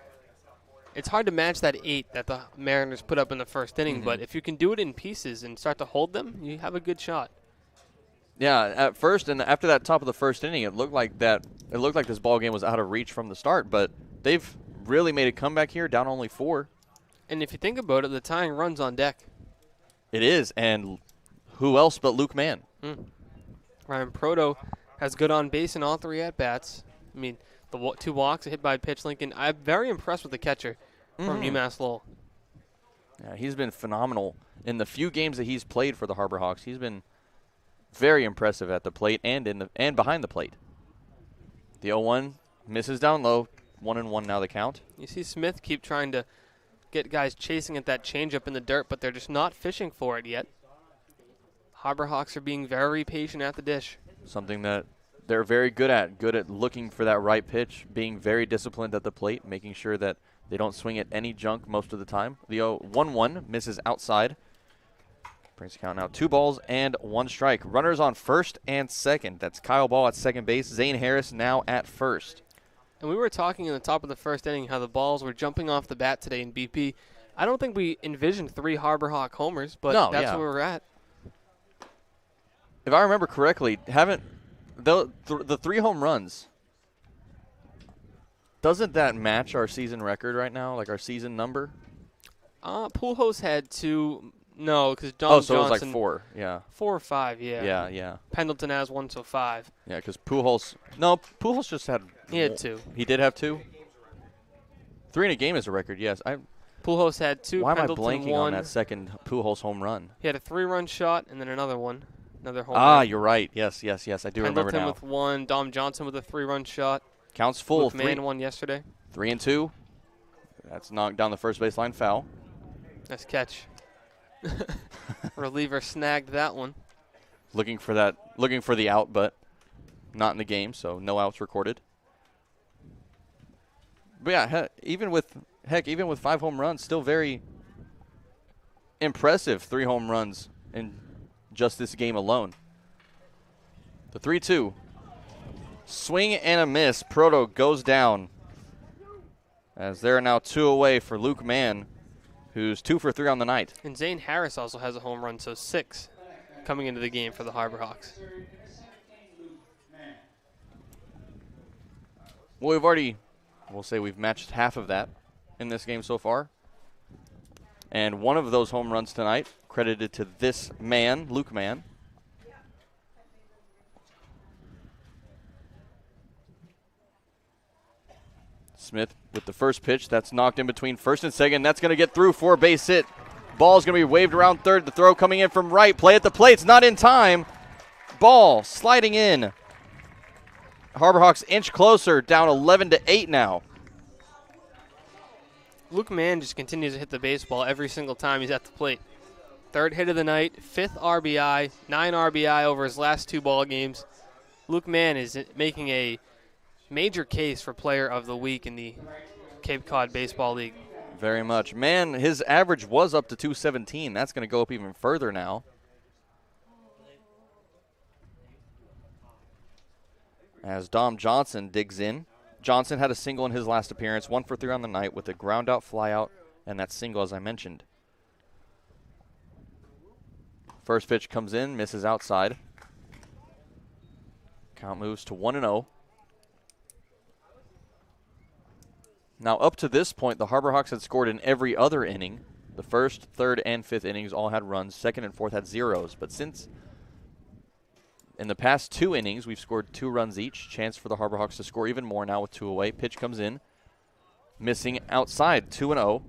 It's hard to match that 8 that the Mariners put up in the first inning, but if you can do it in pieces and start to hold them, you have a good shot. Yeah, at first and after that top of the first inning, it looked like this ball game was out of reach from the start, but they've really made a comeback here, down only 4. And if you think about it, the tying run's on deck. It is, and who else but Luke Mann? Ryan Proto has good on base in all 3 at-bats. I mean, the 2 walks, a hit by pitch Lincoln. I'm very impressed with the catcher from UMass Lowell. Yeah, he's been phenomenal in the few games that he's played for the Harbor Hawks. He's been very impressive at the plate and behind the plate. The 0-1 misses down low. 1-1 now the count. You see Smith keep trying to get guys chasing at that changeup in the dirt, but they're just not fishing for it yet. Harbor Hawks are being very patient at the dish. Something that they're very good at looking for that right pitch, being very disciplined at the plate, making sure that they don't swing at any junk most of the time. The 1-1 misses outside. Brings the count now 2 balls and 1 strike. Runners on first and second. That's Kyle Ball at second base. Zane Harris now at first. And we were talking in the top of the first inning how the balls were jumping off the bat today in BP. I don't think we envisioned 3 Harbor Hawk homers, but that's where we're at. If I remember correctly, the 3 home runs, doesn't that match our season record right now, like our season number? Pujols had 2. No, because Johnson. It was like 4, yeah. 4 or 5, yeah. Yeah. Pendleton has 1, so 5. Yeah, because Pujols just had. He had 2. He did have 2? 3 in a game is a record, yes. Pujols had 2. Why Pendleton am I blanking 1. on that second Pujols home run? He had a 3-run shot and then another one. Another home run. You're right. Yes, I do remember now. Pendleton with 1. Dom Johnson with a 3-run shot. Counts full. Mann won yesterday. 3-2. That's knocked down the first baseline foul. Nice catch. Reliever snagged that one. Looking for the out, but not in the game, so no outs recorded. But yeah, even with 5 home runs, still very impressive 3 home runs in just this game alone. The 3-2. Swing and a miss. Proto goes down. As they're now 2 away for Luke Mann, who's 2 for 3 on the night. And Zane Harris also has a home run, so 6 coming into the game for the Harbor Hawks. Well, we'll say we've matched half of that in this game so far. And one of those home runs tonight credited to this man, Luke Mann. Smith with the first pitch. That's knocked in between first and second. That's going to get through for a base hit. Ball's going to be waved around third. The throw coming in from right. Play at the plate. It's not in time. Ball sliding in. Harbor Hawks inch closer, down 11-8 now. Luke Mann just continues to hit the baseball every single time he's at the plate. 3rd hit of the night, 5th RBI, 9 RBI over his last 2 ball games. Luke Mann is making a major case for player of the week in the Cape Cod Baseball League. Very much. Man, his average was up to 217. That's going to go up even further now. As Dom Johnson digs in. Johnson had a single in his last appearance, 1 for 3 on the night with a ground out, fly out, and that single as I mentioned. First pitch comes in, misses outside. Count moves to 1-0. Now, up to this point, the Harbor Hawks had scored in every other inning. The first, third, and fifth innings all had runs. Second and fourth had zeros. But since in the past 2 innings, we've scored 2 runs each. Chance for the Harbor Hawks to score even more now with 2 away. Pitch comes in. Missing outside, 2-0.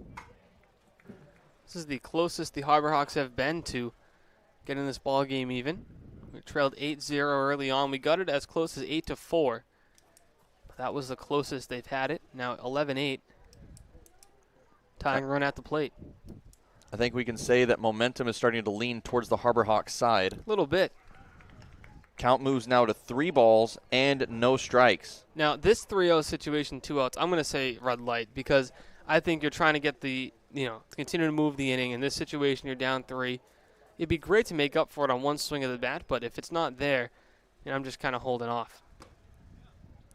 This is the closest the Harbor Hawks have been to getting this ball game even. We trailed 8-0 early on. We got it as close as 8-4. But that was the closest they've had it. Now 11-8. Tying run at the plate. I think we can say that momentum is starting to lean towards the Harbor Hawks side. A little bit. Count moves now to 3 balls and no strikes. Now, this 3-0 situation, 2 outs, I'm going to say red light because I think you're trying to get the, to continue to move the inning. In this situation, you're down 3. It'd be great to make up for it on one swing of the bat, but if it's not there, I'm just kind of holding off.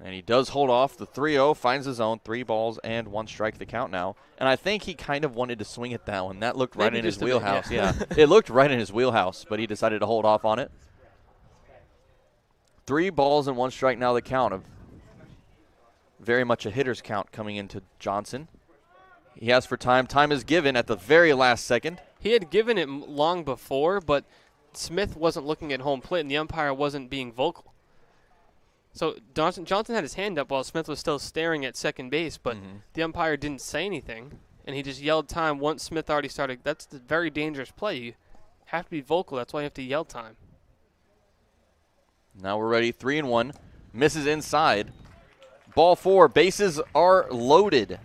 And he does hold off. The 3-0 finds his own. 3 balls and 1 strike the count now. And I think he kind of wanted to swing at that one. That looked right in his wheelhouse. Bit, yeah. It looked right in his wheelhouse, but he decided to hold off on it. 3 balls and 1 strike now the count. Of very much a hitter's count coming into Johnson. He asks for time. Time is given at the very last second. He had given it long before, but Smith wasn't looking at home plate, and the umpire wasn't being vocal. So Johnson had his hand up while Smith was still staring at second base, but the umpire didn't say anything, and he just yelled time once Smith already started. That's a very dangerous play. You have to be vocal. That's why you have to yell time. Now we're ready. 3-1. Misses inside. Ball 4. Bases are loaded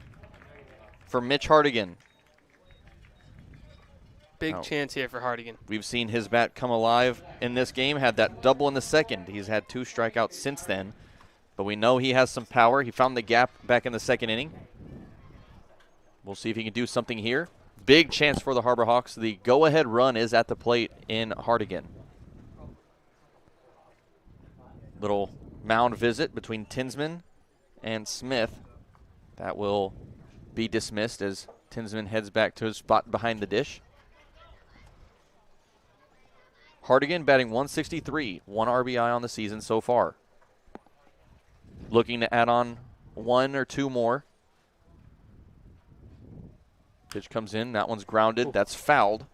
for Mitch Hartigan. Big chance here for Hartigan. We've seen his bat come alive in this game. Had that double in the second. He's had 2 strikeouts since then. But we know he has some power. He found the gap back in the second inning. We'll see if he can do something here. Big chance for the Harbor Hawks. The go-ahead run is at the plate in Hartigan. Little mound visit between Tinsman and Smith. That will be dismissed as Tinsman heads back to his spot behind the dish. Hartigan batting 163, 1 RBI on the season so far. Looking to add on 1 or 2 more. Pitch comes in. That one's grounded. That's fouled.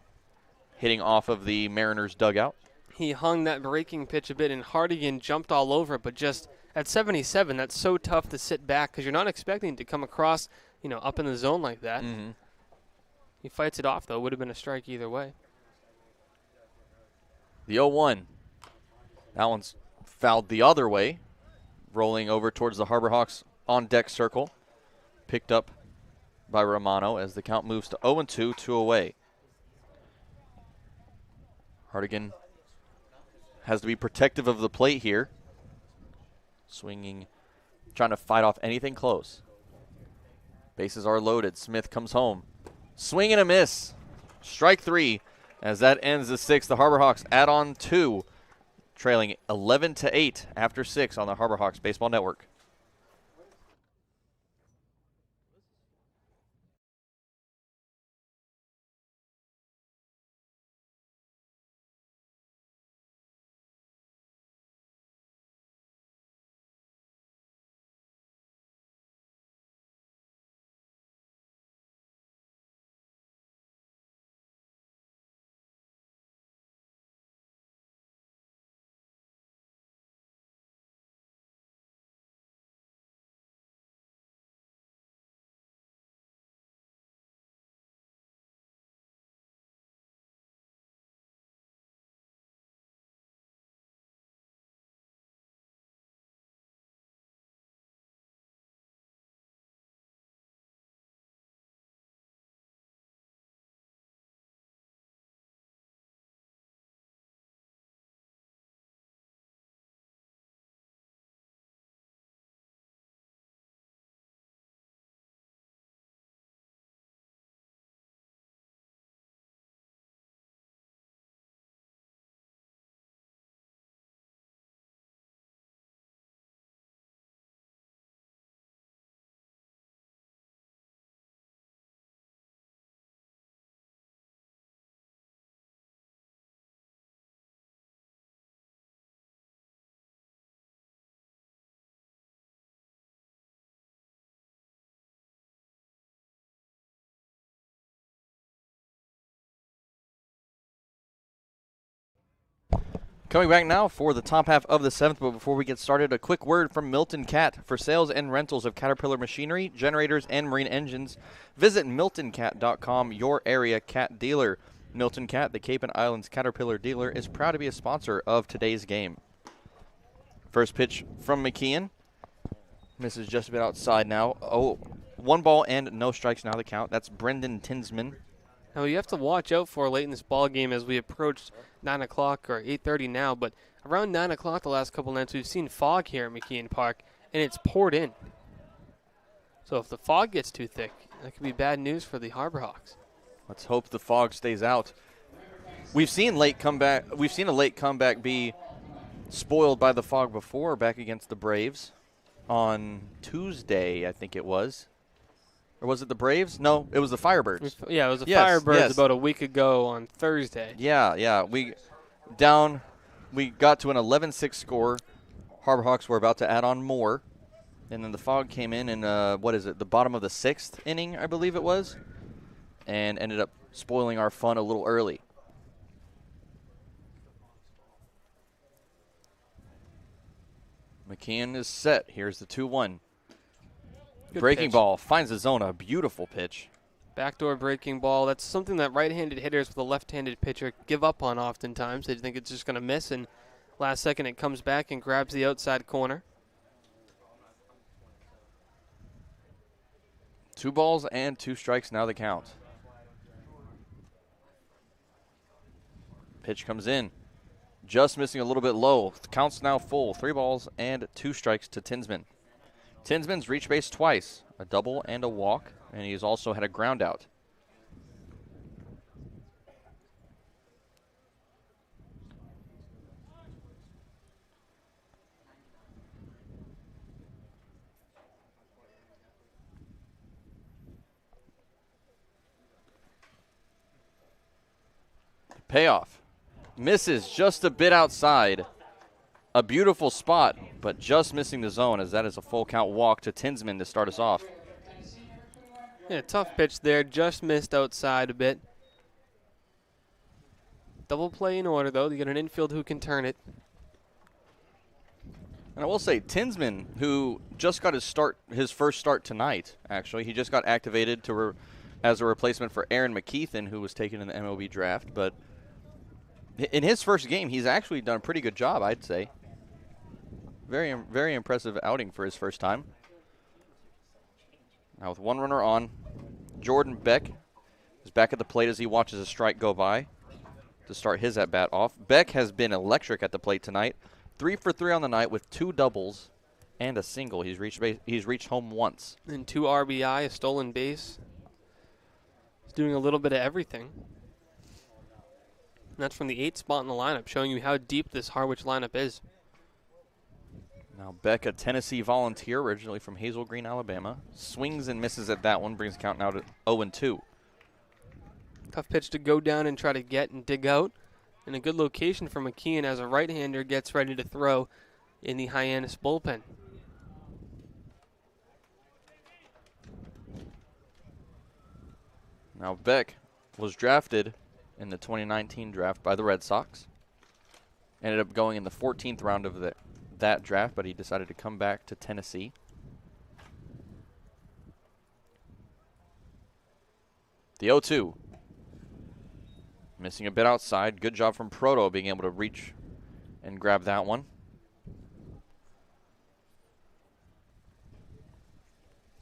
Hitting off of the Mariners dugout. He hung that breaking pitch a bit, and Hartigan jumped all over it, but just at 77, that's so tough to sit back because you're not expecting it to come across, up in the zone like that. He fights it off, though. Would have been a strike either way. The 0-1. That one's fouled the other way. Rolling over towards the Harbor Hawks on deck circle. Picked up by Romano as the count moves to 0-2, 2 away. Hartigan has to be protective of the plate here. Swinging, trying to fight off anything close. Bases are loaded. Smith comes home. Swing and a miss. Strike 3. As that ends the 6th, the Harbor Hawks add on 2, trailing 11-8 after 6 on the Harbor Hawks Baseball Network. Coming back now for the top half of the 7th, but before we get started, a quick word from Milton Cat. For sales and rentals of Caterpillar machinery, generators, and marine engines, visit miltoncat.com, your area cat dealer. Milton Cat, the Cape and Islands Caterpillar dealer, is proud to be a sponsor of today's game. First pitch from McKeon. Misses just a bit outside now. 1 ball and no strikes now the count. That's Brendan Tinsman. Now, you have to watch out for late in this ball game as we approach 9 o'clock or 8:30 now, but around 9 o'clock the last couple nights we've seen fog here at McKeon Park, and it's poured in. So if the fog gets too thick, that could be bad news for the Harbor Hawks. Let's hope the fog stays out. We've seen a late comeback be spoiled by the fog before, back against the Braves on Tuesday, I think it was. Or was it the Braves? No, it was the Firebirds. Yeah, it was the Firebirds about a week ago on Thursday. Yeah. We got to an 11-6 score. Harbor Hawks were about to add on more. And then the fog came in the bottom of the 6th inning, I believe it was, and ended up spoiling our fun a little early. McKeon is set. Here's the 2-1. Breaking ball finds the zone. A beautiful pitch. Backdoor breaking ball. That's something that right-handed hitters with a left-handed pitcher give up on oftentimes. They think it's just going to miss, and last second it comes back and grabs the outside corner. 2 balls and 2 strikes now the count. Pitch comes in. Just missing a little bit low. The count's now full. 3 balls and 2 strikes to Tinsman. Tinsman's reached base twice, a double and a walk, and he's also had a ground out. Payoff. Misses just a bit outside. A beautiful spot, but just missing the zone, as that is a full count walk to Tinsman to start us off. Yeah, tough pitch there. Just missed outside a bit. Double play in order, though. You get an infield who can turn it. And I will say, Tinsman, who just got his first start tonight, actually. He just got activated as a replacement for Aaron McKeithen, who was taken in the MLB draft. But in his first game, he's actually done a pretty good job, I'd say. Very, very impressive outing for his first time. Now with 1 runner on, Jordan Beck is back at the plate as he watches a strike go by to start his at-bat off. Beck has been electric at the plate tonight. 3 for 3 on the night with 2 doubles and a single. He's reached home once. And 2 RBI, a stolen base. He's doing a little bit of everything. And that's from the 8th spot in the lineup, showing you how deep this Harwich lineup is. Now Beck, a Tennessee Volunteer, originally from Hazel Green, Alabama. Swings and misses at that one, brings the count now to 0-2. Tough pitch to go down and try to get and dig out. And a good location for McKeon as a right-hander gets ready to throw in the Hyannis bullpen. Now Beck was drafted in the 2019 draft by the Red Sox. Ended up going in the 14th round of that draft, but he decided to come back to Tennessee. The 0-2. Missing a bit outside. Good job from Proto being able to reach and grab that one.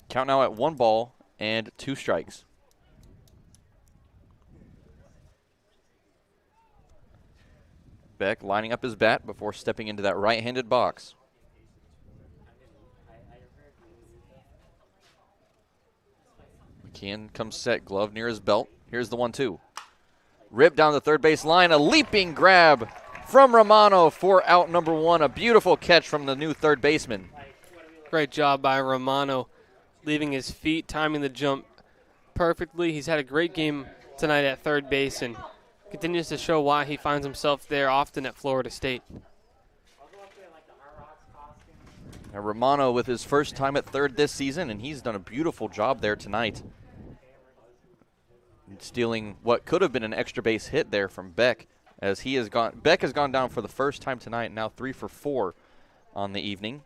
Count now at 1 ball and 2 strikes. Beck lining up his bat before stepping into that right-handed box. McKeon comes set, glove near his belt. Here's the 1-2. Ripped down the third base line, a leaping grab from Romano for out number 1. A beautiful catch from the new third baseman. Great job by Romano, leaving his feet, timing the jump perfectly. He's had a great game tonight at third base and continues to show why he finds himself there often at Florida State. Now Romano with his first time at third this season, and he's done a beautiful job there tonight. Stealing what could have been an extra base hit there from Beck as he has gone. Beck has gone down for the first time tonight, now 3 for 4 on the evening.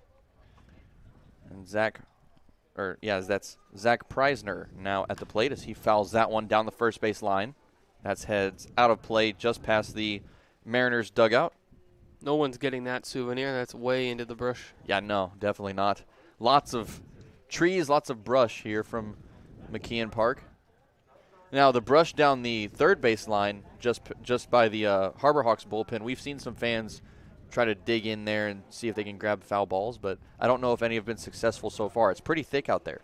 And that's Zach Preisner now at the plate as he fouls that one down the first base line. That's heads out of play just past the Mariners dugout. No one's getting that souvenir. That's way into the brush. Yeah, no, definitely not. Lots of trees, lots of brush here from McKeon Park. Now, the brush down the third base line, just by the Harbor Hawks bullpen, we've seen some fans try to dig in there and see if they can grab foul balls, but I don't know if any have been successful so far. It's pretty thick out there.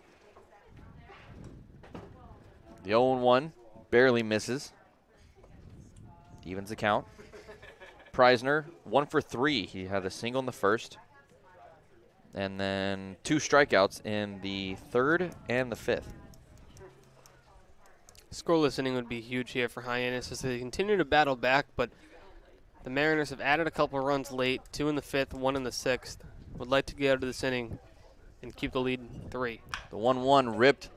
The 0-1 barely misses. Evens the count. Preisner, 1 for 3. He had a single in the first. And then 2 strikeouts in the third and the fifth. Scoreless inning would be huge here for Hyannis as they continue to battle back, but the Mariners have added a couple of runs late, 2 in the fifth, 1 in the sixth. Would like to get out of this inning and keep the lead 3. The 1-1 ripped.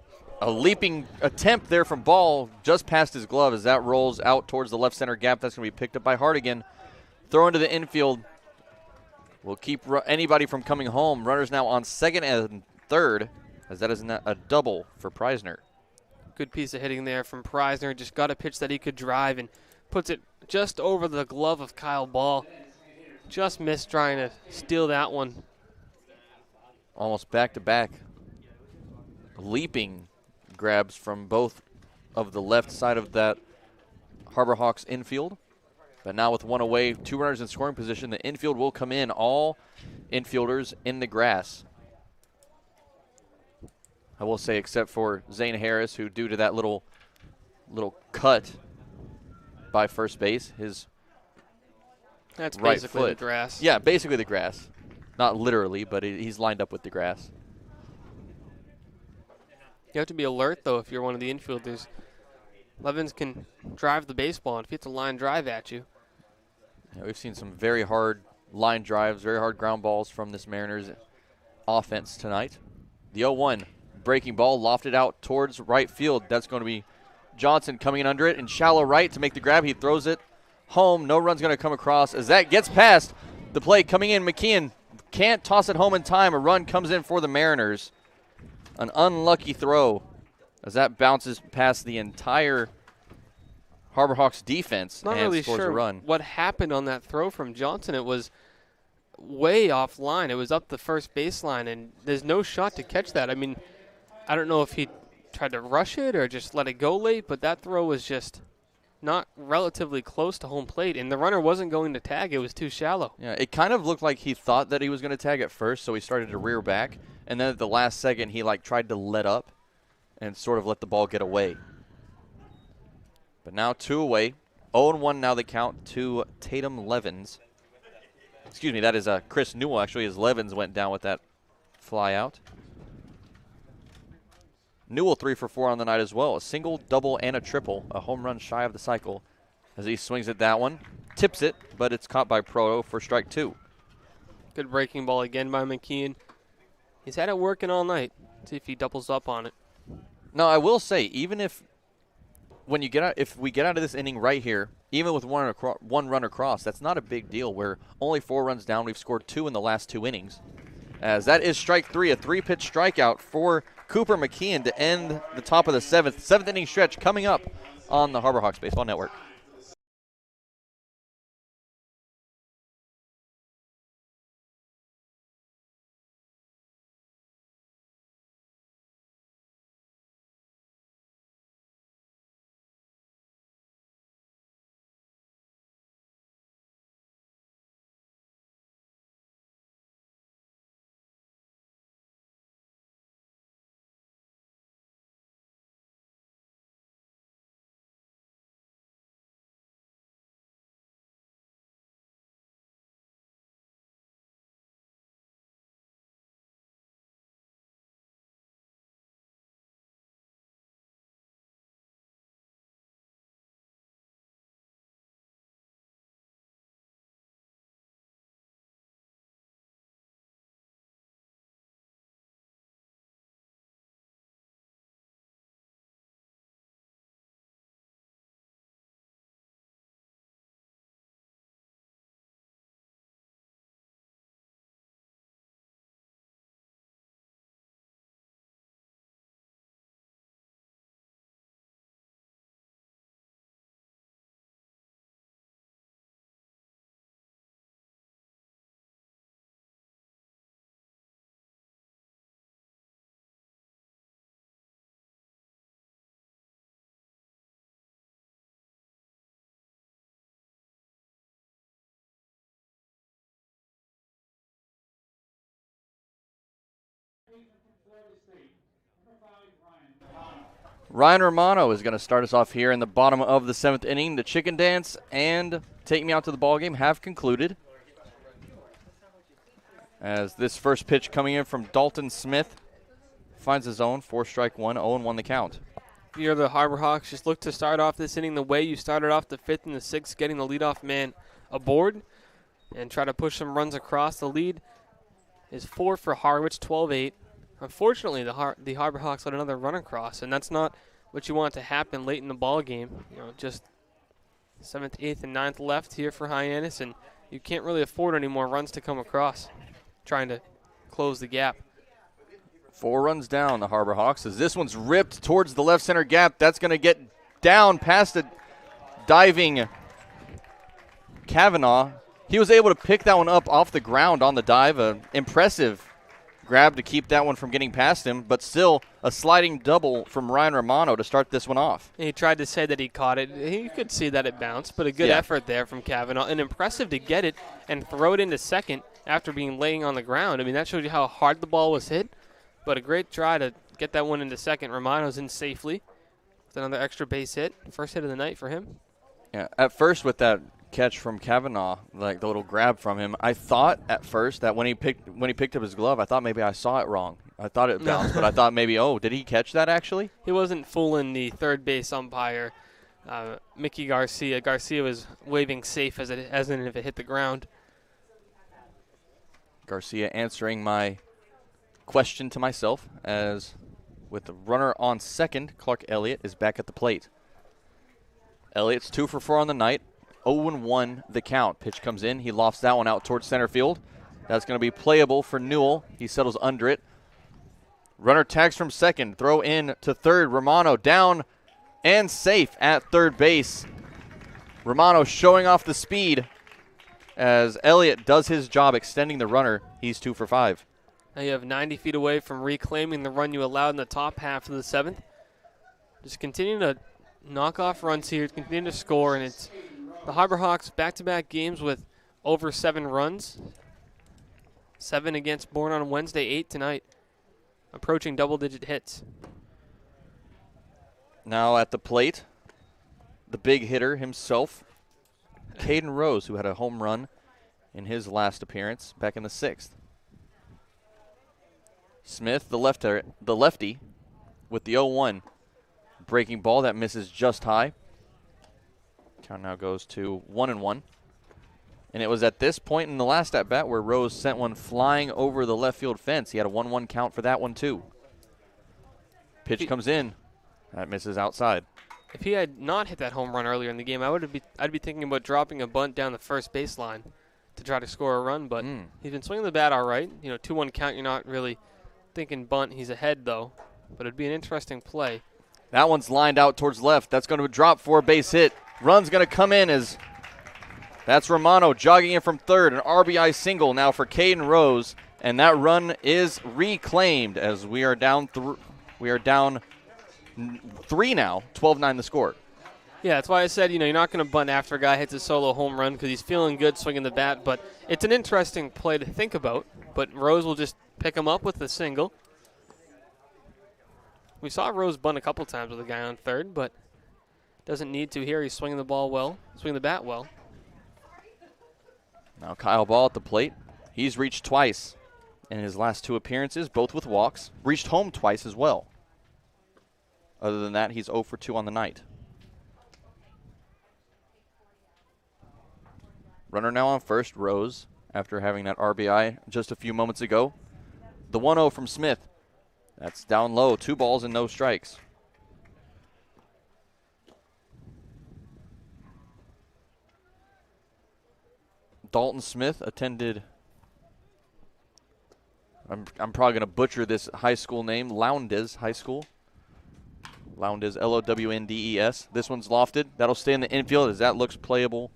A leaping attempt there from Ball just past his glove as that rolls out towards the left center gap. That's going to be picked up by Hardigan. Throw into the infield. Will keep anybody from coming home. Runners now on second and third as that is a double for Preisner. Good piece of hitting there from Preisner. Just got a pitch that he could drive and puts it just over the glove of Kyle Ball. Just missed trying to steal that one. Almost back-to-back leaping grabs from both of the left side of that Harbor Hawks infield. But now with 1 away, 2 runners in scoring position, the infield will come in. All infielders in the grass. I will say except for Zane Harris, who due to that little cut by first base, That's right basically foot. the grass. Yeah, basically the grass. Not literally, but he's lined up with the grass. You have to be alert, though, if you're one of the infielders. Levens can drive the baseball, and if he hits a line drive at you. Yeah, we've seen some very hard line drives, very hard ground balls from this Mariners offense tonight. The 0-1 breaking ball lofted out towards right field. That's going to be Johnson coming in under it in shallow right to make the grab. He throws it home. No run's going to come across as that gets past the play coming in. McKeon can't toss it home in time. A run comes in for the Mariners. An unlucky throw as that bounces past the entire Harbor Hawks defense Not and really scores sure a run. what happened on that throw from Johnson. It was way offline. It was up the first baseline, and there's no shot to catch that. I mean, I don't know if he tried to rush it or just let it go late, but that throw was just not relatively close to home plate, and the runner wasn't going to tag. It was too shallow. Yeah, it kind of looked like he thought that he was going to tag at first, so he started to rear back, and then at the last second he tried to let up and sort of let the ball get away. But now 2 away. 0-1 now the count to Tatum Levens. Excuse me, that is Chris Newell, actually, as Levens went down with that fly out. Newell 3 for 4 on the night as well. A single, double, and a triple. A home run shy of the cycle as he swings at that one. Tips it, but it's caught by Proto for strike 2. Good breaking ball again by McKeon. He's had it working all night. See if he doubles up on it. Now, I will say, even if we get out of this inning right here, even with one run across, that's not a big deal. We're only 4 runs down. We've scored 2 in the last 2 innings. As that is strike 3, a 3-pitch strikeout for Cooper McKeon to end the top of the 7th inning stretch coming up on the Harbor Hawks Baseball Network. Ryan Romano is going to start us off here in the bottom of the 7th inning. The chicken dance and Take Me Out to the Ball Game have concluded. As this first pitch coming in from Dalton Smith finds his own, 4-strike 1, 0-1 the count. You're the Harbor Hawks. Just look to start off this inning the way you started off the 5th and the 6th, getting the leadoff man aboard and try to push some runs across. The lead is 4 for Harwich, 12-8. Unfortunately, the Harbor Hawks let another run across, and that's not what you want to happen late in the ball game. You know, just 7th, 8th, and 9th left here for Hyannis, and you can't really afford any more runs to come across, trying to close the gap. 4 runs down, the Harbor Hawks, as this one's ripped towards the left center gap. That's going to get down past the diving Kavanaugh. He was able to pick that one up off the ground on the dive. Impressive grab to keep that one from getting past him, but still a sliding double from Ryan Romano to start this one off. He tried to say that he caught it. He could see that it bounced, but a good effort there from Kavanaugh. And impressive to get it and throw it into second after being laying on the ground. I mean, that shows you how hard the ball was hit, but a great try to get that one into second. Romano's in safely with another extra base hit. First hit of the night for him. Yeah, at first with that catch from Kavanaugh, like the little grab from him, I thought at first that when he picked up his glove, I thought maybe I saw it wrong. I thought it bounced, but I thought maybe, oh, did he catch that actually? He wasn't fooling the third base umpire, Mickey Garcia. Garcia was waving safe as in if it hit the ground. Garcia answering my question to myself, as with the runner on second, Clark Elliott is back at the plate. Elliott's 2 for 4 on the night. 0-1 the count. Pitch comes in. He lofts that one out towards center field. That's going to be playable for Newell. He settles under it. Runner tags from second. Throw in to third. Romano down and safe at third base. Romano showing off the speed as Elliott does his job extending the runner. He's 2 for 5. Now you have 90 feet away from reclaiming the run you allowed in the top half of the 7th. Just continue to knock off runs here, continue to score, and it's the Harbor Hawks back-to-back games with over 7 runs. 7 against Bourne on Wednesday, 8 tonight. Approaching double-digit hits. Now at the plate, the big hitter himself, Caden Rose, who had a home run in his last appearance back in the 6th. Smith, the lefty, with the 0-1. Breaking ball that misses just high. Count now goes to 1-1. And it was at this point in the last at-bat where Rose sent one flying over the left field fence. He had a 1-1 count for that one, too. Pitch comes in. That misses outside. If he had not hit that home run earlier in the game, I'd be thinking about dropping a bunt down the first baseline to try to score a run. But he's been swinging the bat all right. You know, 2-1 count, you're not really thinking bunt. He's ahead, though. But it'd be an interesting play. That one's lined out towards left. That's going to drop for a base hit. Run's going to come in as that's Romano jogging in from third. An RBI single now for Caden Rose, and that run is reclaimed as we are down 3 now, 12-9 the score. Yeah, that's why I said, you're not going to bunt after a guy hits a solo home run because he's feeling good swinging the bat, but it's an interesting play to think about. But Rose will just pick him up with the single. We saw Rose bunt a couple times with a guy on third, but doesn't need to here. He's swinging the bat well. Now Kyle Ball at the plate. He's reached twice in his last 2 appearances, both with walks. Reached home twice as well. Other than that, he's 0 for 2 on the night. Runner now on first, Rose, after having that RBI just a few moments ago. The 1-0 from Smith. That's down low, 2 balls and no strikes. Dalton Smith attended, I'm probably going to butcher this high school name, Lowndes High School. Lowndes, L-O-W-N-D-E-S. This one's lofted. That'll stay in the infield as that looks playable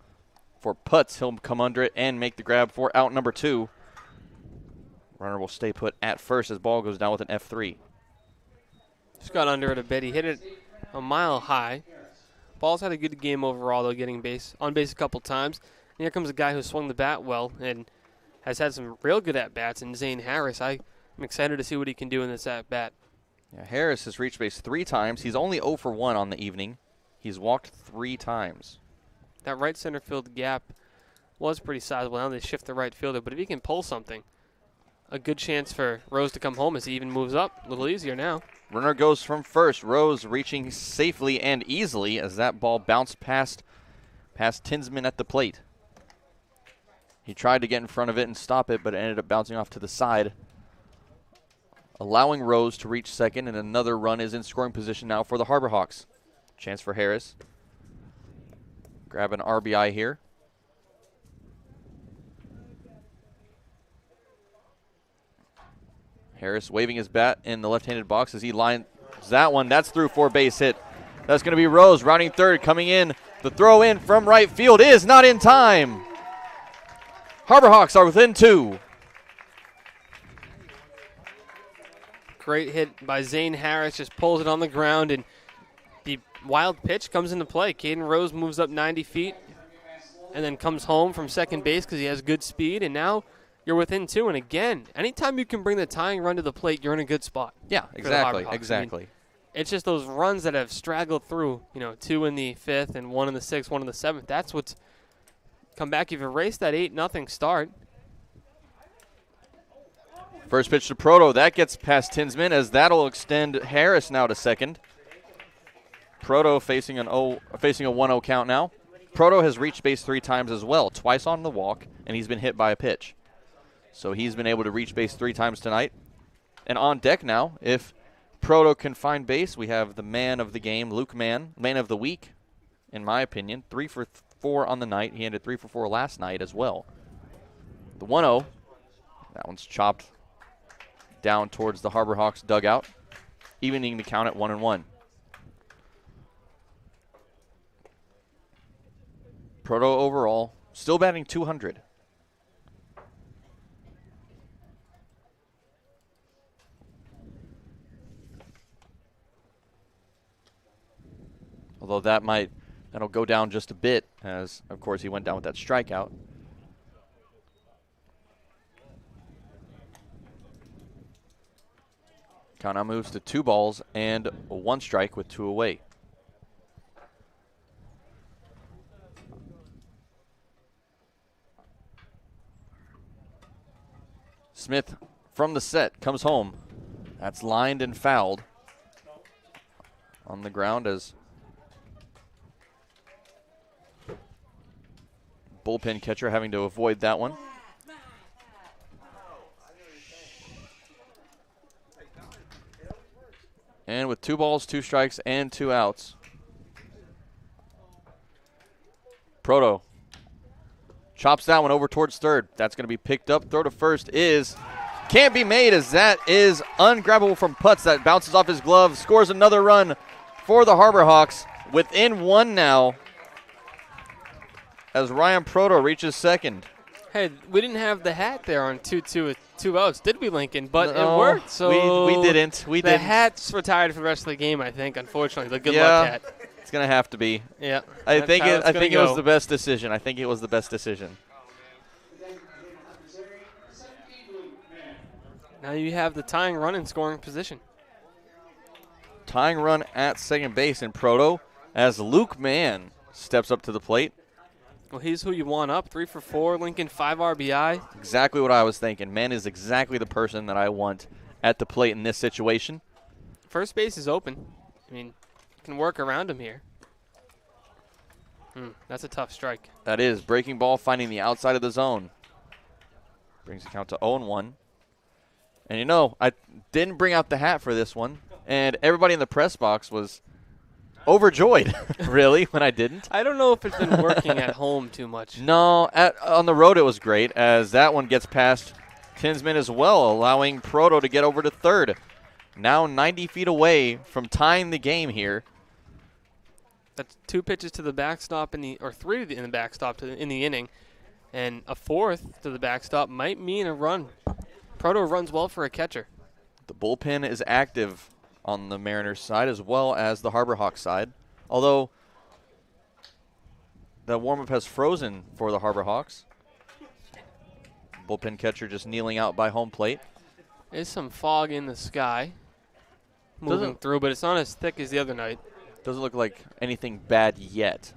for Putz. He'll come under it and make the grab for out number 2. Runner will stay put at first as ball goes down with an F3. Just got under it a bit. He hit it a mile high. Ball's had a good game overall, though, getting on base a couple times. And here comes a guy who swung the bat well and has had some real good at-bats in Zane Harris. I'm excited to see what he can do in this at-bat. Yeah, Harris has reached base 3 times. He's only 0 for 1 on the evening. He's walked 3 times. That right center field gap was pretty sizable. Now they shift the right fielder, but if he can pull something, a good chance for Rose to come home as he even moves up. A little easier now. Runner goes from first. Rose reaching safely and easily as that ball bounced past Tinsman at the plate. He tried to get in front of it and stop it, but it ended up bouncing off to the side, allowing Rose to reach second, and another run is in scoring position now for the Harbor Hawks. Chance for Harris. Grab an RBI here. Harris waving his bat in the left-handed box as he lines that one. That's through for a base hit. That's going to be Rose rounding third, coming in. The throw in from right field is not in time. Harbor Hawks are within 2. Great hit by Zane Harris. Just pulls it on the ground, and the wild pitch comes into play. Caden Rose moves up 90 feet and then comes home from second base because he has good speed, and now you're within 2. And again, anytime you can bring the tying run to the plate, you're in a good spot. Yeah, exactly, exactly. I mean, it's just those runs that have straggled through, 2 in the 5th and 1 in the 6th, 1 in the 7th. That's what's come back. You've erased that 8-0 start. First pitch to Proto. That gets past Tinsman as that'll extend Harris now to second. Proto facing a 1-0 count now. Proto has reached base 3 times as well, twice on the walk, and he's been hit by a pitch. So he's been able to reach base 3 times tonight. And on deck now, if Proto can find base, we have the man of the game, Luke Mann, man of the week, in my opinion. 3 for 4 on the night. He ended 3 for 4 last night as well. The 1-0, that one's chopped down towards the Harbor Hawks dugout, evening the count at 1-1. Proto overall, still batting .200. Although that'll go down just a bit, as of course he went down with that strikeout. Count now moves to 2 balls and 1 strike with 2 away. Smith from the set comes home. That's lined and fouled on the ground as bullpen catcher having to avoid that one. And with 2 balls, 2 strikes, and 2 outs, Proto chops that one over towards third. That's going to be picked up. Throw to first can't be made, as that is ungrabbable from Putz. That bounces off his glove, scores another run for the Harbor Hawks. Within 1 now, as Ryan Proto reaches second. Hey, we didn't have the hat there on 2-2 with 2 outs, did we, Lincoln? But it worked. So we didn't. The hat's retired for the rest of the game, I think. Unfortunately, the good luck hat. It's gonna have to be. Yeah. I think it was the best decision. I think it was the best decision. Now you have the tying run in scoring position. Tying run at second base in Proto as Luke Mann steps up to the plate. Well, he's who you want up. 3 for 4, Lincoln, 5 RBI. Exactly what I was thinking. Mann is exactly the person that I want at the plate in this situation. First base is open. I mean, you can work around him here. That's a tough strike. That is. Breaking ball finding the outside of the zone. Brings the count to 0-1. And I didn't bring out the hat for this one. And everybody in the press box was overjoyed, really, when I didn't. I don't know if it's been working at home too much. No, on the road it was great, as that one gets past Tinsman as well, allowing Proto to get over to third. Now 90 feet away from tying the game here. That's 2 pitches to the backstop or 3 in the backstop in the inning, and a 4th to the backstop might mean a run. Proto runs well for a catcher. The bullpen is active on the Mariners side as well as the Harbor Hawks side, although the warm-up has frozen for the Harbor Hawks. Bullpen catcher just kneeling out by home plate. There's some fog in the sky. moving through, but it's not as thick as the other night. Doesn't look like anything bad yet.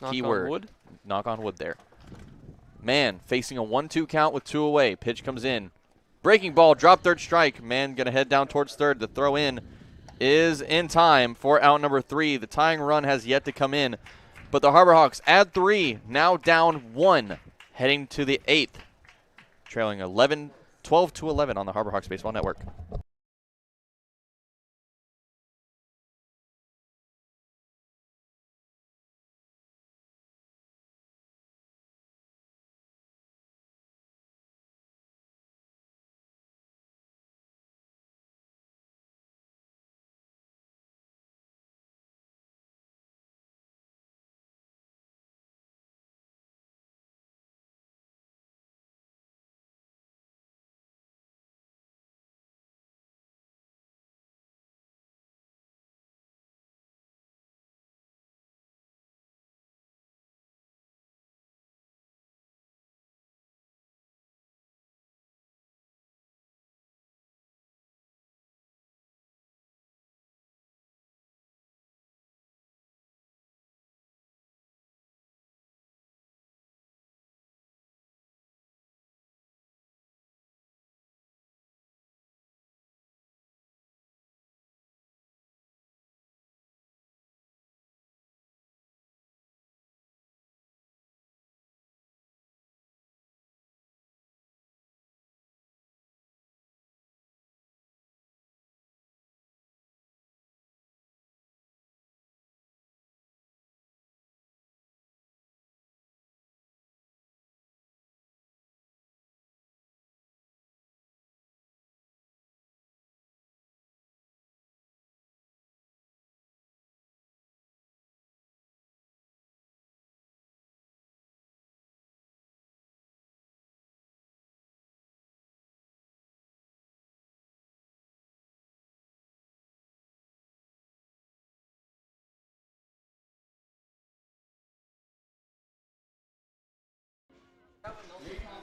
Knock Keyword. on wood. Knock on wood there. Mann facing a 1-2 count with 2 away. Pitch comes in. Breaking ball, drop third strike. Mann going to head down towards third. The throw in is in time for out number 3. The tying run has yet to come in, but the Harbor Hawks add 3, now down 1, heading to the 8th, trailing 12-11 on the Harbor Hawks Baseball Network.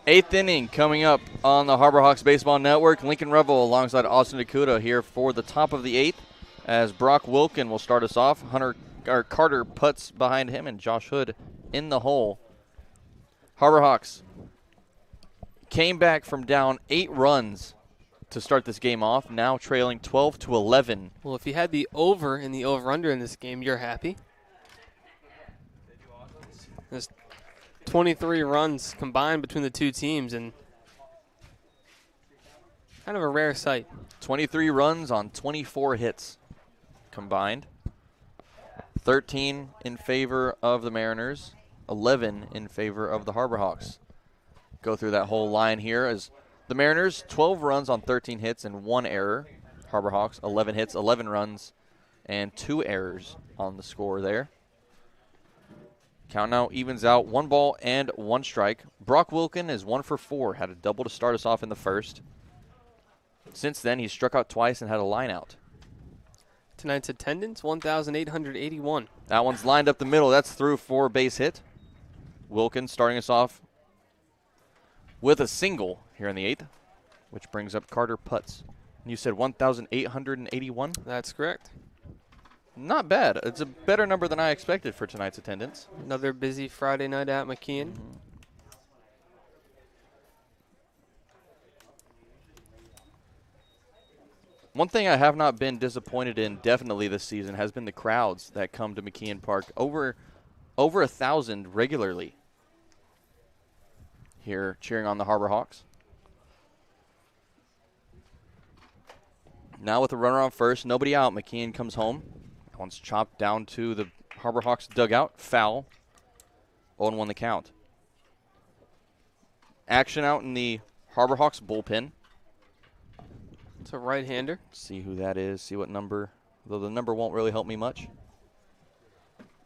Eighth inning coming up on the Harbor Hawks Baseball Network. Lincoln Revill alongside Austin DeCouta here for the top of the 8th, as Brock Wilkin will start us off. Carter putts behind him, and Josh Hood in the hole. Harbor Hawks came back from down 8 runs to start this game off, now trailing 12-11. Well, if you had the over in the over-under in this game, you're happy. There's 23 runs combined between the two teams, and kind of a rare sight. 23 runs on 24 hits combined. 13 in favor of the Mariners, 11 in favor of the Harbor Hawks. Go through that whole line here as the Mariners, 12 runs on 13 hits and 1 error. Harbor Hawks, 11 hits, 11 runs, and 2 errors on the score there. Count now evens out, 1 ball and 1 strike. Brock Wilkin is 1 for 4, had a double to start us off in the first. Since then, he's struck out twice and had a line out. Tonight's attendance, 1,881. That one's lined up the middle. That's through for a base hit. Wilkin starting us off with a single here in the 8th, which brings up Carter Putz. You said 1,881? That's correct. Not bad. It's a better number than I expected for tonight's attendance. Another busy Friday night at McKeon. Mm-hmm. One thing I have not been disappointed in definitely this season has been the crowds that come to McKeon Park. Over 1,000 regularly here cheering on the Harbor Hawks. Now with the runner on first, nobody out, McKeon comes home. That one's chopped down to the Harbor Hawks dugout. Foul. 0-1 the count. Action out in the Harbor Hawks bullpen. It's a right-hander. See who that is, see what number, though the number won't really help me much.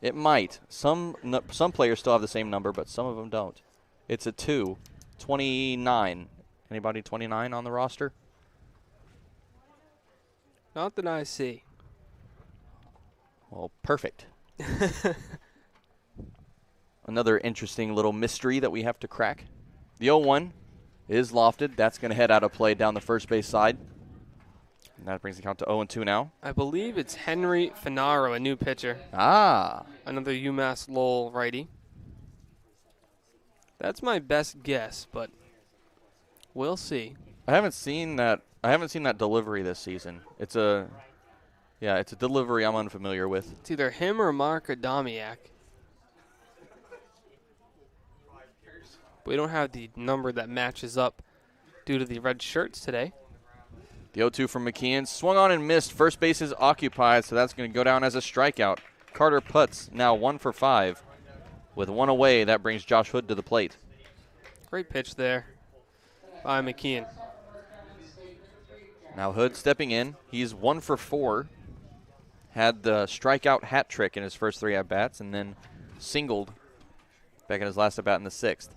It might. Some players still have the same number, but some of them don't. It's a 2, 29. Anybody 29 on the roster? Not that I see. Well, perfect. Another interesting little mystery that we have to crack. The 0-1 is lofted. That's going to head out of play down the first base side. And that brings the count to 0-2 now. I believe it's Henry Finaro, a new pitcher. Ah. Another UMass Lowell righty. That's my best guess, but we'll see. I haven't seen that delivery this season. It's a delivery I'm unfamiliar with. It's either him or Marc Adamiak. We don't have the number that matches up due to the red shirts today. The 0-2 from McKeon. Swung on and missed. First base is occupied, so that's going to go down as a strikeout. Carter Putz now 1 for 5. With one away, that brings Josh Hood to the plate. Great pitch there by McKeon. Now Hood stepping in. He's 1 for 4. Had the strikeout hat trick in his first 3 at-bats and then singled back in his last at-bat in the 6th.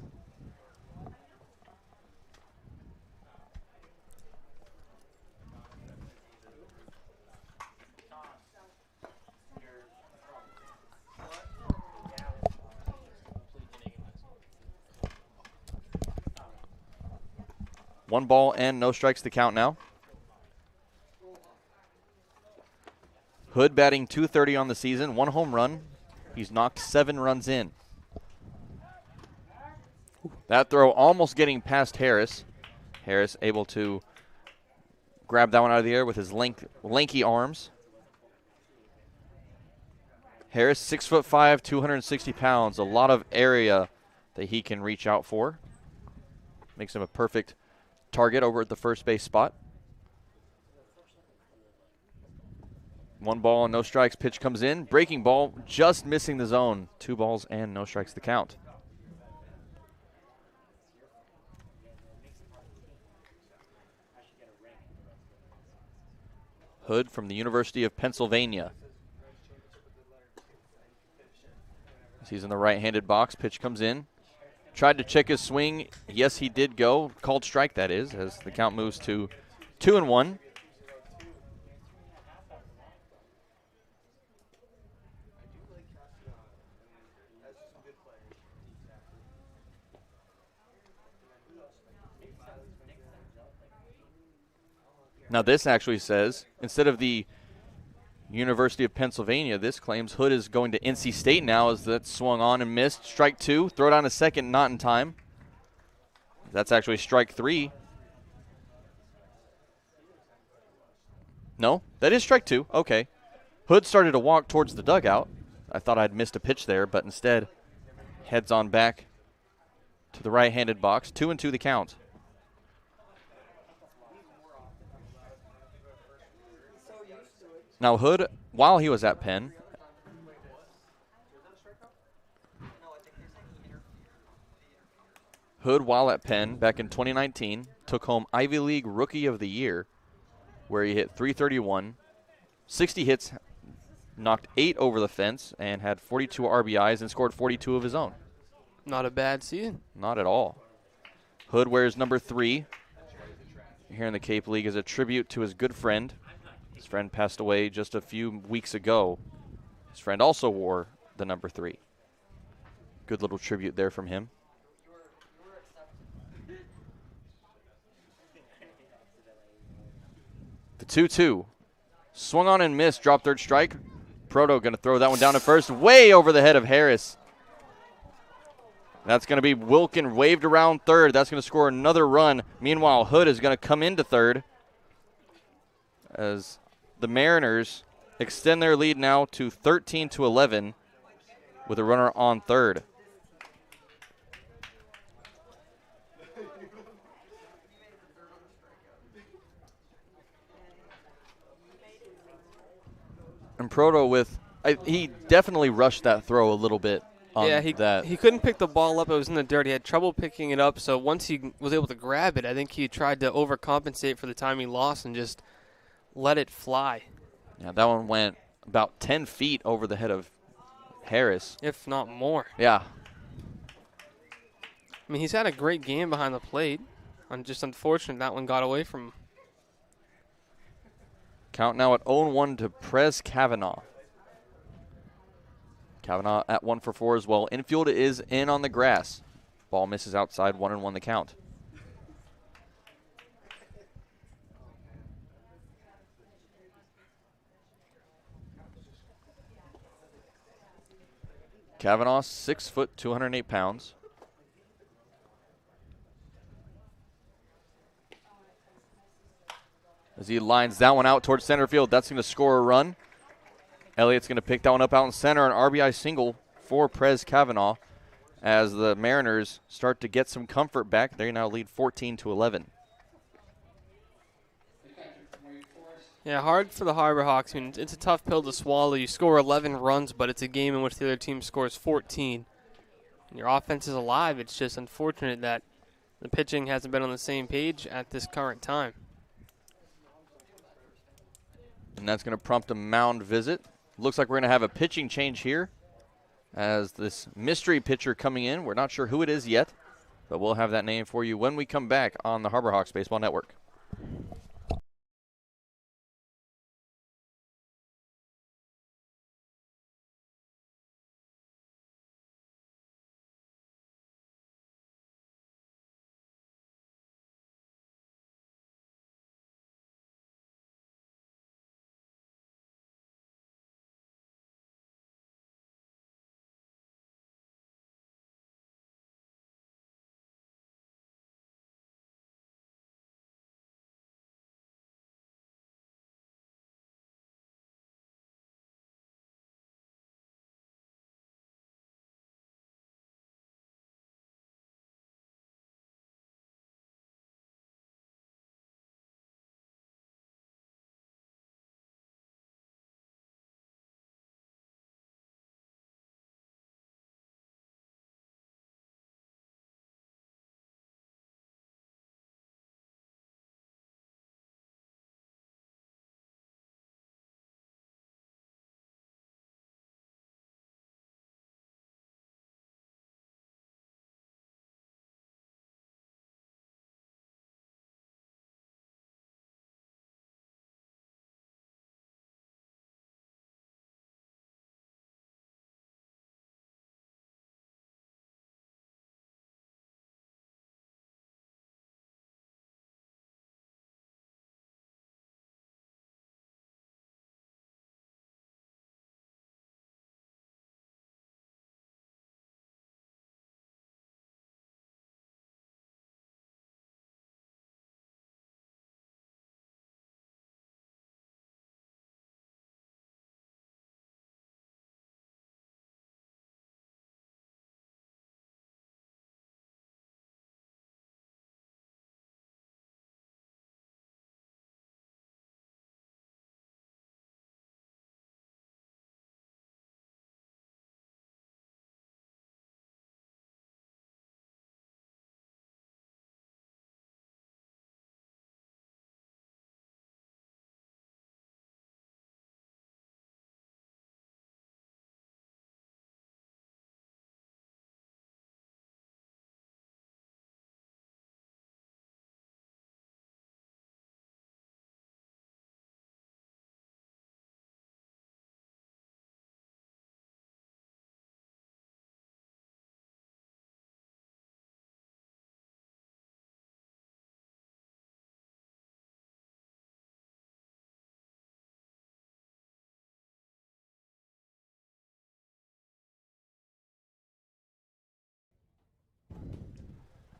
One ball and no strikes to count now. Hood batting .230 on the season, 1 home run. He's knocked 7 runs in. That throw almost getting past Harris. Harris able to grab that one out of the air with his lanky arms. Harris, 6'5", 260 pounds. A lot of area that he can reach out for. Makes him a perfect target over at the first base spot. 1 ball and no strikes. Pitch comes in. Breaking ball, just missing the zone. 2 balls and no strikes to count. Hood from the University of Pennsylvania. He's in the right-handed box. Pitch comes in. Tried to check his swing. Yes, he did go. Called strike, that is, as the count moves to 2-1. Now this actually says, instead of the University of Pennsylvania, this claims Hood is going to NC State now as that swung on and missed. Strike 2, throw down a second, not in time. That's actually strike 3. No, that is strike 2, okay. Hood started to walk towards the dugout. I thought I'd missed a pitch there, but instead heads on back to the right-handed box. 2-2 the count. Now Hood, while he was at Penn, back in 2019, took home Ivy League Rookie of the Year, where he hit .331, 60 hits, knocked 8 over the fence, and had 42 RBIs and scored 42 of his own. Not a bad season. Not at all. Hood wears number 3 here in the Cape League as a tribute to his good friend. His friend passed away just a few weeks ago. His friend also wore the number 3. Good little tribute there from him. The 2-2. Swung on and missed. Drop third strike. Proto going to throw that one down to first. Way over the head of Harris. That's going to be Wilkin waved around third. That's going to score another run. Meanwhile, Hood is going to come into third as the Mariners extend their lead now to 13-11 with a runner on third. And Proto he definitely rushed that throw a little bit. Yeah, he couldn't pick the ball up. It was in the dirt. He had trouble picking it up. So once he was able to grab it, I think he tried to overcompensate for the time he lost and just let it fly. Yeah, that one went about 10 feet over the head of Harris. If not more. Yeah. I mean, he's had a great game behind the plate. I'm just unfortunate that one got away from him. Count now at 0-1 to Prez Kavanaugh. Kavanaugh at 1 for 4 as well. Infield is in on the grass. Ball misses outside, 1-1 the count. Kavanaugh, 6 foot, 208 pounds. As he lines that one out towards center field, that's going to score a run. Elliott's going to pick that one up out in center, an RBI single for Prez Kavanaugh as the Mariners start to get some comfort back. They now lead 14-11. Yeah, hard for the Harbor Hawks. I mean, it's a tough pill to swallow. You score 11 runs, but it's a game in which the other team scores 14. And your offense is alive. It's just unfortunate that the pitching hasn't been on the same page at this current time. And that's going to prompt a mound visit. Looks like we're going to have a pitching change here as this mystery pitcher coming in. We're not sure who it is yet, but we'll have that name for you when we come back on the Harbor Hawks Baseball Network.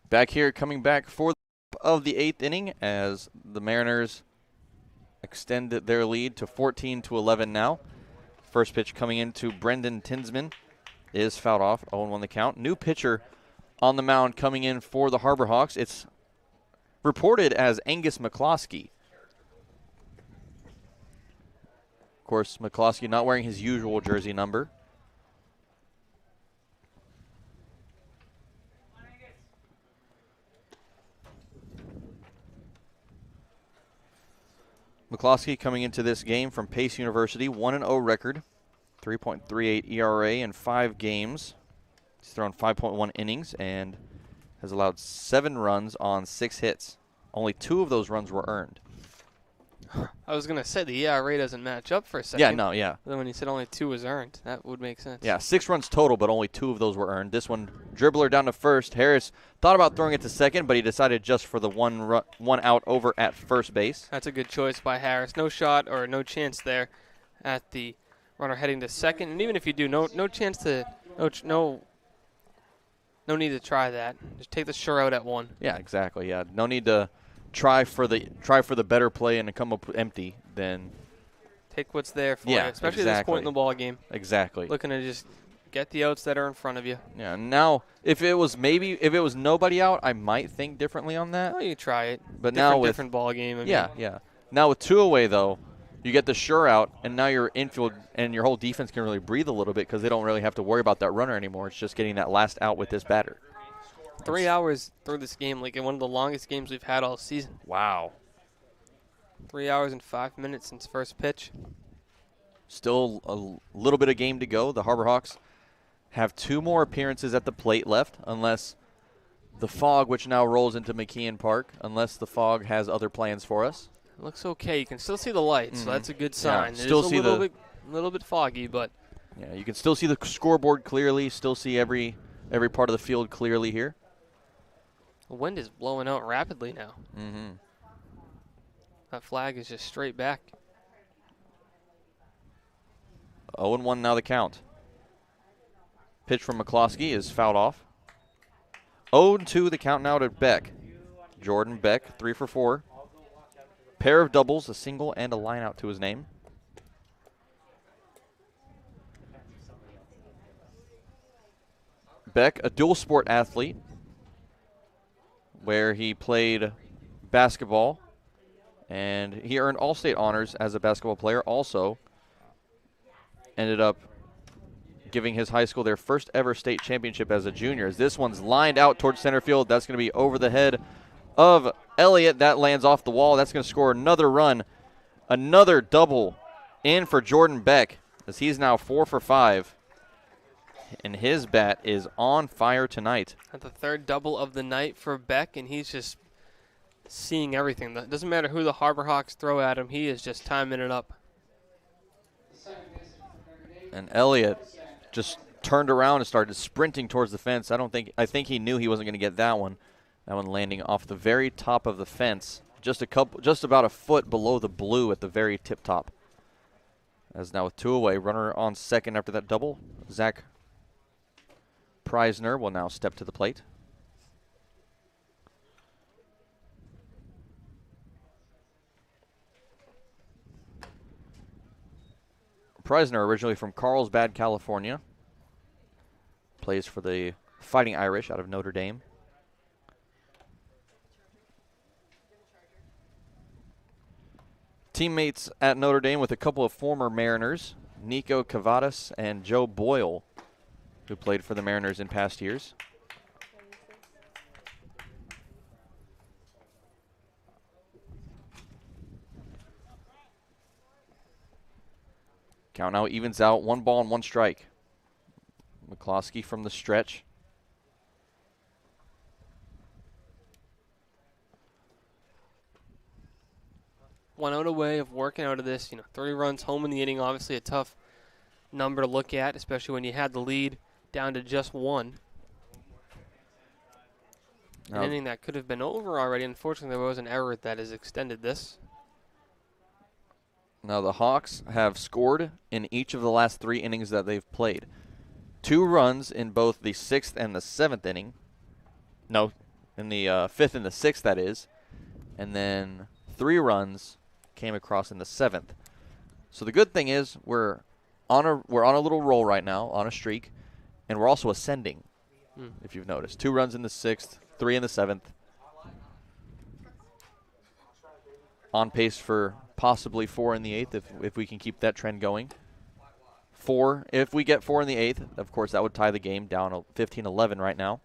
Back here, coming back for of the 8th inning as the Mariners extend their lead to 14-11 now. First pitch coming into Brendan Tinsman is fouled off, 0-1 the count. New pitcher on the mound coming in for the Harbor Hawks. It's reported as Angus McCloskey. Of course, McCloskey not wearing his usual jersey number. McCloskey coming into this game from Pace University, 1-0 record, 3.38 ERA in 5 games. He's thrown 5.1 innings and has allowed 7 runs on 6 hits. Only 2 of those runs were earned. I was going to say the ERA doesn't match up for a second. Yeah, no, yeah. Then when you said only 2 was earned, that would make sense. Yeah, 6 runs total, but only 2 of those were earned. This one, dribbler down to first. Harris thought about throwing it to second, but he decided just for the one out over at first base. That's a good choice by Harris. No shot or no chance there at the runner heading to second. And even if you do, no No need to try that. Just take the shutout at 1. Yeah, exactly. Yeah, no need to try for the better play and to come up empty. Then take what's there for yeah, you, especially exactly. at this point in the ball game. Exactly. Looking to just get the outs that are in front of you. Yeah. Now, if it was nobody out, I might think differently on that. Oh, you try it. But now with different ball game. Yeah. Now with 2 away though, you get the sure out, and now your infield and your whole defense can really breathe a little bit because they don't really have to worry about that runner anymore. It's just getting that last out with this batter. 3 hours through this game, like in one of the longest games we've had all season. Wow. 3 hours and 5 minutes since first pitch. Still a little bit of game to go. The Harbor Hawks have 2 more appearances at the plate left, unless the fog, which now rolls into McKeon Park, unless the fog has other plans for us. It looks okay. You can still see the lights, so that's a good sign. Yeah, still it is a little bit foggy, but yeah, you can still see the scoreboard clearly. Still see every part of the field clearly here. the wind is blowing out rapidly now. Mm-hmm. That flag is just straight back. 0-1 now the count. Pitch from McCloskey is fouled off. 0-2 the count now to Beck. Jordan Beck, 3 for 4. Pair of doubles, a single and a line out to his name. Beck, a dual sport athlete, where he played basketball, and he earned all-state honors as a basketball player. Also ended up giving his high school their first ever state championship as a junior. As this one's lined out towards center field. That's going to be over the head of Elliott. That lands off the wall. That's going to score another run. Another double in for Jordan Beck, as he's now 4 for 5. And his bat is on fire tonight. At the third double of the night for Beck, and he's just seeing everything. It doesn't matter who the Harbor Hawks throw at him. He is just timing it up. And Elliott just turned around and started sprinting towards the fence. I think he knew he wasn't going to get that one. That one landing off the very top of the fence, just about a foot below the blue at the very tip top. As now with 2 away, runner on second after that double. Zach Preisner will now step to the plate. Preisner, originally from Carlsbad, California, plays for the Fighting Irish out of Notre Dame. Teammates at Notre Dame with a couple of former Mariners, Nico Cavadas and Joe Boyle, who played for the Mariners in past years. Count now evens out, 1 ball and 1 strike. McCloskey from the stretch. One out away of working out of this. 30 runs home in the inning. Obviously a tough number to look at, especially when you had the lead down to just 1. An inning that could have been over already. Unfortunately, there was an error that has extended this. Now the Hawks have scored in each of the last 3 innings that they've played. 2 runs in both the 6th and the 7th inning. No, in the 5th and the 6th, that is. And then 3 runs came across in the 7th. So the good thing is we're on a little roll right now, on a streak, and we're also ascending, if you've noticed. 2 runs in the 6th, 3 in the 7th. On pace for possibly 4 in the 8th if we can keep that trend going. 4, if we get 4 in the 8th, of course that would tie the game down 15-11 right now.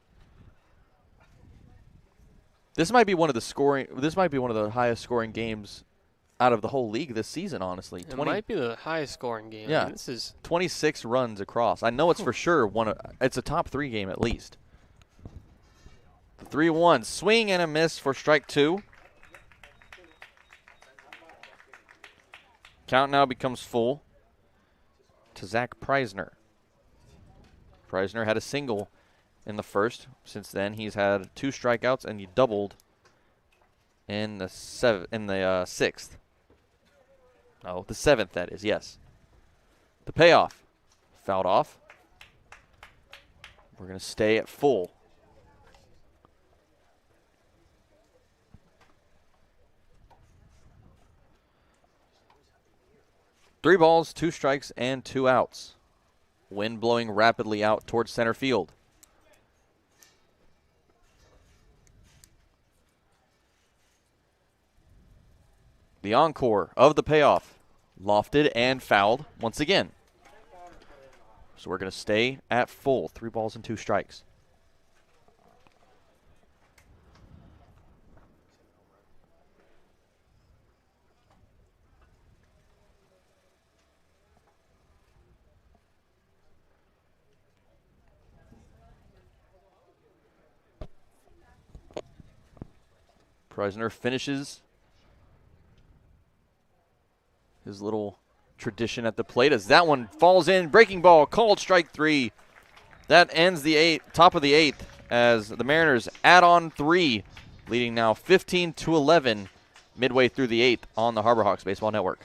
This might be one of the highest scoring games out of the whole league this season, honestly. It might be the highest scoring game. Yeah, I mean, this is 26 runs across. I know it's for sure it's a top 3 game at least. The 3-1 swing and a miss for strike 2. Count now becomes full to Zach Preisner. Preisner had a single in the first. Since then, he's had 2 strikeouts, and he doubled in the 6th. Oh, the 7th, that is, yes. The payoff, fouled off. We're going to stay at full. Three balls, 2 strikes, and 2 outs. Wind blowing rapidly out towards center field. The encore of the payoff. Lofted and fouled once again. So we're going to stay at full. 3 balls and 2 strikes. Preisner finishes his little tradition at the plate as that one falls in. Breaking ball, called strike 3. That ends the top of the 8th as the Mariners add on 3, leading now 15-11 midway through the 8th on the HarborHawks Baseball Network.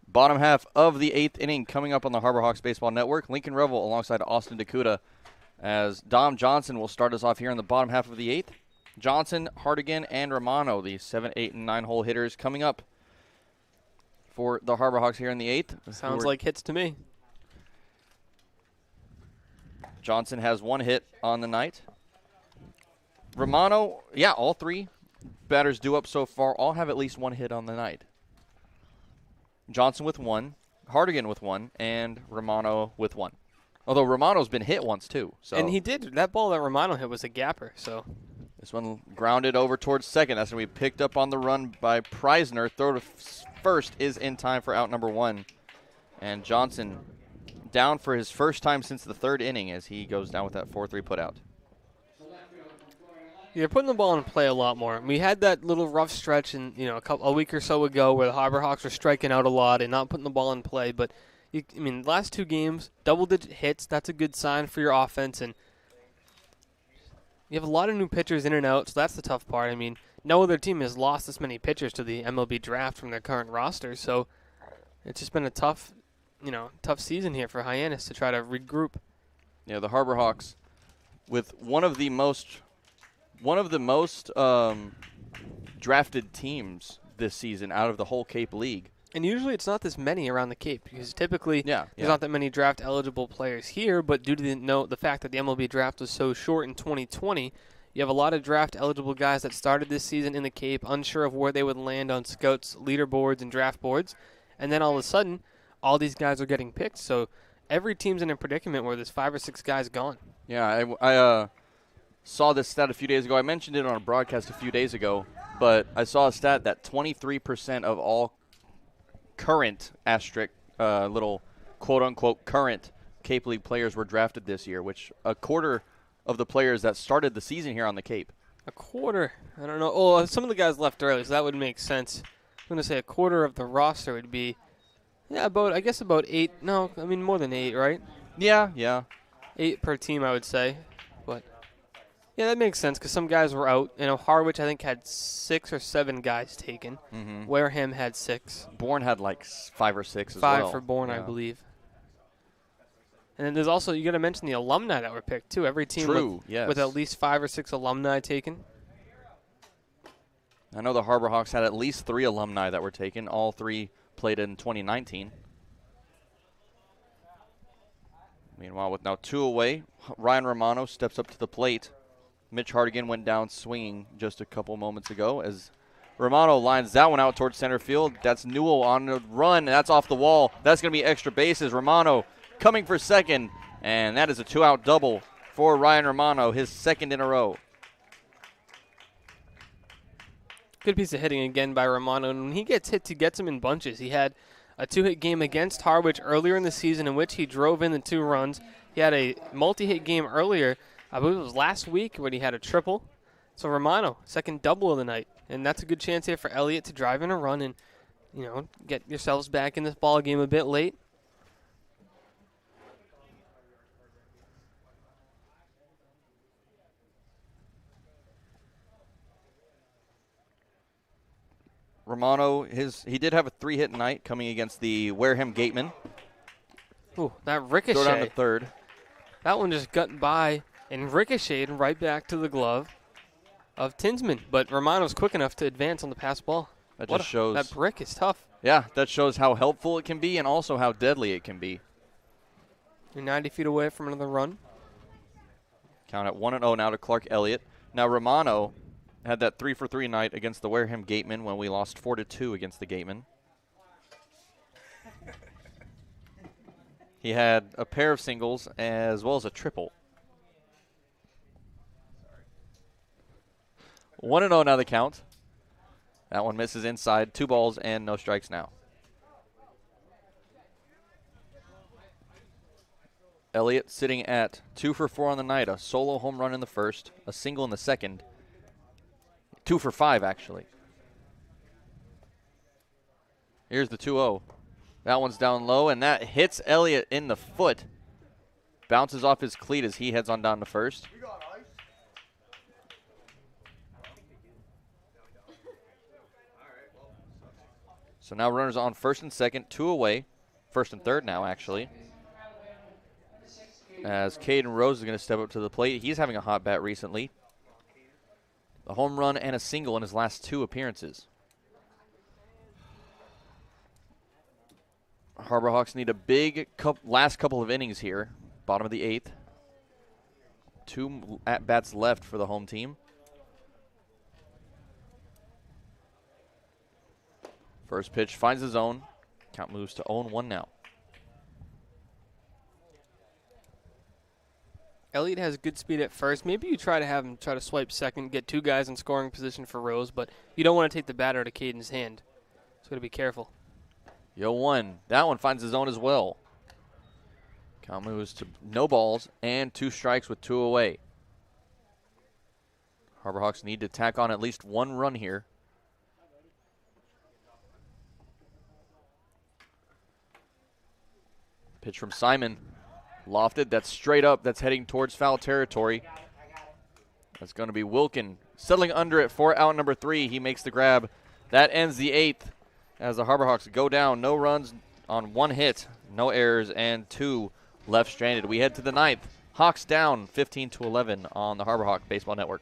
Bottom half of the 8th inning coming up on the HarborHawks Baseball Network. Lincoln Revill alongside Austin DeCouta as Dom Johnson will start us off here in the bottom half of the 8th. Johnson, Hardigan, and Romano, the 7, 8, and 9 hole hitters coming up for the HarborHawks here in the 8th. Sounds like hits to me. Johnson has 1 hit on the night. Romano, yeah, all 3 batters due up so far all have at least 1 hit on the night. Johnson with 1, Hardigan with 1, and Romano with 1. Although Romano's been hit once too. So. And he did. That ball that Romano hit was a gapper. So this one grounded over towards second. That's going to be picked up on the run by Preisner. Throw to first is in time for out number 1. And Johnson down for his first time since the 3rd inning as he goes down with that 4-3 putout. They're putting the ball in play a lot more. We had that little rough stretch in a week or so ago where the HarborHawks were striking out a lot and not putting the ball in play. But last 2 games, double-digit hits. That's a good sign for your offense. And you have a lot of new pitchers in and out, so that's the tough part. I mean, no other team has lost this many pitchers to the MLB draft from their current roster. So it's just been a tough season here for Hyannis to try to regroup. Yeah, the HarborHawks with one of the most drafted teams this season out of the whole Cape League. And usually it's not this many around the Cape because typically there's not that many draft-eligible players here, but due to the fact that the MLB draft was so short in 2020, you have a lot of draft-eligible guys that started this season in the Cape, unsure of where they would land on scouts, leaderboards, and draft boards. And then all of a sudden, all these guys are getting picked. So every team's in a predicament where there's 5 or 6 guys gone. Yeah, I saw this stat a few days ago. I mentioned it on a broadcast a few days ago, but I saw a stat that 23% of all current little quote-unquote current Cape League players were drafted this year, which a quarter of the players that started the season here on the Cape. A quarter? I don't know. Oh, some of the guys left early, so that would make sense. I'm going to say a quarter of the roster would be, about 8. No, I mean more than 8, right? Yeah. 8 per team, I would say. But, yeah, that makes sense because some guys were out. Harwich, I think, had 6 or 7 guys taken. Mm-hmm. Wareham had 6. Bourne had like 5 or 6 as well. 5 for Bourne, I believe. And then there's also, you got to mention the alumni that were picked, too. Every team with at least 5 or 6 alumni taken. I know the Harbor Hawks had at least 3 alumni that were taken. All 3 played in 2019. Meanwhile, with now 2 away, Ryan Romano steps up to the plate. Mitch Hardigan went down swinging just a couple moments ago as Romano lines that one out towards center field. That's Newell on the run, and that's off the wall. That's going to be extra bases. Romano coming for second, and that is a 2-out double for Ryan Romano, his 2nd in a row. Good piece of hitting again by Romano. And when he gets hit, he gets him in bunches. He had a 2-hit game against Harwich earlier in the season in which he drove in the 2 runs. He had a multi-hit game earlier, I believe it was last week, when he had a triple. So Romano, 2nd double of the night. And that's a good chance here for Elliott to drive in a run and, get yourselves back in this ball game a bit late. Romano, he did have a 3-hit night coming against the Wareham Gatemen. Ooh, that ricochet. Throw down to third. That one just got by and ricocheted right back to the glove of Tinsman. But Romano's quick enough to advance on the pass ball. That just shows. That brick is tough. Yeah, that shows how helpful it can be and also how deadly it can be. You're 90 feet away from another run. Count at 1-0 now to Clark Elliott. Now Romano had that 3-for-3 night against the Wareham Gatemen when we lost 4-2 against the Gatemen. He had a pair of singles as well as a triple. 1-0 now the count. That one misses inside. 2 balls and no strikes now. Elliott sitting at 2 for 4 on the night. A solo home run in the first, a single in the second. 2 for 5, actually. Here's the 2-0. That one's down low, and that hits Elliott in the foot. Bounces off his cleat as he heads on down to first. So now runners on first and second, 2 away. First and third now, actually. As Caden Rose is going to step up to the plate. He's having a hot bat recently. A home run and a single in his last 2 appearances. Harbor Hawks need a big last couple of innings here. Bottom of the 8th. 2 at-bats left for the home team. First pitch finds the zone. Count moves to 0-1 now. Elliott has good speed at first. Maybe you try to have him try to swipe second, get 2 guys in scoring position for Rose, but you don't want to take the bat out of Caden's hand. So got to be careful. 0-1. That one finds the zone as well. Count moves to no balls and 2 strikes with 2 away. Harbor Hawks need to tack on at least 1 run here. Pitch from Simon. Lofted. That's straight up. That's heading towards foul territory. That's going to be Wilkin. Settling under it for out number 3. He makes the grab. That ends the 8th as the Harbor Hawks go down. No runs on 1 hit. No errors and 2 left stranded. We head to the 9th. Hawks down 15-11 on the Harbor Hawk Baseball Network.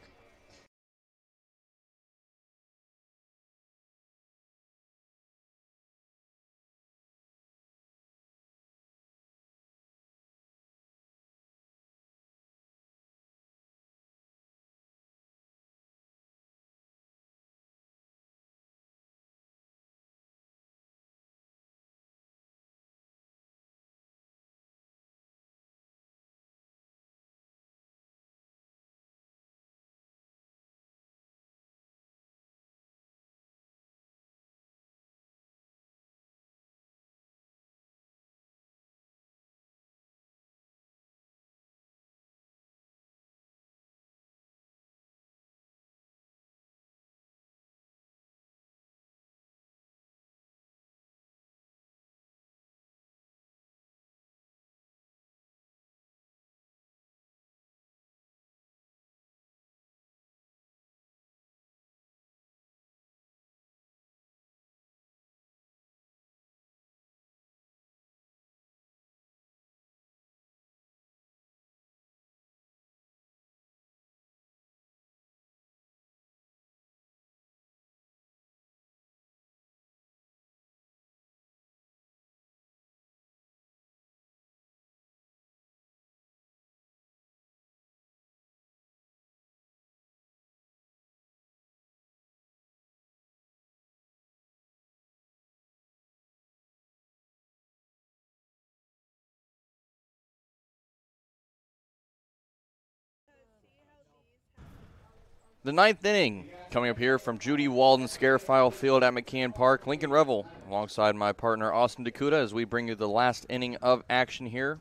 The ninth inning coming up here from Judy Walden Scarefile Field at McKeon Park. Lincoln Revill alongside my partner Austin DeCouta as we bring you the last inning of action here.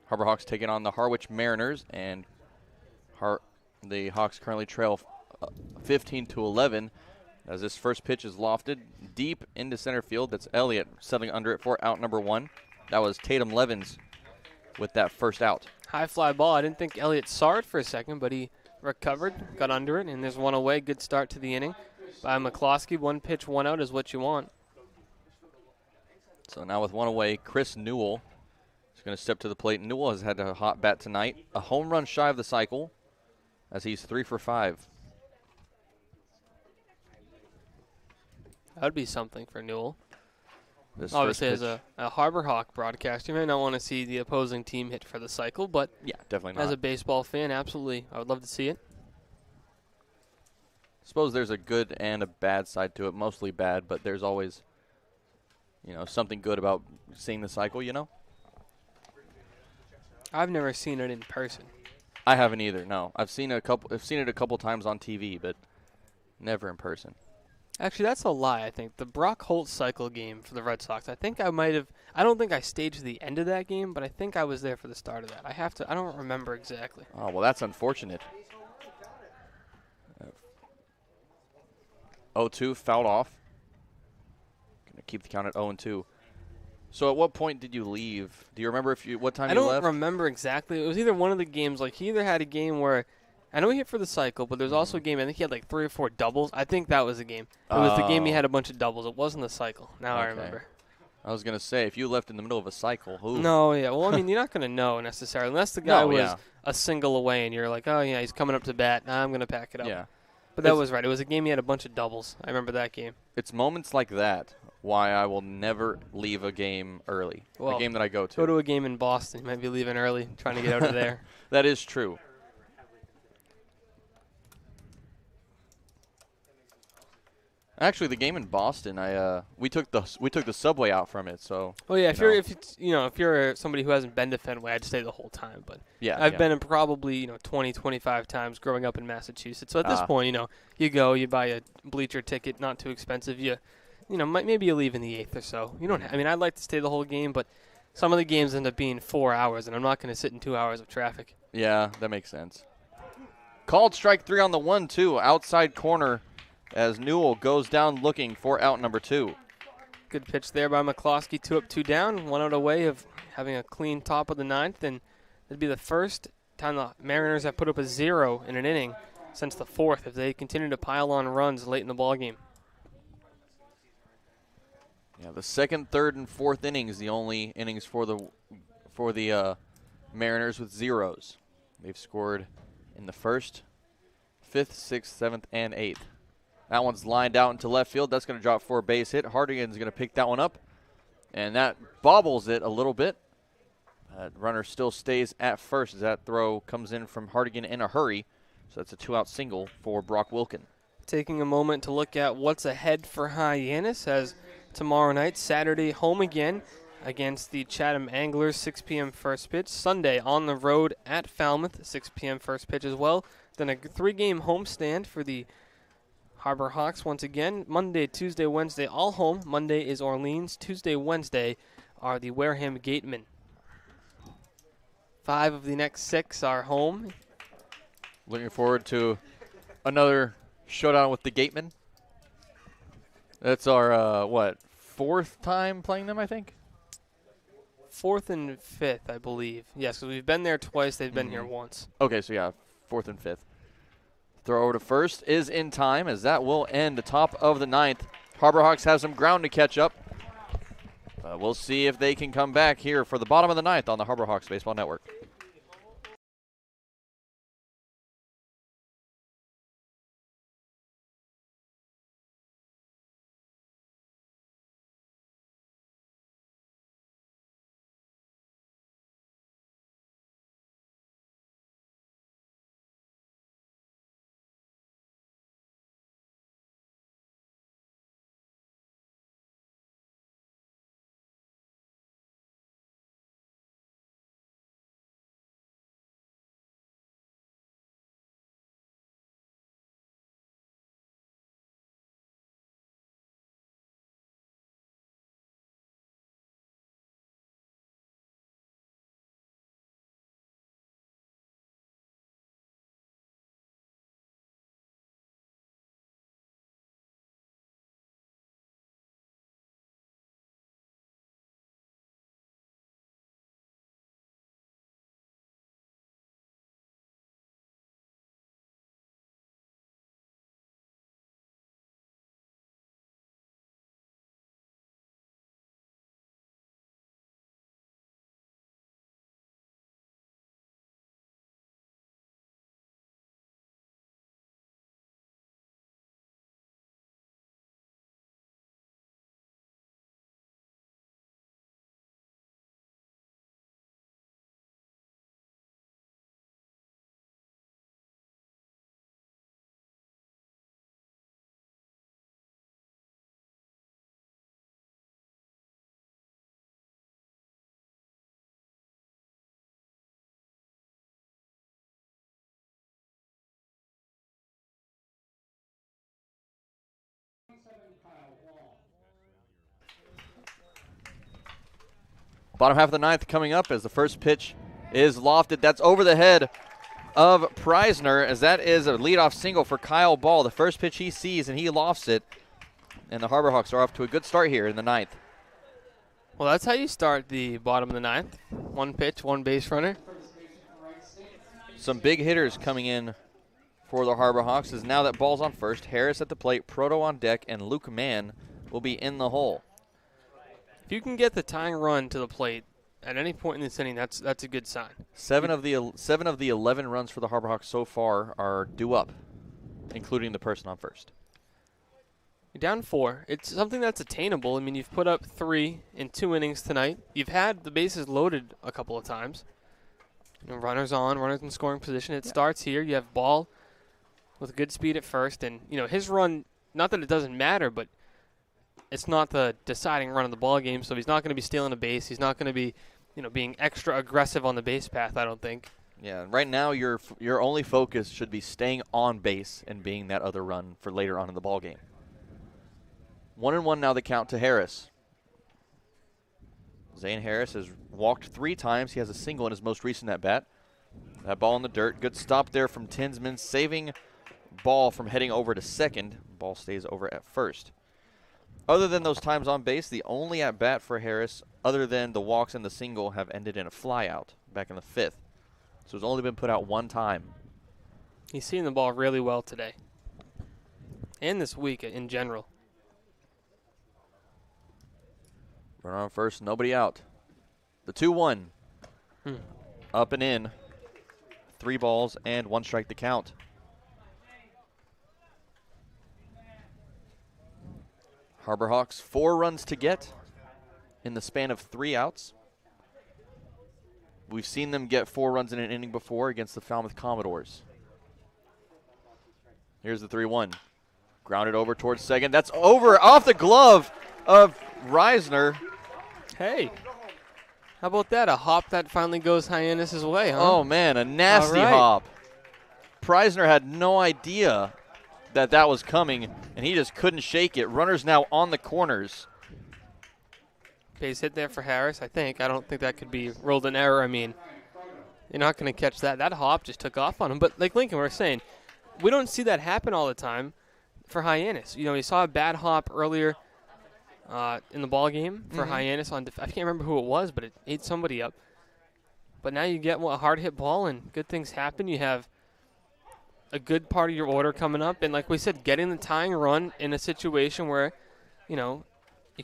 Harbor Hawks taking on the Harwich Mariners, and the Hawks currently trail 15-11 as this first pitch is lofted deep into center field. That's Elliott settling under it for out number 1. That was Tatum Levins with that first out. High fly ball. I didn't think Elliott saw it for a second, but he recovered, got under it, and there's one away. Good start to the inning by McCloskey. 1 pitch, 1 out is what you want. So now with 1 away, Chris Newell is going to step to the plate. Newell has had a hot bat tonight. A home run shy of the cycle as he's 3 for 5. That would be something for Newell. This Obviously, first as pitch- a Harbor Hawk broadcaster, you may not want to see the opposing team hit for the cycle, but yeah, definitely not. as a baseball fan, absolutely, I would love to see it. Suppose there's a good and a bad side to it. Mostly bad, but there's always, something good about seeing the cycle. I've never seen it in person. I haven't either. No, I've seen it a couple times on TV, but never in person. Actually, that's a lie, I think. The Brock Holt cycle game for the Red Sox, I think I might have, I don't think I staged the end of that game, but I think I was there for the start of that. I don't remember exactly. Oh, well, that's unfortunate. 0-2, fouled off. Going to keep the count at 0-2. So at what point did you leave? Do you remember what time you left? I don't remember exactly. It was either one of the games, like he either had a game where, I know he hit for the cycle, but there's also a game, I think he had like 3 or 4 doubles. I think that was the game. It was the game he had a bunch of doubles. It wasn't the cycle. Now I remember. I was going to say, if you left in the middle of a cycle, who? No, yeah. Well, I mean, you're not going to know necessarily. Unless the guy was a single away and you're like, oh, yeah, he's coming up to bat. Nah, I'm going to pack it up. Yeah. But that was right. It was a game he had a bunch of doubles. I remember that game. It's moments like that why I will never leave a game early, Well, a game that I go to. Go to a game in Boston. You might be leaving early, trying to get out of there. That is true. Actually, the game in Boston, we took the subway out from it. So. Oh yeah, if you're somebody who hasn't been to Fenway, I'd stay the whole time. But yeah, I've been in probably 20, 25 times growing up in Massachusetts. So at this point, you go, you buy a bleacher ticket, not too expensive. Maybe you leave in the 8th or so. You don't. I'd like to stay the whole game, but some of the games end up being 4 hours, and I'm not going to sit in 2 hours of traffic. Yeah, that makes sense. Called strike 3 on the 1-2 outside corner. As Newell goes down looking for out number 2. Good pitch there by McCloskey. 2 up, 2 down. 1 out away of having a clean top of the 9th. And it'd be the first time the Mariners have put up a 0 in an inning since the 4th if they continue to pile on runs late in the ballgame. Yeah, the 2nd, 3rd, and 4th innings, the only innings for the Mariners with zeros. They've scored in the 1st, 5th, 6th, 7th, and 8th. That one's lined out into left field. That's going to drop for a base hit. Hardigan's going to pick that one up, and that bobbles it a little bit. Runner still stays at first as that throw comes in from Hardigan in a hurry. So that's a 2-out single for Brock Wilkin. Taking a moment to look at what's ahead for Hyannis as tomorrow night, Saturday, home again against the Chatham Anglers, 6 p.m. first pitch. Sunday on the road at Falmouth, 6 p.m. first pitch as well. Then a 3-game homestand for the Harbor Hawks once again. Monday, Tuesday, Wednesday, all home. Monday is Orleans. Tuesday, Wednesday are the Wareham Gatemen. 5 of the next 6 are home. Looking forward to another showdown with the Gatemen. That's our, 4th time playing them, I think? 4th and 5th, I believe. Yes, because we've been there twice. They've been here once. Okay, so yeah, 4th and 5th. Throw over to first is in time as that will end the top of the 9th. Harbor Hawks have some ground to catch up. We'll see if they can come back here for the bottom of the 9th on the Harbor Hawks Baseball Network. Bottom half of the ninth coming up as the first pitch is lofted. That's over the head of Preisner, as that is a leadoff single for Kyle Ball. The first pitch he sees, and he lofts it. And the Harbor Hawks are off to a good start here in the ninth. Well, that's how you start the bottom of the ninth. One pitch, one base runner. Some big hitters coming in for the Harbor Hawks as now that ball's on first. Harris at the plate, Proto on deck, and Luke Mann will be in the hole. If you can get the tying run to the plate at any point in this inning, that's a good sign. Seven of the 11 runs for the Harbor Hawks so far are due up, including the person on first. You're down 4. It's something that's attainable. I mean, you've put up 3 in 2 innings tonight. You've had the bases loaded a couple of times. Runners on, runners in scoring position. It starts here. You have Ball with good speed at first, and his run. Not that it doesn't matter, but it's not the deciding run of the ball game. So he's not going to be stealing a base. He's not going to be, being extra aggressive on the base path. I don't think. Yeah, right now your only focus should be staying on base and being that other run for later on in the ball game. 1-1 now the count to Harris. Zane Harris has walked 3 times. He has a single in his most recent at-bat. That ball in the dirt. Good stop there from Tinsman, saving Ball from heading over to second. Ball stays over at first. Other than those times on base, the only at-bat for Harris, other than the walks and the single, have ended in a flyout back in the 5th. So it's only been put out 1 time. He's seeing the ball really well today. And this week in general. Runner on first, nobody out. The 2-1. Up and in. 3 balls and 1 strike to count. Harbor Hawks 4 runs to get in the span of 3 outs. We've seen them get 4 runs in an inning before against the Falmouth Commodores. Here's the 3-1. Grounded over towards second. That's over off the glove of Reisner. Hey, how about that? A hop that finally goes Hyannis' way, huh? Oh, man, a nasty hop. Preisner had no idea that was coming, and he just couldn't shake it. Runners now on the corners. Base hit there for Harris, I think. I don't think that could be ruled an error. I mean, you're not going to catch that. That hop just took off on him. But like Lincoln, we were saying, we don't see that happen all the time for Hyannis. You saw a bad hop earlier in the ball game for Hyannis on I can't remember who it was, but it ate somebody up. But now you get a hard hit ball and good things happen. You have a good part of your order coming up, and like we said, getting the tying run in a situation where you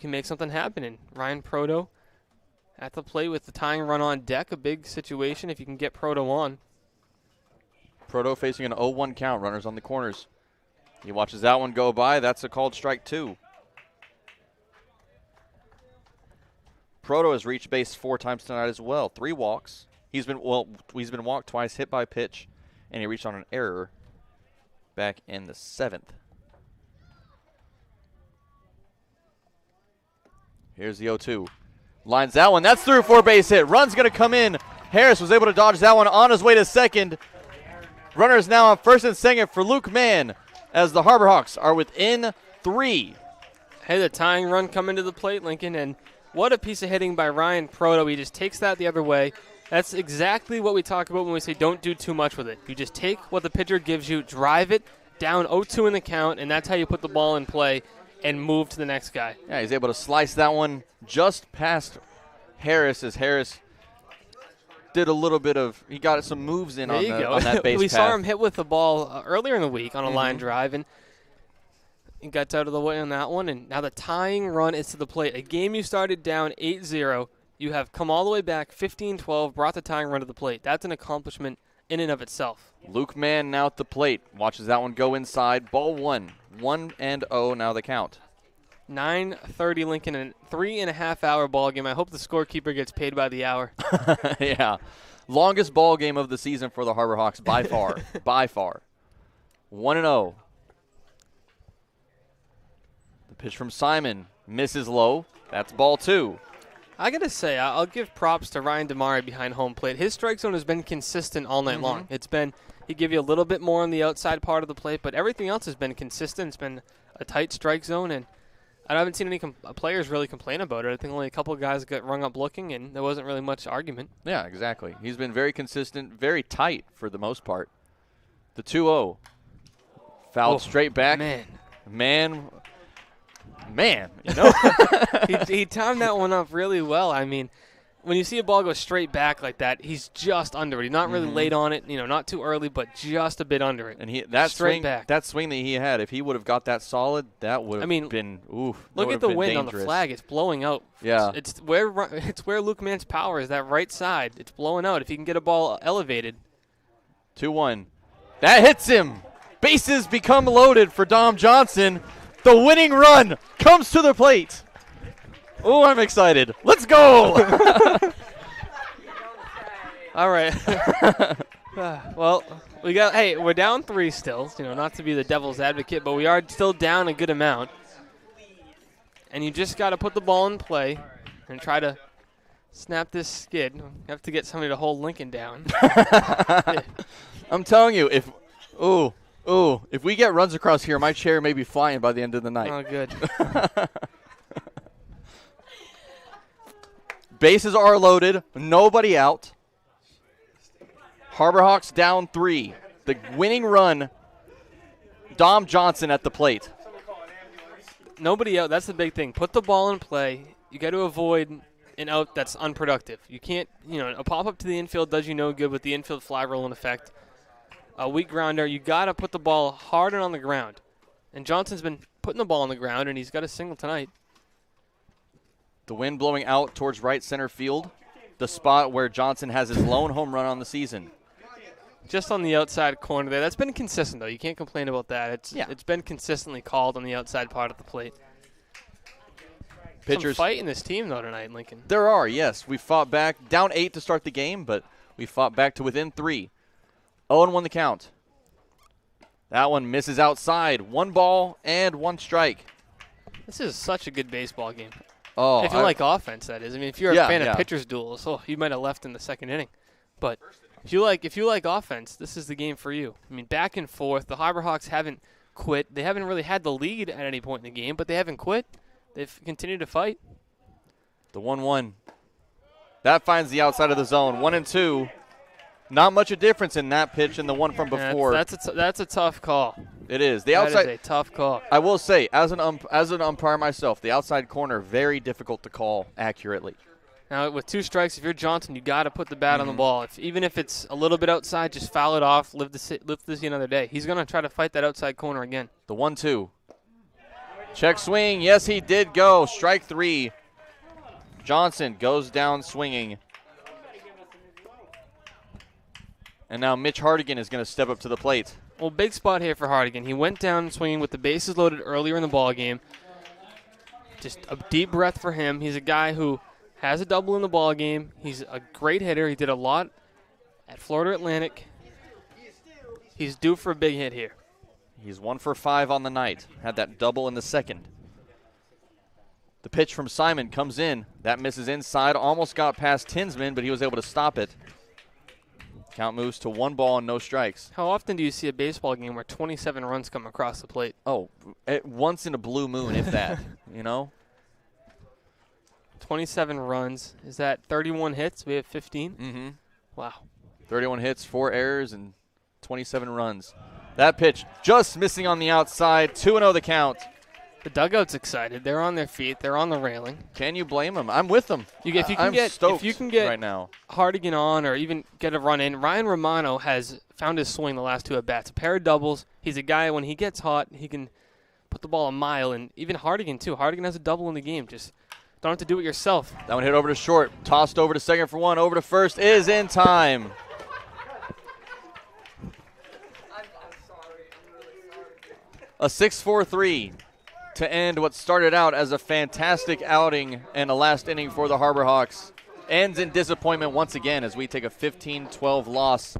can make something happen. And Ryan Proto at the plate with the tying run on deck, a big situation if you can get Proto on. Proto facing an 0-1 count, runners on the corners. He watches that one go by. That's a called strike 2. Proto has reached base 4 times tonight as well. 3 walks. He's been walked twice, hit by pitch, and he reached on an error back in the 7th. Here's the 0-2. Lines that one. That's through for a base hit. Run's going to come in. Harris was able to dodge that one on his way to second. Runners now on first and second for Luke Mann as the Harbor Hawks are within 3. Hey, the tying run coming to the plate, Lincoln, and what a piece of hitting by Ryan Proto. He just takes that the other way. That's exactly what we talk about when we say don't do too much with it. You just take what the pitcher gives you, drive it down 0-2 in the count, and that's how you put the ball in play and move to the next guy. Yeah, he's able to slice that one just past Harris as Harris did a little bit of, he got some moves in on that base We path. saw him hit with the ball earlier in the week on a line drive, and he got out of the way on that one, and now the tying run is to the plate. A game you started down 8-0, you have come all the way back 15-12, brought the tying run to the plate. That's an accomplishment in and of itself. Luke Mann now at the plate. Watches that one go inside. Ball 1. 1-0 now the count. 9:30 Lincoln, and 3.5-hour ball game. I hope the scorekeeper gets paid by the hour. Yeah. Longest ball game of the season for the Harbor Hawks by far. By far. 1-0. The pitch from Simon misses low. That's ball 2. I got to say, I'll give props to Ryan DeMari behind home plate. His strike zone has been consistent all night long. It's been, he give you a little bit more on the outside part of the plate, but everything else has been consistent. It's been a tight strike zone, and I haven't seen any players really complain about it. I think only a couple of guys got rung up looking, and there wasn't really much argument. Yeah, exactly. He's been very consistent, very tight for the most part. The 2-0. Fouled straight back. Man, you know. he timed that one up really well. I mean, when you see a ball go straight back like that, he's just under it. He's not really late on it, not too early, but just a bit under it. And that straight back. That swing that he had, if he would have got that solid, that would have been Look at the wind dangerous. on the flag. It's blowing out. Yeah. It's where Luke Mann's power is, that right side. It's blowing out. If he can get a ball elevated. 2-1. That hits him. Bases become loaded for Dom Johnson. The winning run comes to the plate. Oh, I'm excited. Let's go. All right. Well, we're down 3 still. Not to be the devil's advocate, but we are still down a good amount. And you just got to put the ball in play and try to snap this skid. You have to get somebody to hold Lincoln down. I'm telling you, if we get runs across here, my chair may be flying by the end of the night. Oh, good. Bases are loaded. Nobody out. Harbor Hawks down 3. The winning run, Dom Johnson at the plate. Nobody out. That's the big thing. Put the ball in play. You got to avoid an out that's unproductive. You can't, a pop-up to the infield does you no good with the infield fly rolling effect. A weak grounder, you got to put the ball hard and on the ground. And Johnson's been putting the ball on the ground, and he's got a single tonight. The wind blowing out towards right center field, the spot where Johnson has his lone home run on the season. Just on the outside corner there. That's been consistent, though. You can't complain about that. It's been consistently called on the outside part of the plate. Pitchers some fight in this team, though, tonight, Lincoln. There are, yes. We fought back. Down 8 to start the game, but we fought back to within 3. 0-1 the count. That one misses outside. 1 ball and 1 strike. This is such a good baseball game. Oh, if you like offense, that is. I mean, if you're a fan of pitchers' duels, you might have left in the second inning. But if you like offense, this is the game for you. I mean, back and forth. The Harbor Hawks haven't quit. They haven't really had the lead at any point in the game, but they haven't quit. They've continued to fight. The 1-1. That finds the outside of the zone. 1-2. Not much of a difference in that pitch and the one from before. That's a tough call. It is. That is a tough call. I will say, as an umpire myself, the outside corner, very difficult to call accurately. Now, with 2 strikes, if you're Johnson, you got to put the bat on the ball. Even if it's a little bit outside, just foul it off, live to see another day. He's going to try to fight that outside corner again. The 1-2. Check swing. Yes, he did go. Strike 3. Johnson goes down swinging. And now Mitch Hardigan is going to step up to the plate. Well, big spot here for Hardigan. He went down swinging with the bases loaded earlier in the ball game. Just a deep breath for him. He's a guy who has a double in the ball game. He's a great hitter. He did a lot at Florida Atlantic. He's due for a big hit here. He's 1 for 5 on the night. Had that double in the second. The pitch from Simon comes in. That misses inside. Almost got past Tinsman, but he was able to stop it. Count moves to 1 ball and no strikes. How often do you see a baseball game where 27 runs come across the plate? Oh, once in a blue moon, if that, 27 runs. Is that 31 hits? We have 15? Mm-hmm. Wow. 31 hits, 4 errors, and 27 runs. That pitch just missing on the outside. 2-0 the count. The dugout's excited. They're on their feet. They're on the railing. Can you blame them? I'm with them. If you can get right now Hardigan on or even get a run in, Ryan Romano has found his swing the last 2 at-bats. A pair of doubles. He's a guy, when he gets hot, he can put the ball a mile. And even Hardigan, too. Hardigan has a double in the game. Just don't have to do it yourself. That one hit over to short. Tossed over to second for 1. Over to first is in time. A 6-4-3 to end what started out as a fantastic outing and a last inning for the Harbor Hawks. Ends in disappointment once again as we take a 15-12 loss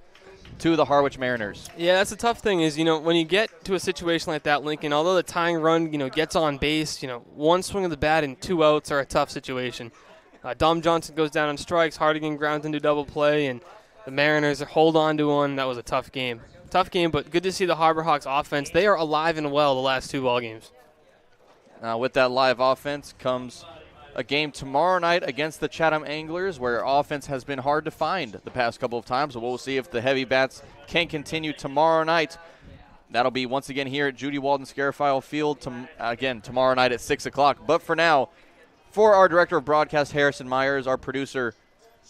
to the Harwich Mariners. Yeah, that's the tough thing is, when you get to a situation like that, Lincoln, although the tying run, gets on base, 1 swing of the bat and 2 outs are a tough situation. Dom Johnson goes down on strikes, Hardigan grounds into double play, and the Mariners hold on to one. That was a tough game. Tough game, but good to see the Harbor Hawks offense. They are alive and well the last 2 ball games. With that live offense comes a game tomorrow night against the Chatham Anglers, where offense has been hard to find the past couple of times. So we'll see if the heavy bats can continue tomorrow night. That'll be once again here at Judy Walden Scarafile Field, tomorrow night at 6 o'clock. But for now, for our Director of Broadcast, Harrison Meyers, our producer,